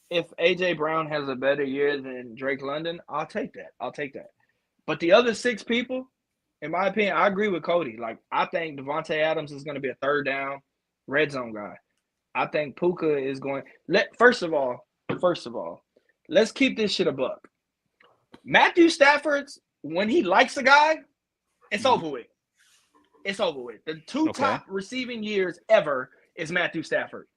If AJ Brown has a better year than Drake London, I'll take that. But the other 6 people, in my opinion, I agree with Cody. Like, I think Devontae Adams is going to be a third down red zone guy. I think Puka is going. First of all, let's keep this shit a buck. Matthew Stafford's, when he likes a guy, it's over with. It's over with. The 2 top receiving years ever is Matthew Stafford.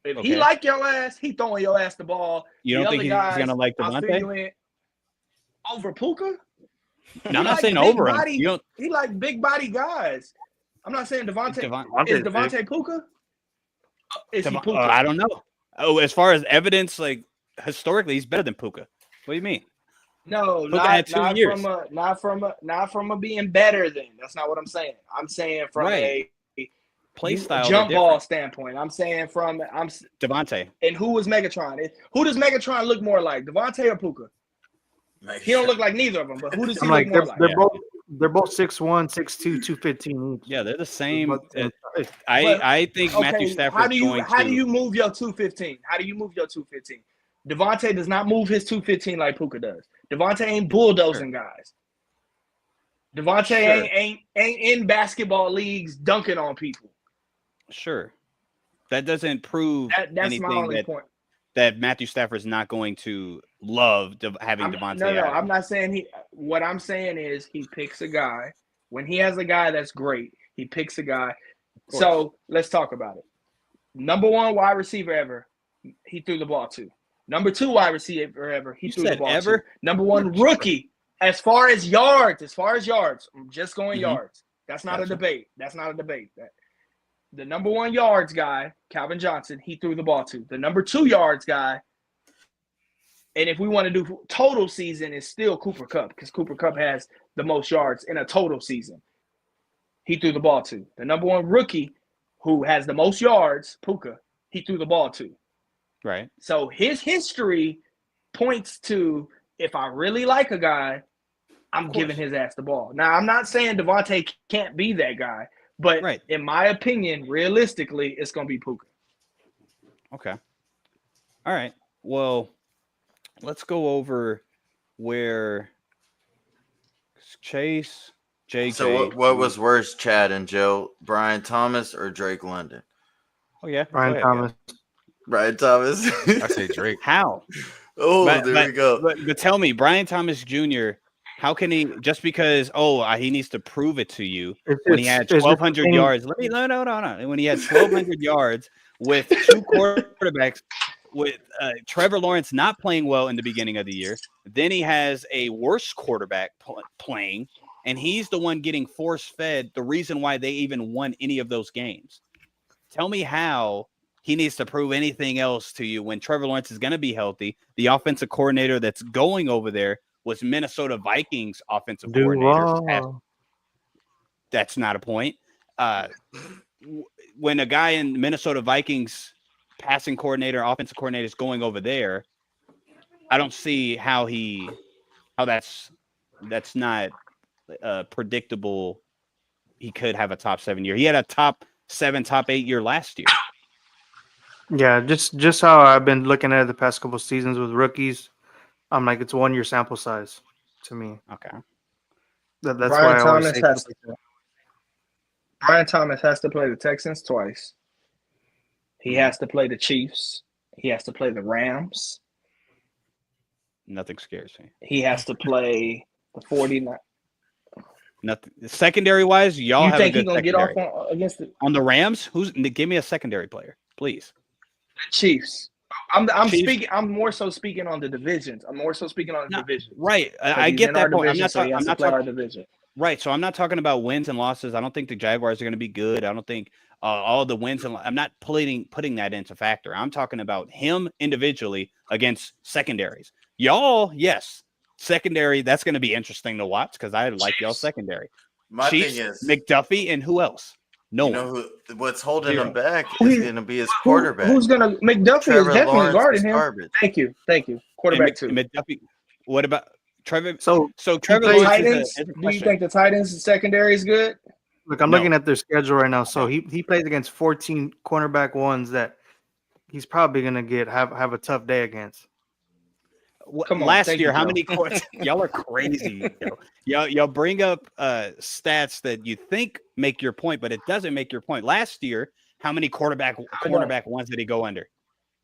If he like your ass, he throwing your ass the ball. You don't think he's going to like Devontae? Over Puka? No, I'm not saying over him. He like big body guys. I'm not saying Devontae. Is Devontae Puka? Is he Puka? I don't know. Oh, as far as evidence, like historically, he's better than Puka. What do you mean? No, Puka not from a being better than. That's not what I'm saying. I'm saying from a play style jump ball standpoint. I'm saying Devontae. And who was Megatron? Who does Megatron look more like, Devontae or Puka? He don't look like neither of them, but who does he look more like? They're both 6'1", 6'2", 215 each. Yeah, they're the same. I think Matthew Stafford. How do you move your 215? Devontae does not move his 215 like Puka does. Devontae ain't bulldozing guys. Devontae ain't in basketball leagues dunking on people. Sure, that doesn't prove that's anything my only point. That Matthew Stafford is not going to love having Devontae. No, I'm not saying he. What I'm saying is he picks a guy. When he has a guy that's great, he picks a guy. So let's talk about it. Number 1 wide receiver ever, he threw the ball to. Number 2 wide receiver ever. He You threw the said ball ever? to. Number 1 rookie. As far as yards, I'm just going Mhm. yards. That's not a Gotcha. debate. The number 1 yards guy, Calvin Johnson, he threw the ball to. The number 2 yards guy, and if we want to do total season, is still Cooper Kupp, because Cooper Kupp has the most yards in a total season. He threw the ball to. The number 1 rookie, who has the most yards, Puka, he threw the ball to. Right. So his history points to, if I really like a guy, I'm giving his ass the ball. Now, I'm not saying Devontae can't be that guy, but Right. in my opinion, realistically, it's going to be Puka. Okay. All right. Well, let's go over where Chase, JJ. So what was worse, Chad and Joe? Brian Thomas or Drake London? Oh yeah, Brian Thomas. Brian Thomas. I say Drake. How? There we go. But tell me, Brian Thomas Jr. How can he, just because he needs to prove it to you when he had 1,200 yards? No. When he had 1,200 yards with 2 quarterbacks, with Trevor Lawrence not playing well in the beginning of the year, then he has a worse quarterback playing, and he's the one getting force-fed the reason why they even won any of those games. Tell me how he needs to prove anything else to you when Trevor Lawrence is going to be healthy. The offensive coordinator that's going over there was Minnesota Vikings offensive coordinator. That's not a point. When a guy in Minnesota Vikings passing coordinator, offensive coordinator is going over there, I don't see how that's not predictable. He could have a top 7 year. He had a top 7, top 8 year last year. Yeah, just how I've been looking at it the past couple of seasons with rookies. I'm like, it's 1 year sample size to me. Okay. That's Brian why I always Thomas say Brian Thomas has to play the Texans twice. He has to play the Chiefs. He has to play the Rams. Nothing scares me. He has to play the 49ers. Nothing. Secondary wise, y'all have a good gonna secondary. get off against on the Rams? Give me a secondary player, please. Chiefs. I'm Chiefs. speaking. I'm more so speaking on the divisions. Divisions. Right. I get that point. Division, I'm not play talking our division. Right. So I'm not talking about wins and losses. I don't think the Jaguars are going to be good. I don't think all the wins and I'm not putting that into factor. I'm talking about him individually against secondaries. Y'all, yes. Secondary, that's going to be interesting to watch because I like y'all secondary. My Chiefs, thing is McDuffie, and who else? No one. What's holding Zero. him back is going to be his quarterback. Who's going to McDuffie Trevor is definitely Lawrence guarding is him. garbage. Thank you. Quarterback 2. McDuffie. What about Trevor? So Trevor The Lawrence Titans. is a Do you question. think the Titans secondary is good? Look, I'm No. looking at their schedule right now. So he plays against 14 cornerback ones that he's probably gonna have a tough day against. Come on, Last thank year, you, how Joe. many courts? Y'all are crazy. Y'all bring up stats that you think make your point, but it doesn't make your point. Last year, how many cornerback ones did he go under?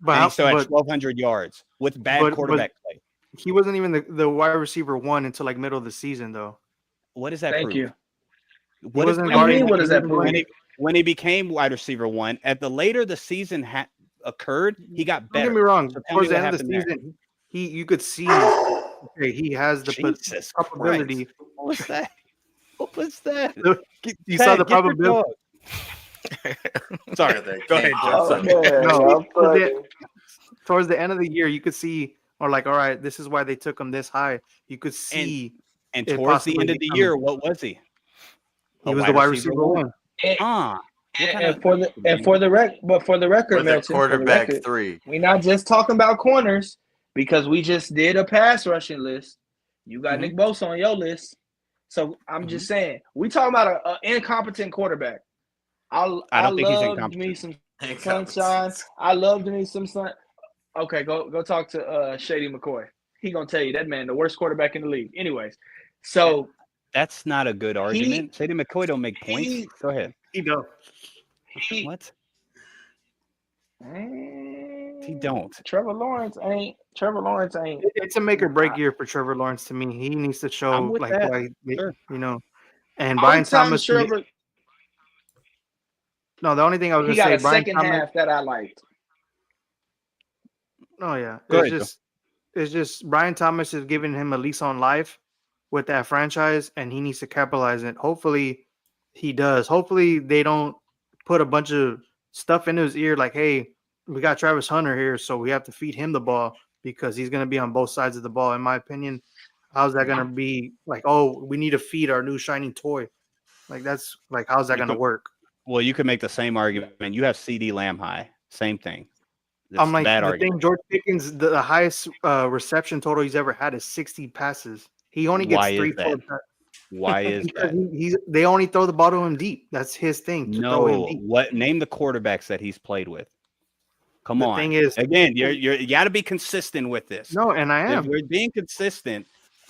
And he still had 1,200 yards with bad quarterback play. He wasn't even the wide receiver 1 until like middle of the season, though. What does that Thank prove? you. What does that prove? When he became wide receiver 1, at the later the season occurred, he got better. Don't get me wrong. So tell me Towards the what end of the happened there. season, you could see okay, he has the Jesus probability. Christ. What was that? What was that? You saw the probability. Sorry. Go ahead, Joe. No, towards the end of the year, you could see, or like, all right, this is why they took him this high. You could see, and towards the end of the year, what was he? He was the wide receiver 1. And for the record, With a Milton, quarterback 3. we're not just talking about corners because we just did a pass rushing list. You got Nick Bosa on your list, so I'm just saying we talking about an incompetent quarterback. I don't think he's loved incompetent. me some sunshine. I loved me some sun. Okay, go talk to Shady McCoy. He gonna tell you that man the worst quarterback in the league. Anyways, so that's not a good argument. Shady McCoy don't make points. Go ahead. He don't. What? He don't. Trevor Lawrence ain't. It's a make or break year for Trevor Lawrence to me. He needs to show like why, Sure. And Brian Thomas. Trevor, no, the only thing I was he gonna got say, a Brian second Thomas. half that I liked. Oh yeah, Go ahead, Joe. it's just Brian Thomas is giving him a lease on life with that franchise, and he needs to capitalize it. Hopefully, he does. Hopefully, they don't put a bunch of stuff into his ear like, "Hey, we got Travis Hunter here, so we have to feed him the ball because he's going to be on both sides of the ball." In my opinion, how's that going to be like? Oh, we need to feed our new shining toy. Like that's like, how's that You going to could, work? well, you could make the same argument. You have CD Lamb high. Same thing. I'm It's like that the thing. argument. George Pickens, the highest reception total he's ever had is 60 passes. He only Why gets is three, that? four. Why is Because that? they only throw the ball to him deep. That's his thing to throw him No. deep. What? Name the quarterbacks that he's played with. Come The on. thing is, Again, you got to be consistent with this. no, and I If am. you're being consistent,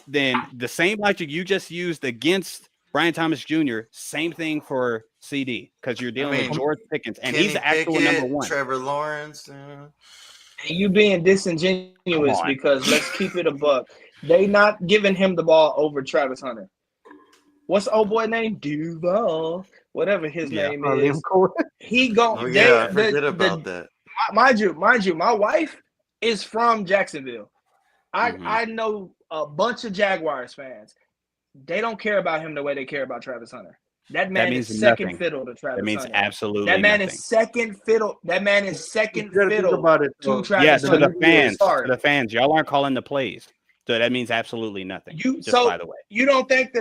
then the same logic you just used against Brian Thomas Jr., same thing for CD because you're dealing with mean, George Pickens, and Kenny he's the actual number Pickett, one. Trevor Lawrence. You being disingenuous on. because let's keep it a buck. They not giving him the ball over Travis Hunter. What's the old boy name? Duval. Whatever his name Liam is. Cole. He go. Oh They yeah, I forget about that. mind you, my wife is from Jacksonville. I know a bunch of Jaguars fans. They don't care about him the way they care about Travis Hunter. That man means is second nothing. fiddle to Travis That means Hunter. absolutely That man nothing. is second fiddle. That man is second You gotta think fiddle about it, to though. Travis Yes, to Hunter. the fans. Sorry. To the fans. Y'all aren't calling the plays. So that means absolutely nothing. By the way. You don't think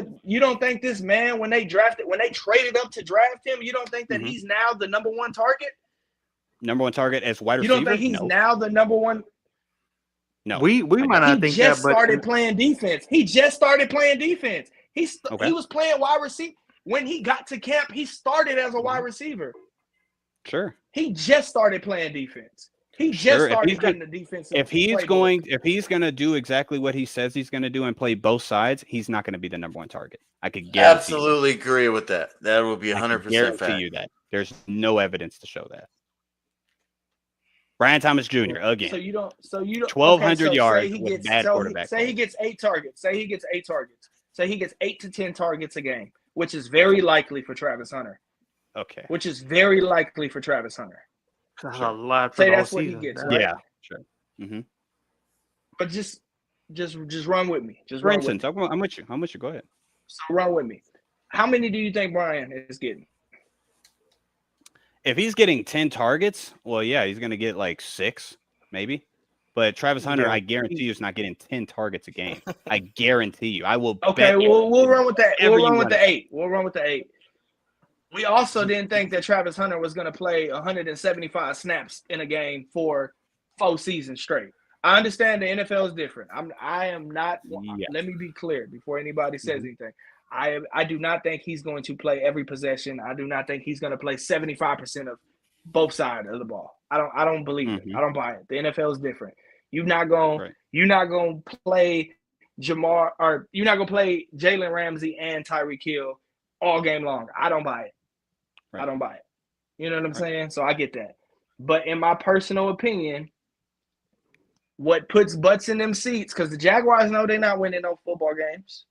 this man when they traded up to draft him, you don't think that he's now the number one target? Number one target as wide You receiver? don't think he's No. now the number one? No. We might not think He just that, but started playing defense. He was playing wide receiver. When he got to camp, he started as a wide receiver. Sure. He just started playing defense. He just started getting the defense. If he's going to do exactly what he says he's going to do and play both sides, he's not going to be the number one target. I could guarantee. Absolutely agree with that. That would be 100% fact. you that. There's no evidence to show that. Brian Thomas Jr. again. So you don't. 1,200 yards with bad quarterback. Say he gets 8 targets. Say he gets 8 to 10 targets a game, which is very likely for Travis Hunter. Okay. Which is very likely for Travis Hunter. that's a lot for Say the whole that's what he season. gets, Yeah. right? Yeah. Sure. Mm-hmm. But just run with me. For instance, I'm with you. Go ahead. So run with me. How many do you think Brian is getting? If he's getting 10 targets, well, yeah, he's going to get like 6, maybe. But Travis Hunter, Yeah. I guarantee you, is not getting 10 targets a game. I guarantee you. I will. Okay, bet you we'll run with that. whatever We'll run you with want. the 8. We'll run with the 8. We also didn't think that Travis Hunter was going to play 175 snaps in a game for 4 seasons straight. I understand the NFL is different. I am not. Yeah. Let me be clear before anybody says anything. I do not think he's going to play every possession. I do not think he's going to play 75% of both sides of the ball. I don't believe it. I don't buy it. The NFL is different. You're not going to play Jamar, or you're not going to play Jalen Ramsey and Tyreek Hill all game long. I don't buy it. Right. I don't buy it. You know what I'm saying? So I get that. But in my personal opinion, what puts butts in them seats, because the Jaguars know they're not winning no football games.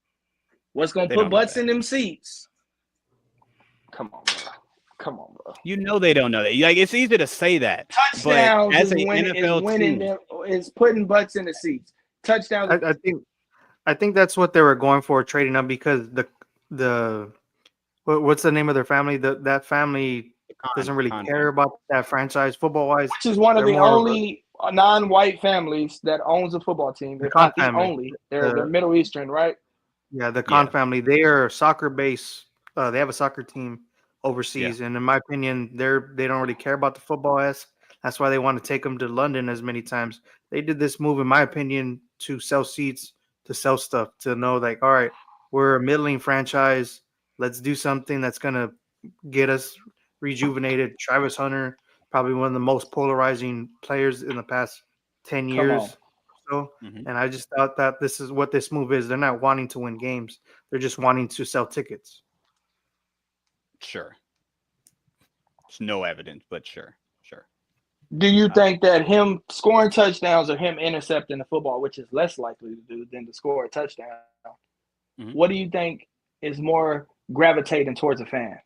What's going to put butts in them seats? Come on, bro. You know they don't know that. Like, it's easy to say that. Touchdowns but as is an NFL team, is putting butts in the seats. Touchdowns. I think that's what they were going for, trading up, because what's the name of their family? That family doesn't really care about that franchise football wise. Which is one of the only non-white families that owns a football team. The Khan family. Only. They're Middle Eastern, right? Yeah, the Khan family. They are soccer based. They have a soccer team overseas, and in my opinion, they don't really care about the football as. That's why they want to take them to London as many times. They did this move, in my opinion, to sell seats, to sell stuff, to know like, all right, we're a middling franchise. Let's do something that's gonna get us rejuvenated. Travis Hunter, probably one of the most polarizing players in the past 10 years. And I just thought that this is what this move is. They're not wanting to win games. They're just wanting to sell tickets. Sure. There's no evidence, but sure. Do you think that him scoring touchdowns or him intercepting the football, which is less likely to do than to score a touchdown, what do you think is more gravitating towards a fan?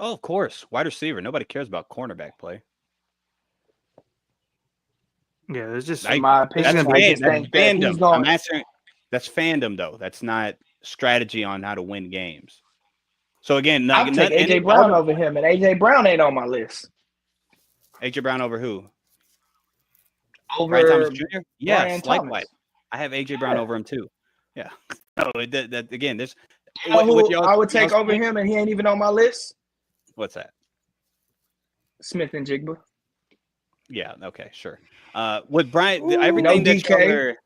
Oh, of course. Wide receiver. Nobody cares about cornerback play. Yeah, it's just In my opinion, That's I just think that he's fandom. going. I'm answering. That's fandom, though. That's not strategy on how to win games. So again, I'll take AJ Brown over him, and AJ Brown ain't on my list. AJ Brown over who? Over Brian Thomas Jr. Yes, Brian likewise. Thomas. I have AJ Brown over him too. Yeah. No, that again. There's You know who I would take over him, and he ain't even on my list. What's that? Smith and Jigba. Yeah. Okay. Sure. With Brian, everything no that DK.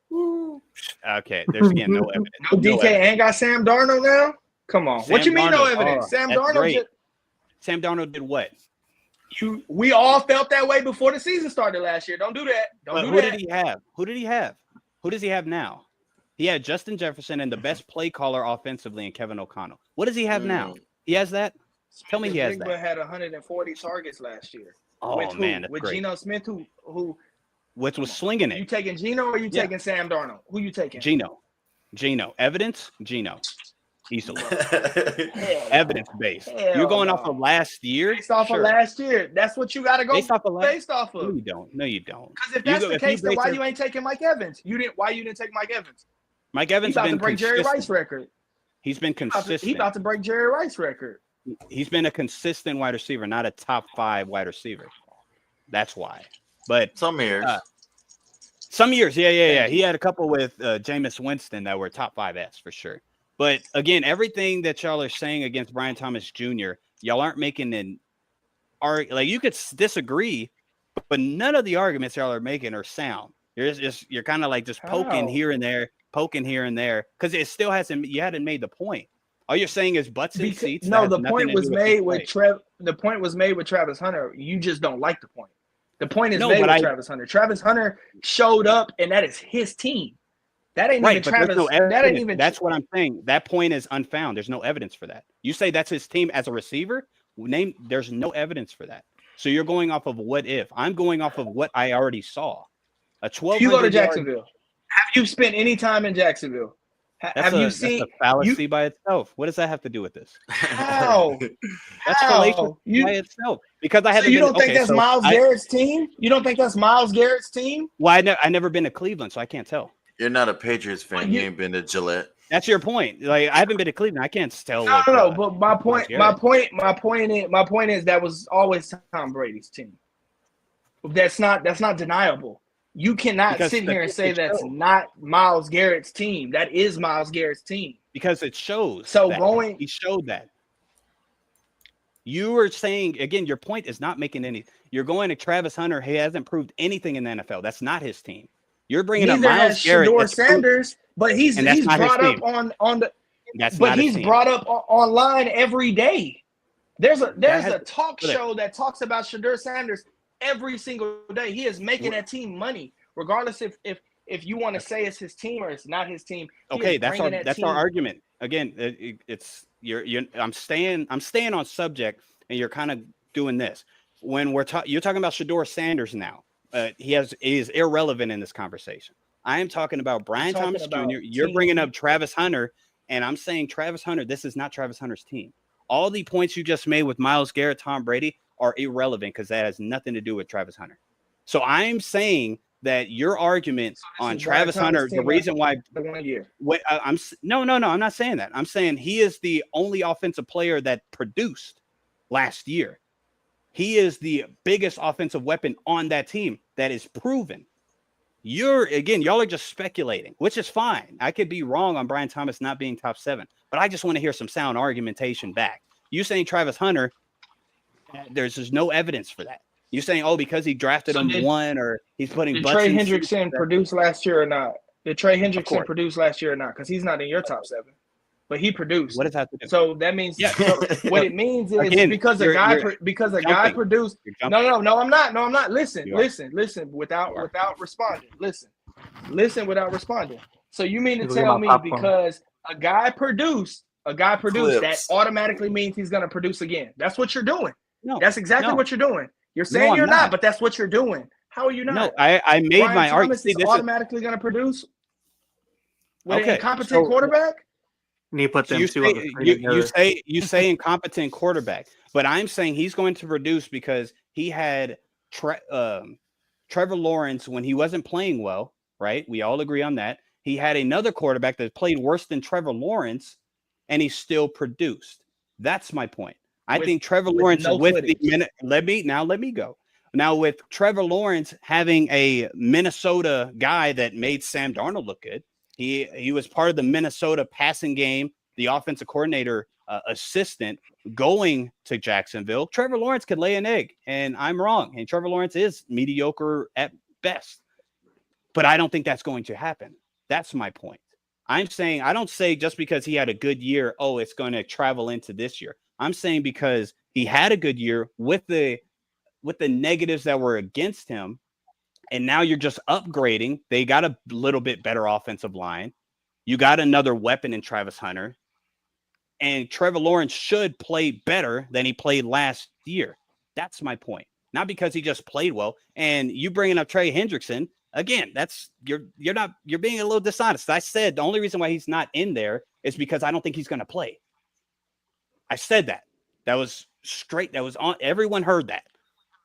Okay. There's again no evidence. No DK evidence. and got Sam Darnold now. Come on. What you mean no evidence? Sam Darnold. Sam Darnold did what? We all felt that way before the season started last year. Don't do that. Who did he have? Who did he have? Who does he have now? He had Justin Jefferson and the best play caller offensively in Kevin O'Connell. What does he have now? He has that? Tell me he has that. had 140 targets last year. Oh, man, that's with great. Geno Smith, who Which was slinging it. You taking Geno or you taking Sam Darnold? Who you taking? Geno. Evidence? Geno. Easily. Evidence based. You're going off of last year? Based off of last year. That's what you got to go based off of. No, you don't. No, you don't. Because if that's the case, then why you ain't taking Mike Evans? Why you didn't take Mike Evans? Mike Evans has been consistent. Jerry Rice record. He's been consistent. He's about to break Jerry Rice record. He's been a consistent wide receiver, not a top 5 wide receiver. That's why. But some years. Yeah. He had a couple with Jameis Winston that were top 5s for sure. But again, everything that y'all are saying against Brian Thomas Jr., y'all aren't making like you could disagree, but none of the arguments y'all are making are sound. You're kind of like just poking here and there, because it still you hadn't made the point. All you're saying is butts in seats. No, the point was made with The point was made with Travis Hunter. You just don't like the point. The point is made with Travis Hunter. Travis Hunter showed up, and that is his team. That ain't even Travis. That ain't even. That's what I'm saying. That point is unfound. There's no evidence for that. You say that's his team as a receiver. There's no evidence for that. So you're going off of what if. I'm going off of what I already saw. A 12. You go to Jacksonville. Have you spent any time in Jacksonville? Have you seen? That's a fallacy by itself. What does that have to do with this? How? That's fallacious by itself. Because I haven't. You don't think that's Myles Garrett's team? You don't think that's Myles Garrett's team? Well, I never been to Cleveland, so I can't tell. You're not a Patriots fan. You ain't been to Gillette. That's your point. Like I haven't been to Cleveland. I can't tell. No. But my point is that was always Tom Brady's team. That's not deniable. You cannot sit here and say that's not Myles Garrett's team. That is Myles Garrett's team. Because it shows. So he showed that. You were saying again, your point is not making any. You're going to Travis Hunter. He hasn't proved anything in the NFL. That's not his team. You're bringing up Myles Garrett. Shedeur Sanders, but he's brought up on the. But he's brought up online every day. There's a talk show that talks about Shedeur Sanders every single day. He is making that team money, regardless if you want to say it's his team or it's not his team. Okay, that's our argument. Again, I'm staying on subject, and you're kind of doing this when you're talking about Shedeur Sanders now. He is irrelevant in this conversation. I am talking about Brian Thomas Jr. You're bringing up Travis Hunter, and I'm saying Travis Hunter. This is not Travis Hunter's team. All the points you just made with Myles Garrett, Tom Brady are irrelevant because that has nothing to do with Travis Hunter. So I'm saying that your argument on Travis Hunter, the reason why I'm not saying that. I'm saying he is the only offensive player that produced last year. He is the biggest offensive weapon on that team that is proven. Y'all are just speculating, which is fine. I could be wrong on Brian Thomas not being top 7, but I just want to hear some sound argumentation back. You saying Travis Hunter, there's just no evidence for that. You saying, because he drafted him 1 or he's putting did butts Trey in Hendrickson produce last year or not? Did Trey Hendrickson produce last year or not? Because he's not in your top 7. But he produced. What does that have to do? So that means what it means is because a guy produced. No, I'm not. Listen without responding. Listen without responding. So you mean to tell me because a guy produced, that automatically means he's going to produce again? That's what you're doing. No, that's exactly what you're doing. You're saying you're not, but that's what you're doing. How are you not? No, I made my argument. Is automatically going to produce with an incompetent quarterback. And you put them you say incompetent quarterback, but I'm saying he's going to produce because he had Trevor Lawrence, when he wasn't playing well, right? We all agree on that. He had another quarterback that played worse than Trevor Lawrence, and he still produced. That's my point. I think Trevor Lawrence let me go. Now with Trevor Lawrence having a Minnesota guy that made Sam Darnold look good, he was part of the Minnesota passing game, the offensive coordinator assistant going to Jacksonville. Trevor Lawrence could lay an egg, and I'm wrong. And Trevor Lawrence is mediocre at best, but I don't think that's going to happen. That's my point. I'm saying I don't say just because he had a good year, oh, it's going to travel into this year. I'm saying because he had a good year with the negatives that were against him, and now you're just upgrading. They got a little bit better offensive line. You got another weapon in Travis Hunter. And Trevor Lawrence should play better than he played last year. That's my point. Not because he just played well. And you bringing up Trey Hendrickson, again, that's you're being a little dishonest. I said the only reason why he's not in there is because I don't think he's going to play. I said that. That was straight. That was on. Everyone heard that.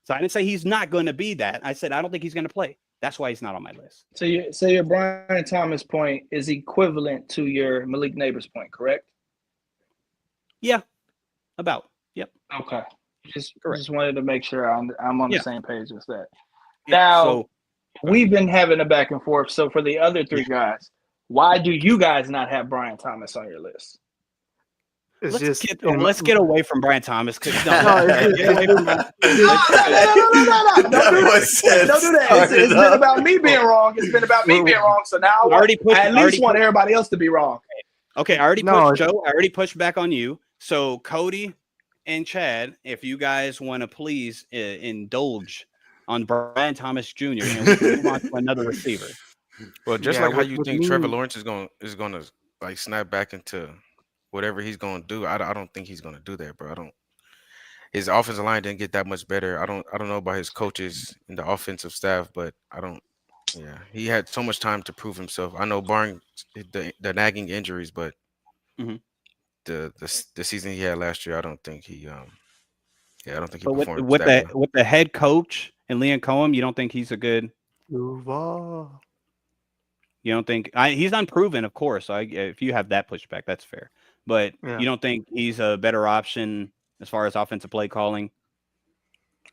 So I didn't say he's not going to be that. I said I don't think he's going to play. That's why he's not on my list. So your Brian Thomas point is equivalent to your Malik Neighbors point, correct? Yeah, about. Yep. Okay. Just wanted to make sure I'm on the same page as that. Yeah, now, we've been having a back and forth. So for the other three guys, why do you guys not have Brian Thomas on your list? Let's get away from Brian Thomas. Don't do that. It's been about me being wrong. It's been about me being wrong. So now I at least want everybody else to be wrong. Okay, I already pushed back on you. So Cody and Chad, if you guys want to please indulge on Brian Thomas Jr. and we can move on to another receiver. Well, just like how you think Trevor Lawrence is going to like snap back into whatever he's going to do, I don't think he's going to do that, bro. His offensive line didn't get that much better. I don't know about his coaches and the offensive staff, but he had so much time to prove himself. I know barring the nagging injuries, but the season he had last year, I don't think he performed with the head coach and Liam Cohen. You don't think he's a good? Duval. You don't think he's unproven? Of course, if you have that pushback, that's fair. But you don't think he's a better option as far as offensive play calling?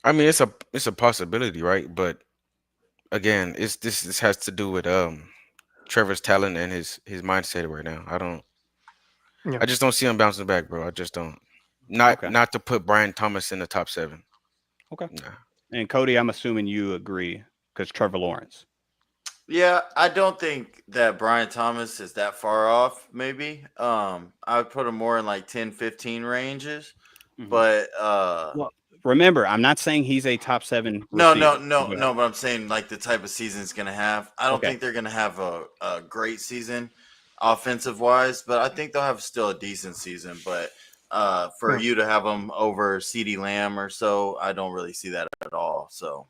I mean, it's a possibility, right? But again, this has to do with Trevor's talent and his mindset right now. I just don't see him bouncing back, bro. I just don't. Not to put Brian Thomas in the top 7. Okay. Nah. And Cody, I'm assuming you agree because Trevor Lawrence. Yeah, I don't think that Brian Thomas is that far off, maybe. I would put him more in like 10, 15 ranges. But remember, I'm not saying he's a top 7 receiver. No, but I'm saying like the type of season he's gonna have. I don't think they're gonna have a great season offensive wise, but I think they'll have still a decent season. But for you to have them over CeeDee Lamb or so, I don't really see that at all. So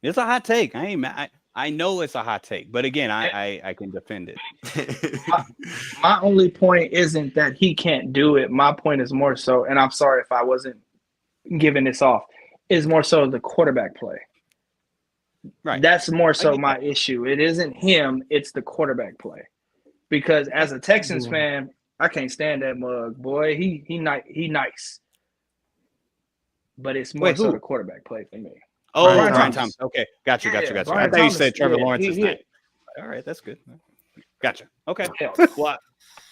it's a hot take. I know it's a hot take, but again, I can defend it. My only point isn't that he can't do it. My point is more so, and I'm sorry if I wasn't giving this off, is more so the quarterback play. Right. That's more so my issue. It isn't him, it's the quarterback play. Because as a Texans fan, I can't stand that mug, boy. He nice. But it's more so the quarterback play for me. Oh, Brian Thomas. Okay, gotcha. I thought you said Trevor Lawrence is nice. All right, that's good. Gotcha. Okay. Well,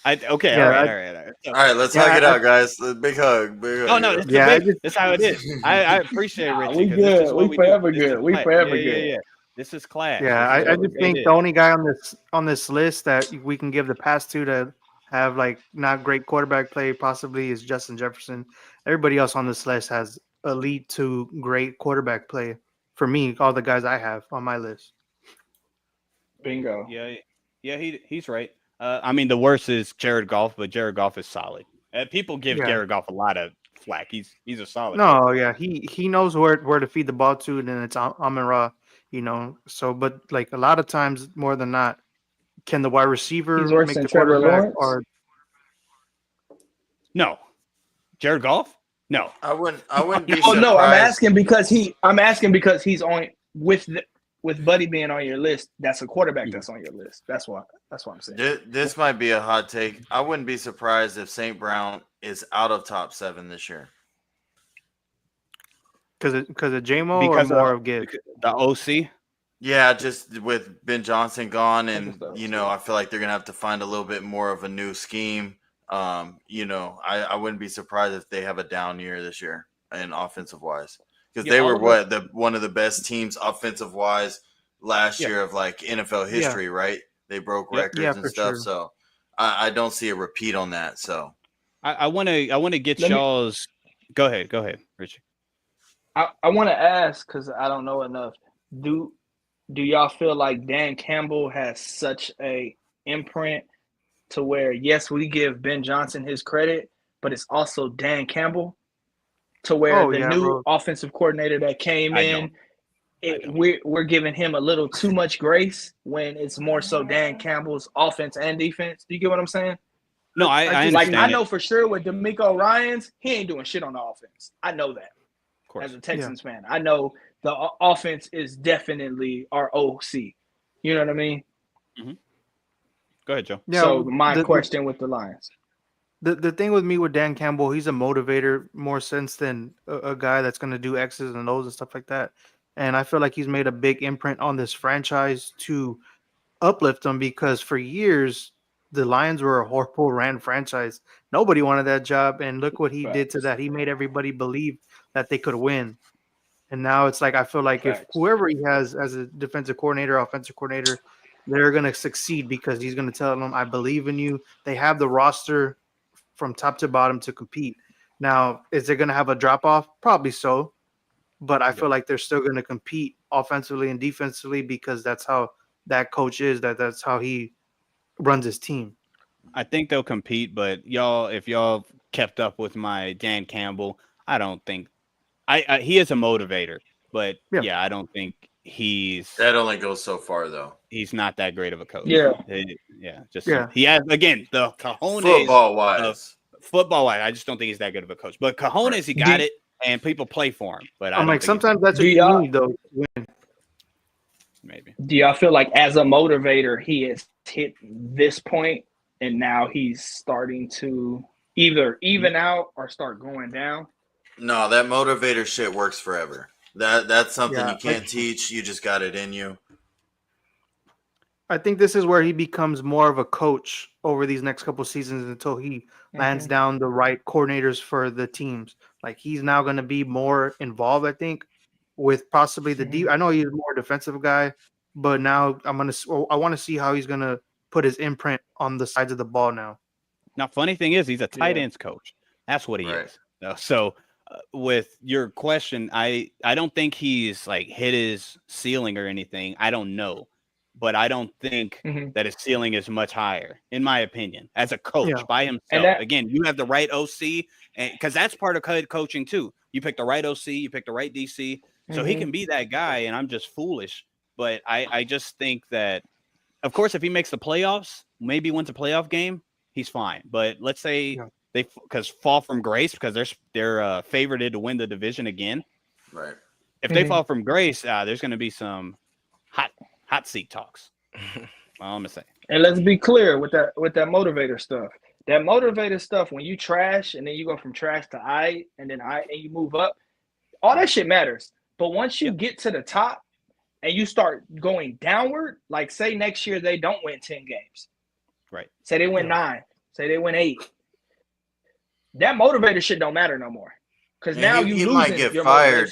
okay. All right. All right, let's hug it out, guys. Big hug. Oh no, that's how it is. I appreciate it, Richie. We good. We forever good. We forever good. Yeah. This is class. Yeah, I just think the only guy on this list that we can give the pass to have like not great quarterback play possibly is Justin Jefferson. Everybody else on this list has elite to great quarterback play. For me, all the guys I have on my list. Bingo. Yeah, he's right. I mean, the worst is Jared Goff, but Jared Goff is solid. People give Jared Goff a lot of flack. He's a solid. No, he knows where to feed the ball to, and it's Amon-Ra, So, but like a lot of times, more than not, can the wide receiver make the quarterback? Or no, Jared Goff? No, I wouldn't be. Oh no, I'm asking because he's on with with Buddy being on your list, that's a quarterback that's on your list. That's what I'm saying. This might be a hot take. I wouldn't be surprised if St. Brown is out of top 7 this year. Because of JMO or because more of Gibbs? the OC. Yeah, just with Ben Johnson gone, and so, I feel like they're gonna have to find a little bit more of a new scheme. I wouldn't be surprised if they have a down year this year in offensive wise, because they were one of the best teams offensive wise last year of like NFL history, right? They broke records and stuff, so I don't see a repeat on that. So I want to get y'all's. Go ahead, Richie. I want to ask because I don't know enough. Do y'all feel like Dan Campbell has such a imprint to where, yes, we give Ben Johnson his credit, but it's also Dan Campbell to where new offensive coordinator that came in, we're giving him a little too much grace when it's more so Dan Campbell's offense and defense. Do you get what I'm saying? No, I understand. I know for sure with DeMeco Ryans, he ain't doing shit on the offense. I know that. Of course. As a Texans fan, I know the offense is definitely our OC. You know what I mean? Mm-hmm. Go ahead, Joe. Yeah, so my question with the Lions. The thing with me with Dan Campbell, he's a motivator more sense than a guy that's going to do X's and O's and stuff like that. And I feel like he's made a big imprint on this franchise to uplift them, because for years the Lions were a horrible ran franchise. Nobody wanted that job, and look what he did to that. He made everybody believe that they could win. And now it's like I feel like if whoever he has as a defensive coordinator, offensive coordinator, they're going to succeed because he's going to tell them, I believe in you. They have the roster from top to bottom to compete. Now, is it going to have a drop-off? Probably so. But I feel like they're still going to compete offensively and defensively because that's how that coach is, that's how he runs his team. I think they'll compete, but if y'all kept up with my Dan Campbell, I don't think he is a motivator, but I don't think that only goes so far though. He's not that great of a coach. He has again the cojones football wise. I just don't think he's that good of a coach. But cojones, he got it, and people play for him. But I'm like, sometimes that's what you need though. Win. Maybe. Do y'all feel like as a motivator, he has hit this point, and now he's starting to either even out or start going down? No, that motivator shit works forever. That's something you can't teach. You just got it in you. I think this is where he becomes more of a coach over these next couple of seasons until he lands down the right coordinators for the teams. Like he's now going to be more involved, I think, with possibly the I know he's a more defensive guy, but now I want to see how he's going to put his imprint on the sides of the ball now. Now, funny thing is, he's a tight ends coach. That's what he is. So with your question, I don't think he's like hit his ceiling or anything. I don't know, but I don't think that his ceiling is much higher, in my opinion, as a coach by himself. Again, you have the right OC, and because that's part of head coaching too. You pick the right OC, you pick the right DC, so he can be that guy. And I'm just foolish, but I just think that, of course, if he makes the playoffs, maybe wins a playoff game, he's fine. But let's say they fall from grace because they're favored to win the division again. Right. If they fall from grace, there's going to be some hot seat talks. I'm gonna say. And let's be clear with that motivator stuff. That motivator stuff, when you trash and then you go from trash to and you move up, all that shit matters. But once you get to the top and you start going downward, like say next year they don't win 10 games. Right. Say they win 9. Say they win 8. That motivator shit don't matter no more. Because now you might get fired.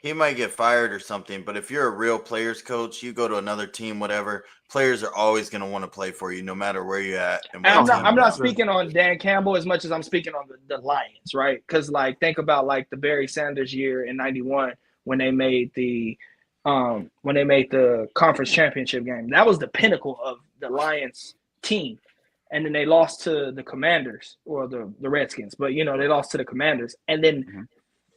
He might get fired or something, but if you're a real players coach, you go to another team, whatever, players are always going to want to play for you no matter where you're at. And I'm not speaking on Dan Campbell as much as I'm speaking on the Lions, right? Because think about the Barry Sanders year in '91 when they made the conference championship game. That was the pinnacle of the Lions team. And then they lost to the Commanders or the Redskins, but they lost to the Commanders. And then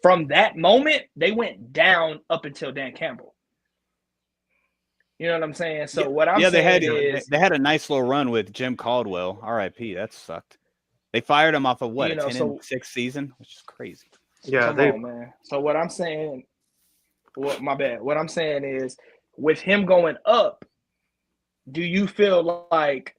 from that moment, they went down up until Dan Campbell. You know what I'm saying? So what I'm saying is they had a nice little run with Jim Caldwell. R.I.P. That sucked. They fired him off of what, a 10-6 season, which is crazy. Yeah, come on, man. So what I'm saying, my bad. What I'm saying is with him going up, do you feel like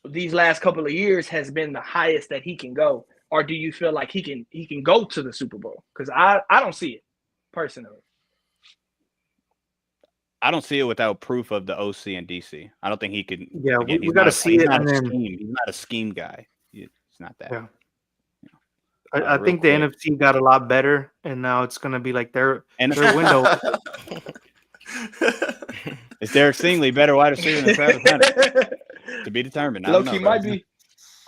these last couple of years has been the highest that he can go, or do you feel like he can go to the Super Bowl? Because I don't see it personally. I don't see it without proof of the OC and DC. I don't think he could. Yeah, again, we got to see it, and then he's not a scheme guy. He's not that. Yeah. You know, I think the NFC got a lot better, and now it's gonna be like their window. Is Derek Stingley better wide receiver than Travis Hunter? To be determined. Loki might be.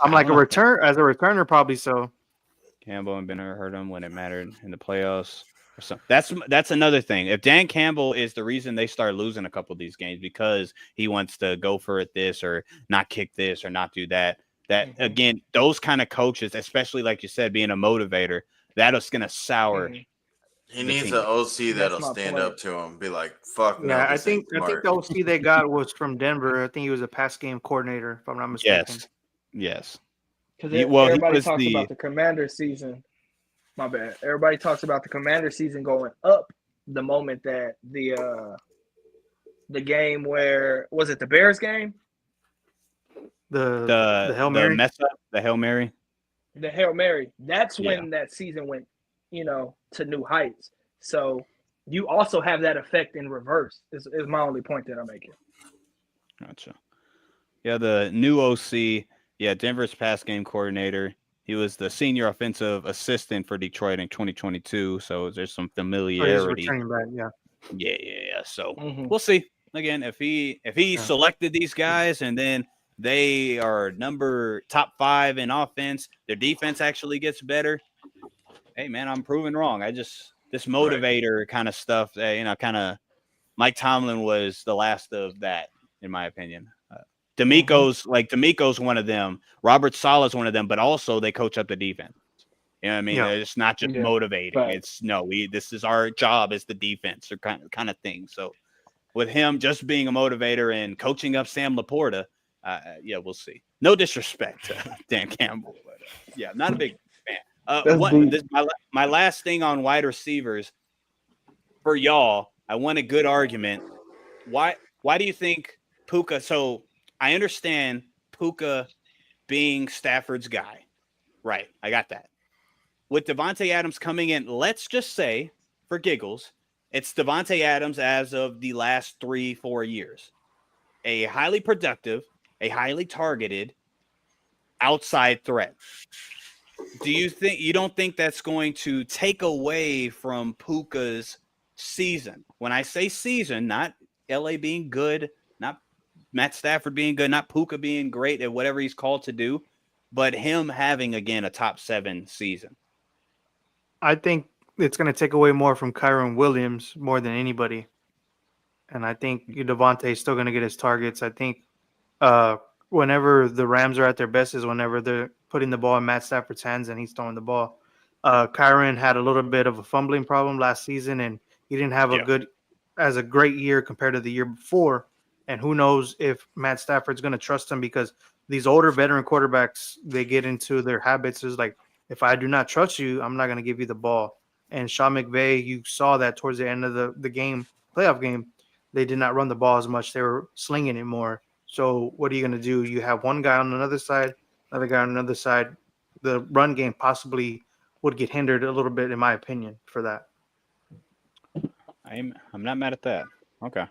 I'm like a returner, probably so. Campbell and Ben hurt him when it mattered in the playoffs. Or something. That's another thing. If Dan Campbell is the reason they start losing a couple of these games because he wants to go for it this or not kick this or not do that, again, those kind of coaches, especially like you said, being a motivator, that is going to sour. He needs an OC that'll stand up to him, be like, "Fuck no." Yeah, I think the OC they got was from Denver. I think he was a pass game coordinator, if I'm not mistaken. Yes. Because everybody talks about the Commander season. My bad. Everybody talks about the Commander season going up the moment that the game where was it the Bears game? The Hail Mary? The mess up, the Hail Mary. The Hail Mary. That's when that season went, to new heights. So you also have that effect in reverse. Is my only point that I'm making. Gotcha. Yeah, the new OC. Yeah, Denver's pass game coordinator. He was the senior offensive assistant for Detroit in 2022. So there's some familiarity. He's returning back, yeah. Yeah. So we'll see. Again, if he selected these guys and then they are top 5 in offense, their defense actually gets better. Hey man, I'm proven wrong. This motivator kind of stuff, kind of Mike Tomlin was the last of that, in my opinion. D'Amico's one of them. Robert Saleh's one of them, but also they coach up the defense. You know what I mean? It's not just motivating. Right. It's this is our job as the defense or kind of thing. So with him just being a motivator and coaching up Sam Laporta, we'll see. No disrespect to Dan Campbell, but not a big fan. My last thing on wide receivers for y'all, I want a good argument. Why do you think Puka? So I understand Puka being Stafford's guy. Right. I got that. With Davante Adams coming in, let's just say, for giggles, it's Davante Adams as of the last 3-4 years. A highly productive, a highly targeted outside threat. You don't think that's going to take away from Puka's season? When I say season, not LA being good, not Matt Stafford being good, not Puka being great at whatever he's called to do, but him having, again, a top 7 season. I think it's going to take away more from Kyron Williams more than anybody. And I think Davante is still going to get his targets. I think whenever the Rams are at their best is whenever they're putting the ball in Matt Stafford's hands and he's throwing the ball. Kyron had a little bit of a fumbling problem last season, and he didn't have a great year compared to the year before. And who knows if Matt Stafford's going to trust him, because these older veteran quarterbacks, they get into their habits. Is like, if I do not trust you, I'm not going to give you the ball. And Sean McVay, you saw that towards the end of the game, playoff game, they did not run the ball as much. They were slinging it more. So what are you going to do? You have one guy on another side, another guy on another side. The run game possibly would get hindered a little bit, in my opinion, for that. I'm not mad at that. Okay.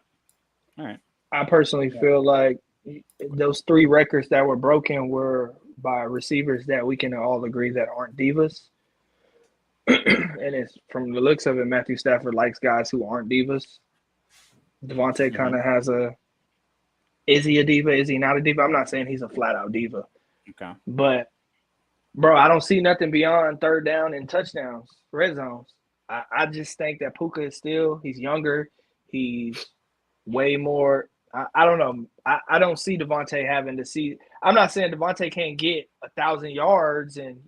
All right. I personally feel like those 3 records that were broken were by receivers that we can all agree that aren't divas. And it's from the looks of it, Matthew Stafford likes guys who aren't divas. Davante kind of has is he a diva? Is he not a diva? I'm not saying he's a flat out diva. Okay. But, bro, I don't see nothing beyond third down and touchdowns, red zones. I just think that Puka is he's younger. He's way more. I don't know. I don't see Davante having to see. I'm not saying Davante can't get 1,000 yards, and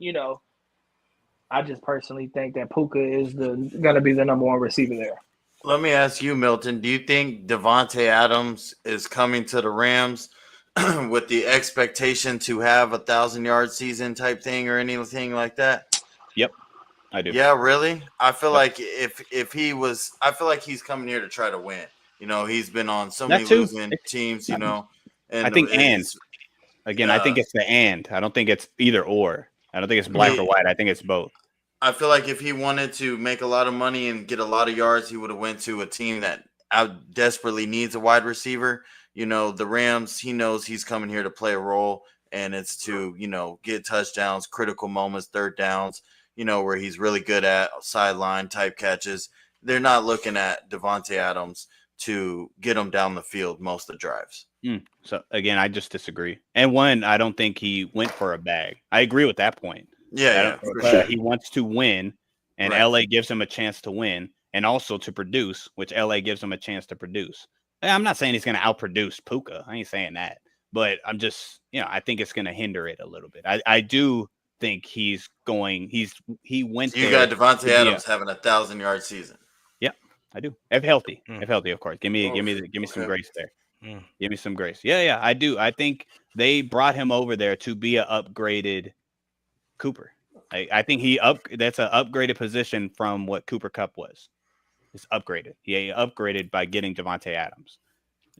I just personally think that Puka is going to be the number 1 receiver there. Let me ask you, Milton. Do you think Davante Adams is coming to the Rams with the expectation to have 1,000-yard season type thing or anything like that? Yep, I do. Yeah, really? I feel like if he was, I feel like he's coming here to try to win. You know, he's been on so That many too. losing teams. You know, and I think I think it's the and. I don't think it's either or. I don't think it's black or white. I think it's both. I feel like if he wanted to make a lot of money and get a lot of yards, he would have went to a team that out desperately needs a wide receiver. You know, the Rams, he knows he's coming here to play a role, and it's to, you know, get touchdowns, critical moments, third downs, you know, where he's really good at sideline type catches. They're not looking at Devontae Adams to get him down the field most of the drives. So, again, I just disagree. And one, I don't think he went for a bag. I agree with that point. For sure. He wants to win, and Right. LA gives him a chance to win and also to produce, which LA gives him a chance to produce. And I'm not saying he's going to outproduce Puka. I ain't saying that. But I'm just, you know, I think it's going to hinder it a little bit. I do think he went So you there got Devontae to be Adams having a 1,000-yard season. Yeah, I do. If healthy, of course. Give me some Okay. grace there. Give me some grace. Yeah, I do. I think they brought him over there to be an upgraded Cooper. I think that's an upgraded position from what Cooper Kupp was. It's upgraded. He upgraded by getting Devontae Adams.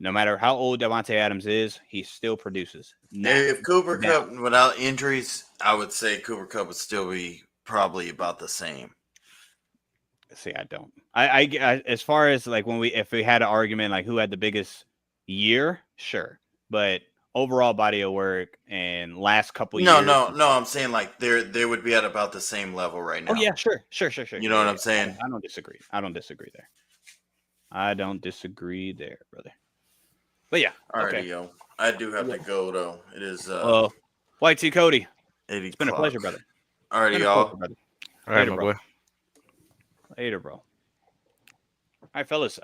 No matter how old Devontae Adams is, he still produces. If Cooper Kupp without injuries, I would say Cooper Kupp would still be probably about the same. See, I don't. I as far as like if we had an argument like who had the biggest year, sure, but overall body of work and last couple years. No. I'm saying like they would be at about the same level right now. Oh yeah, sure. You know what I'm saying? I don't disagree. I don't disagree there, brother. But yeah, Alrighty, yo. I do have to go though. It is White T Cody. 80 It's been a pleasure, brother. Alrighty, y'all. Brother. All right, Later, my bro. boy. Later, bro. All right, fellas.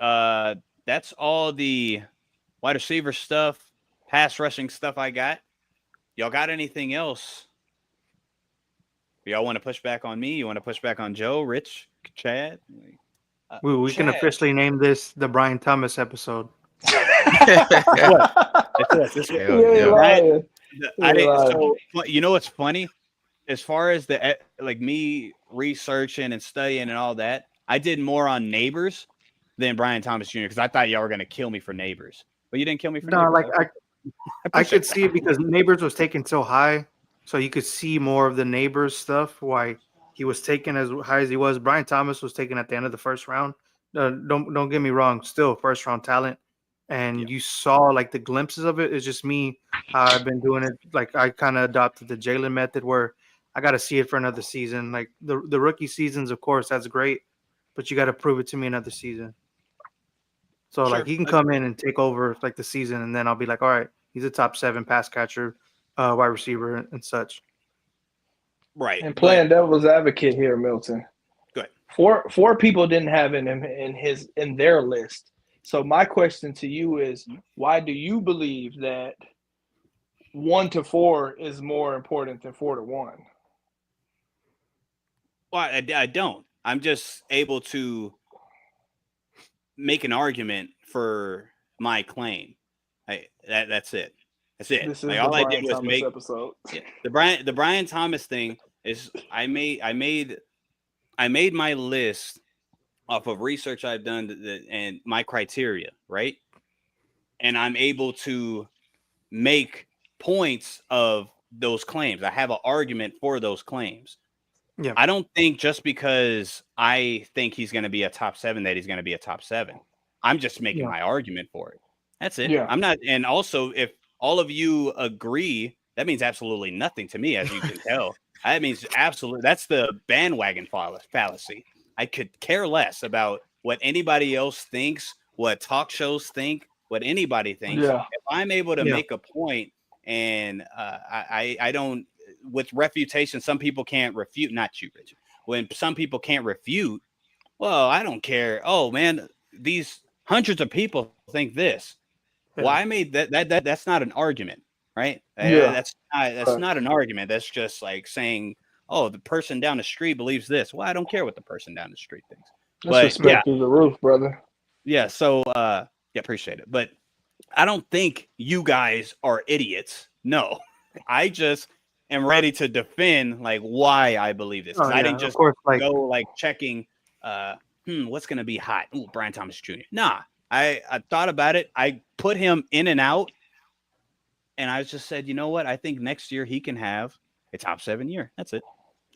That's all the wide receiver stuff, pass rushing stuff I got. Y'all got anything else? Y'all want to push back on me? You want to push back on Joe, Rich, Chad? We can officially name this the Brian Thomas episode. That's Yeah, right. right. So you know what's funny? As far as the like me researching and studying and all that, I did more on Neighbors than Brian Thomas Jr. because I thought y'all were gonna kill me for Neighbors, but you didn't kill me for No, Neighbors. like I could see it because Neighbors was taken so high, so you could see more of the Neighbors stuff. Why he was taken as high as he was. Brian Thomas was taken at the end of the first round. Don't get me wrong, still first round talent, and you saw like the glimpses of it. It's just me. I've been doing it like I kind of adopted the Jalen method where I got to see it for another season. Like the rookie seasons, of course, that's great, but you got to prove it to me another season. So like he can come in and take over like the season, and then I'll be like, all right, he's a top 7 pass catcher, wide receiver, and such. Right. And playing devil's advocate here, Milton. Go ahead. Four people didn't have him in their list. So my question to you is, why do you believe that 1 to 4 is more important than 4 to 1? Well, I don't. I'm just able to make an argument for my claim. That's it. That's it. This is like, the all Brian I did was Thomas make episode. Yeah, the Brian Thomas thing is I made my list off of research I've done and my criteria, right? And I'm able to make points of those claims. I have an argument for those claims. Yeah. I don't think just because I think he's going to be a top 7 that he's going to be a top 7. I'm just making my argument for it. That's it. Yeah. I'm not. And also, if all of you agree, that means absolutely nothing to me, as you can tell. That means absolutely. That's the bandwagon fallacy. I could care less about what anybody else thinks, what talk shows think, what anybody thinks. Yeah. If I'm able to make a point, and I don't, with refutation, some people can't refute. Not you, Richard. When some people can't refute, well, I don't care. Oh man, these hundreds of people think this. Well, I made that's not an argument, right? Yeah. That's not an argument. That's just like saying, oh, the person down the street believes this. Well, I don't care what the person down the street thinks. That's respect through the roof, brother. Yeah. So, appreciate it. But I don't think you guys are idiots. No, I just am ready to defend like why I believe this. I didn't just go like checking, what's going to be hot? Ooh, Brian Thomas Jr. Nah, I thought about it. I put him in and out, and I just said, you know what? I think next year he can have a top 7 year. That's it.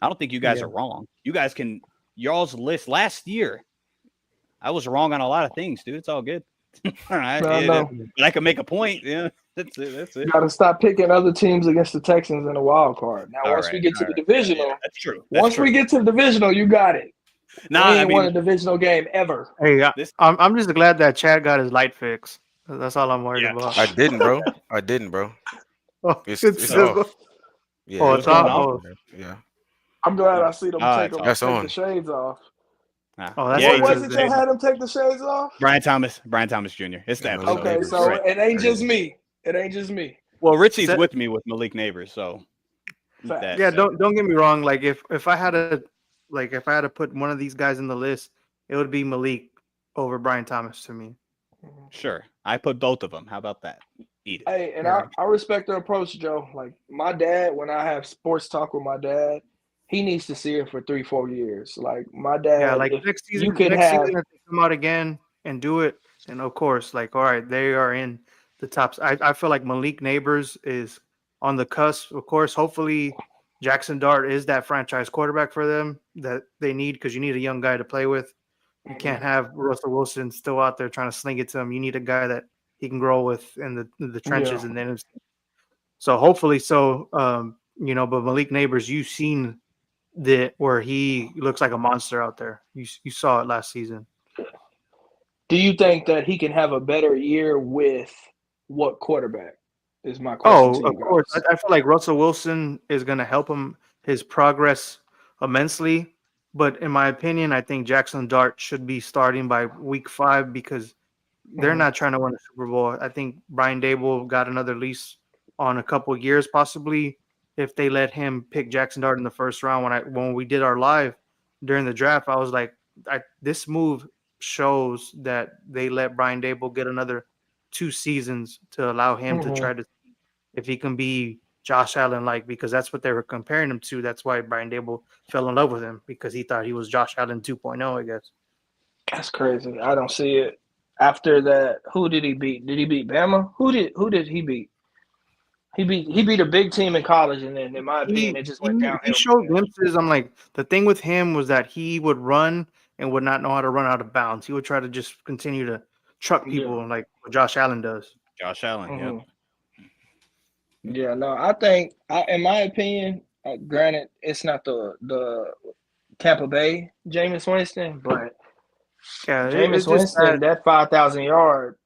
I don't think you guys are wrong. You guys can y'all's list last year. I was wrong on a lot of things, dude. It's all good. All right. I know. But I can make a point. Yeah. That's it. That's it. You got to stop picking other teams against the Texans in the wild card. Now, All once right, we get to all the right. divisional, Yeah, that's true. That's once true. we get to the divisional, you got it. No, we I ain't mean, won a divisional game ever. Hey, This- I'm just glad that Chad got his light fix. That's all I'm worried Yeah. about. I didn't, bro. I didn't, bro. Oh, It's it's off. Yeah, Oh, What's going on? Yeah. I'm glad I see them take That's the on. shades off. Oh, that's yeah, What what was it is. that had him take the shades off? Brian Thomas Jr. It's the Yeah, episode. Malik Okay, Neighbors. so Right. it ain't just me. It ain't just me. Well, Richie's Set- with me with Malik Neighbors, so Fact. Yeah, don't get me wrong. Like if I had to put one of these guys in the list, it would be Malik over Brian Thomas to me. Sure. I put both of them. How about that? Eat it. Hey, and Yeah. I respect the approach, Joe. Like my dad, when I have sports talk with my dad, he needs to see it for 3-4 years. Like my dad, Yeah, like if next season, you could next have, season if they come out again and do it, and of course, like all right, they are in the tops. I feel like Malik Neighbors is on the cusp. Of course, hopefully Jackson Dart is that franchise quarterback for them that they need because you need a young guy to play with. You can't have Russell Wilson still out there trying to sling it to him. You need a guy that he can grow with in the trenches, Yeah. and then so hopefully but Malik Neighbors, you've seen where he looks like a monster out there. You saw it last season. do you think that he can have a better year with what quarterback? Is my question Oh, to you of course. guys. I feel like Russell Wilson is going to help him his progress immensely. But in my opinion, I think Jackson Dart should be starting by week 5 because they're not trying to win a Super Bowl. I think Brian Dable got another lease on a couple of years, possibly if they let him pick Jackson Dart in the first round. When we did our live during the draft, I was like, this move shows that they let Brian Dable get another 2 seasons to allow him to try to see if he can be Josh Allen like, because that's what they were comparing him to. That's why Brian Dable fell in love with him because he thought he was Josh Allen 2.0, I guess. That's crazy. I don't see it. After that, who did he beat? Did he beat Bama? Who did he beat? He beat a big team in college, and then in my opinion, it just went downhill. He showed glimpses. I'm like, the thing with him was that he would run and would not know how to run out of bounds. He would try to just continue to truck people like what Josh Allen does. Josh Allen, Mhm. Yeah, no, I think, in my opinion, granted, it's not the Tampa Bay Jameis Winston, but Yeah, Jameis it's just Winston, that 5,000 yard,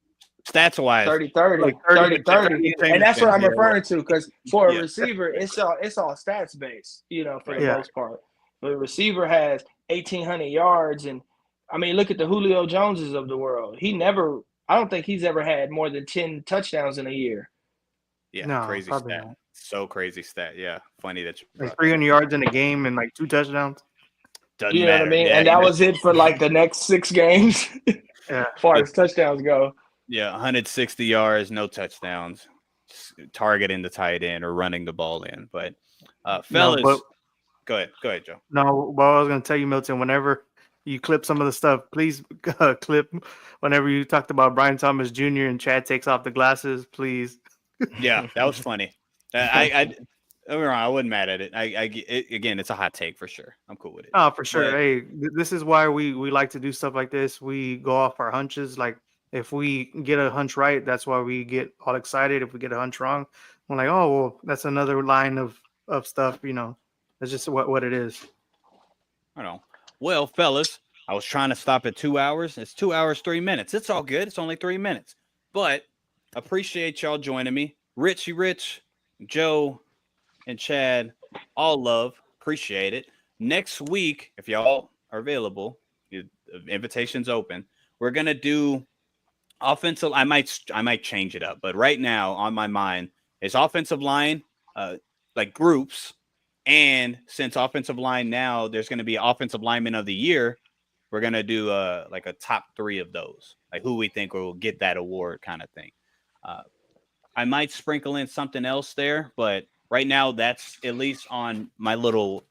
Stats wise, 30-30, like 30-30. And that's what I'm Yeah. referring to, because for a Yeah. receiver, it's all stats based, for the Yeah. most part. But a receiver has 1,800 yards, and I mean, look at the Julio Joneses of the world. I don't think he's ever had more than 10 touchdowns in a year. yeah, No, crazy probably stat. not. So crazy stat. Yeah, funny that you like brought 300 yards in a game and like 2 touchdowns. Doesn't You know matter. what I mean? Yeah, And that was it for like the next 6 games, Yeah. as far as touchdowns go. yeah, 160 yards, no touchdowns, just targeting the tight end or running the ball in. But fellas, go ahead, Joe. No, but I was going to tell you, Milton, whenever you clip some of the stuff, please clip whenever you talked about Brian Thomas Jr. and Chad takes off the glasses, please. Yeah, that was funny. Don't get me wrong, I wasn't mad at it. Again, it's a hot take for sure. I'm cool with it. Oh, for sure. But- Hey, this is why we like to do stuff like this. We go off our hunches. Like if we get a hunch right, that's why we get all excited. If we get a hunch wrong, we're like, oh, well, that's another line of stuff. That's just what it is. I don't know. Well, fellas, I was trying to stop at 2 hours. It's 2 hours, 3 minutes. It's all good. It's only 3 minutes. But appreciate y'all joining me. Rich, Joe, and Chad, all love. Appreciate it. Next week, if y'all are available, the invitation's open. We're gonna do offensive. I might change it up, but right now on my mind is offensive line, like groups. And since offensive line now, there's going to be offensive lineman of the year. We're going to do like a top 3 of those, like who we think will get that award kind of thing. I might sprinkle in something else there, but right now that's at least on my little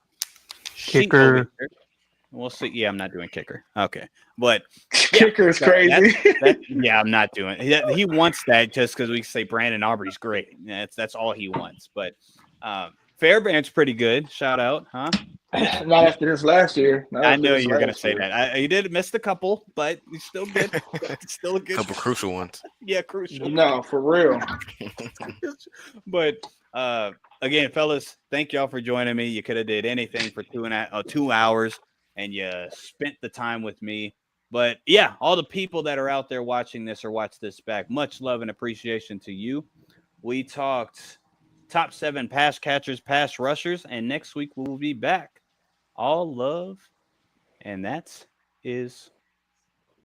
sheet Kicker. over here. We'll see. Yeah, I'm not doing kicker. Okay, but Kicker is crazy. Yeah, I'm not doing it. He wants that just because we say Brandon Aubrey's great. That's all he wants. But Fairbairn's pretty good. Shout out, huh? Not after this last year. I know you're gonna say that. He did miss a couple, but he's still good. Still a good. Couple crucial ones. Yeah, crucial. No, for real. But again, fellas, thank y'all for joining me. You could have did anything for 2 hours, and you spent the time with me. But yeah, all the people that are out there watching this or watch this back, much love and appreciation to you. We talked top 7 pass catchers, pass rushers, and next week we'll be back. All love, and that is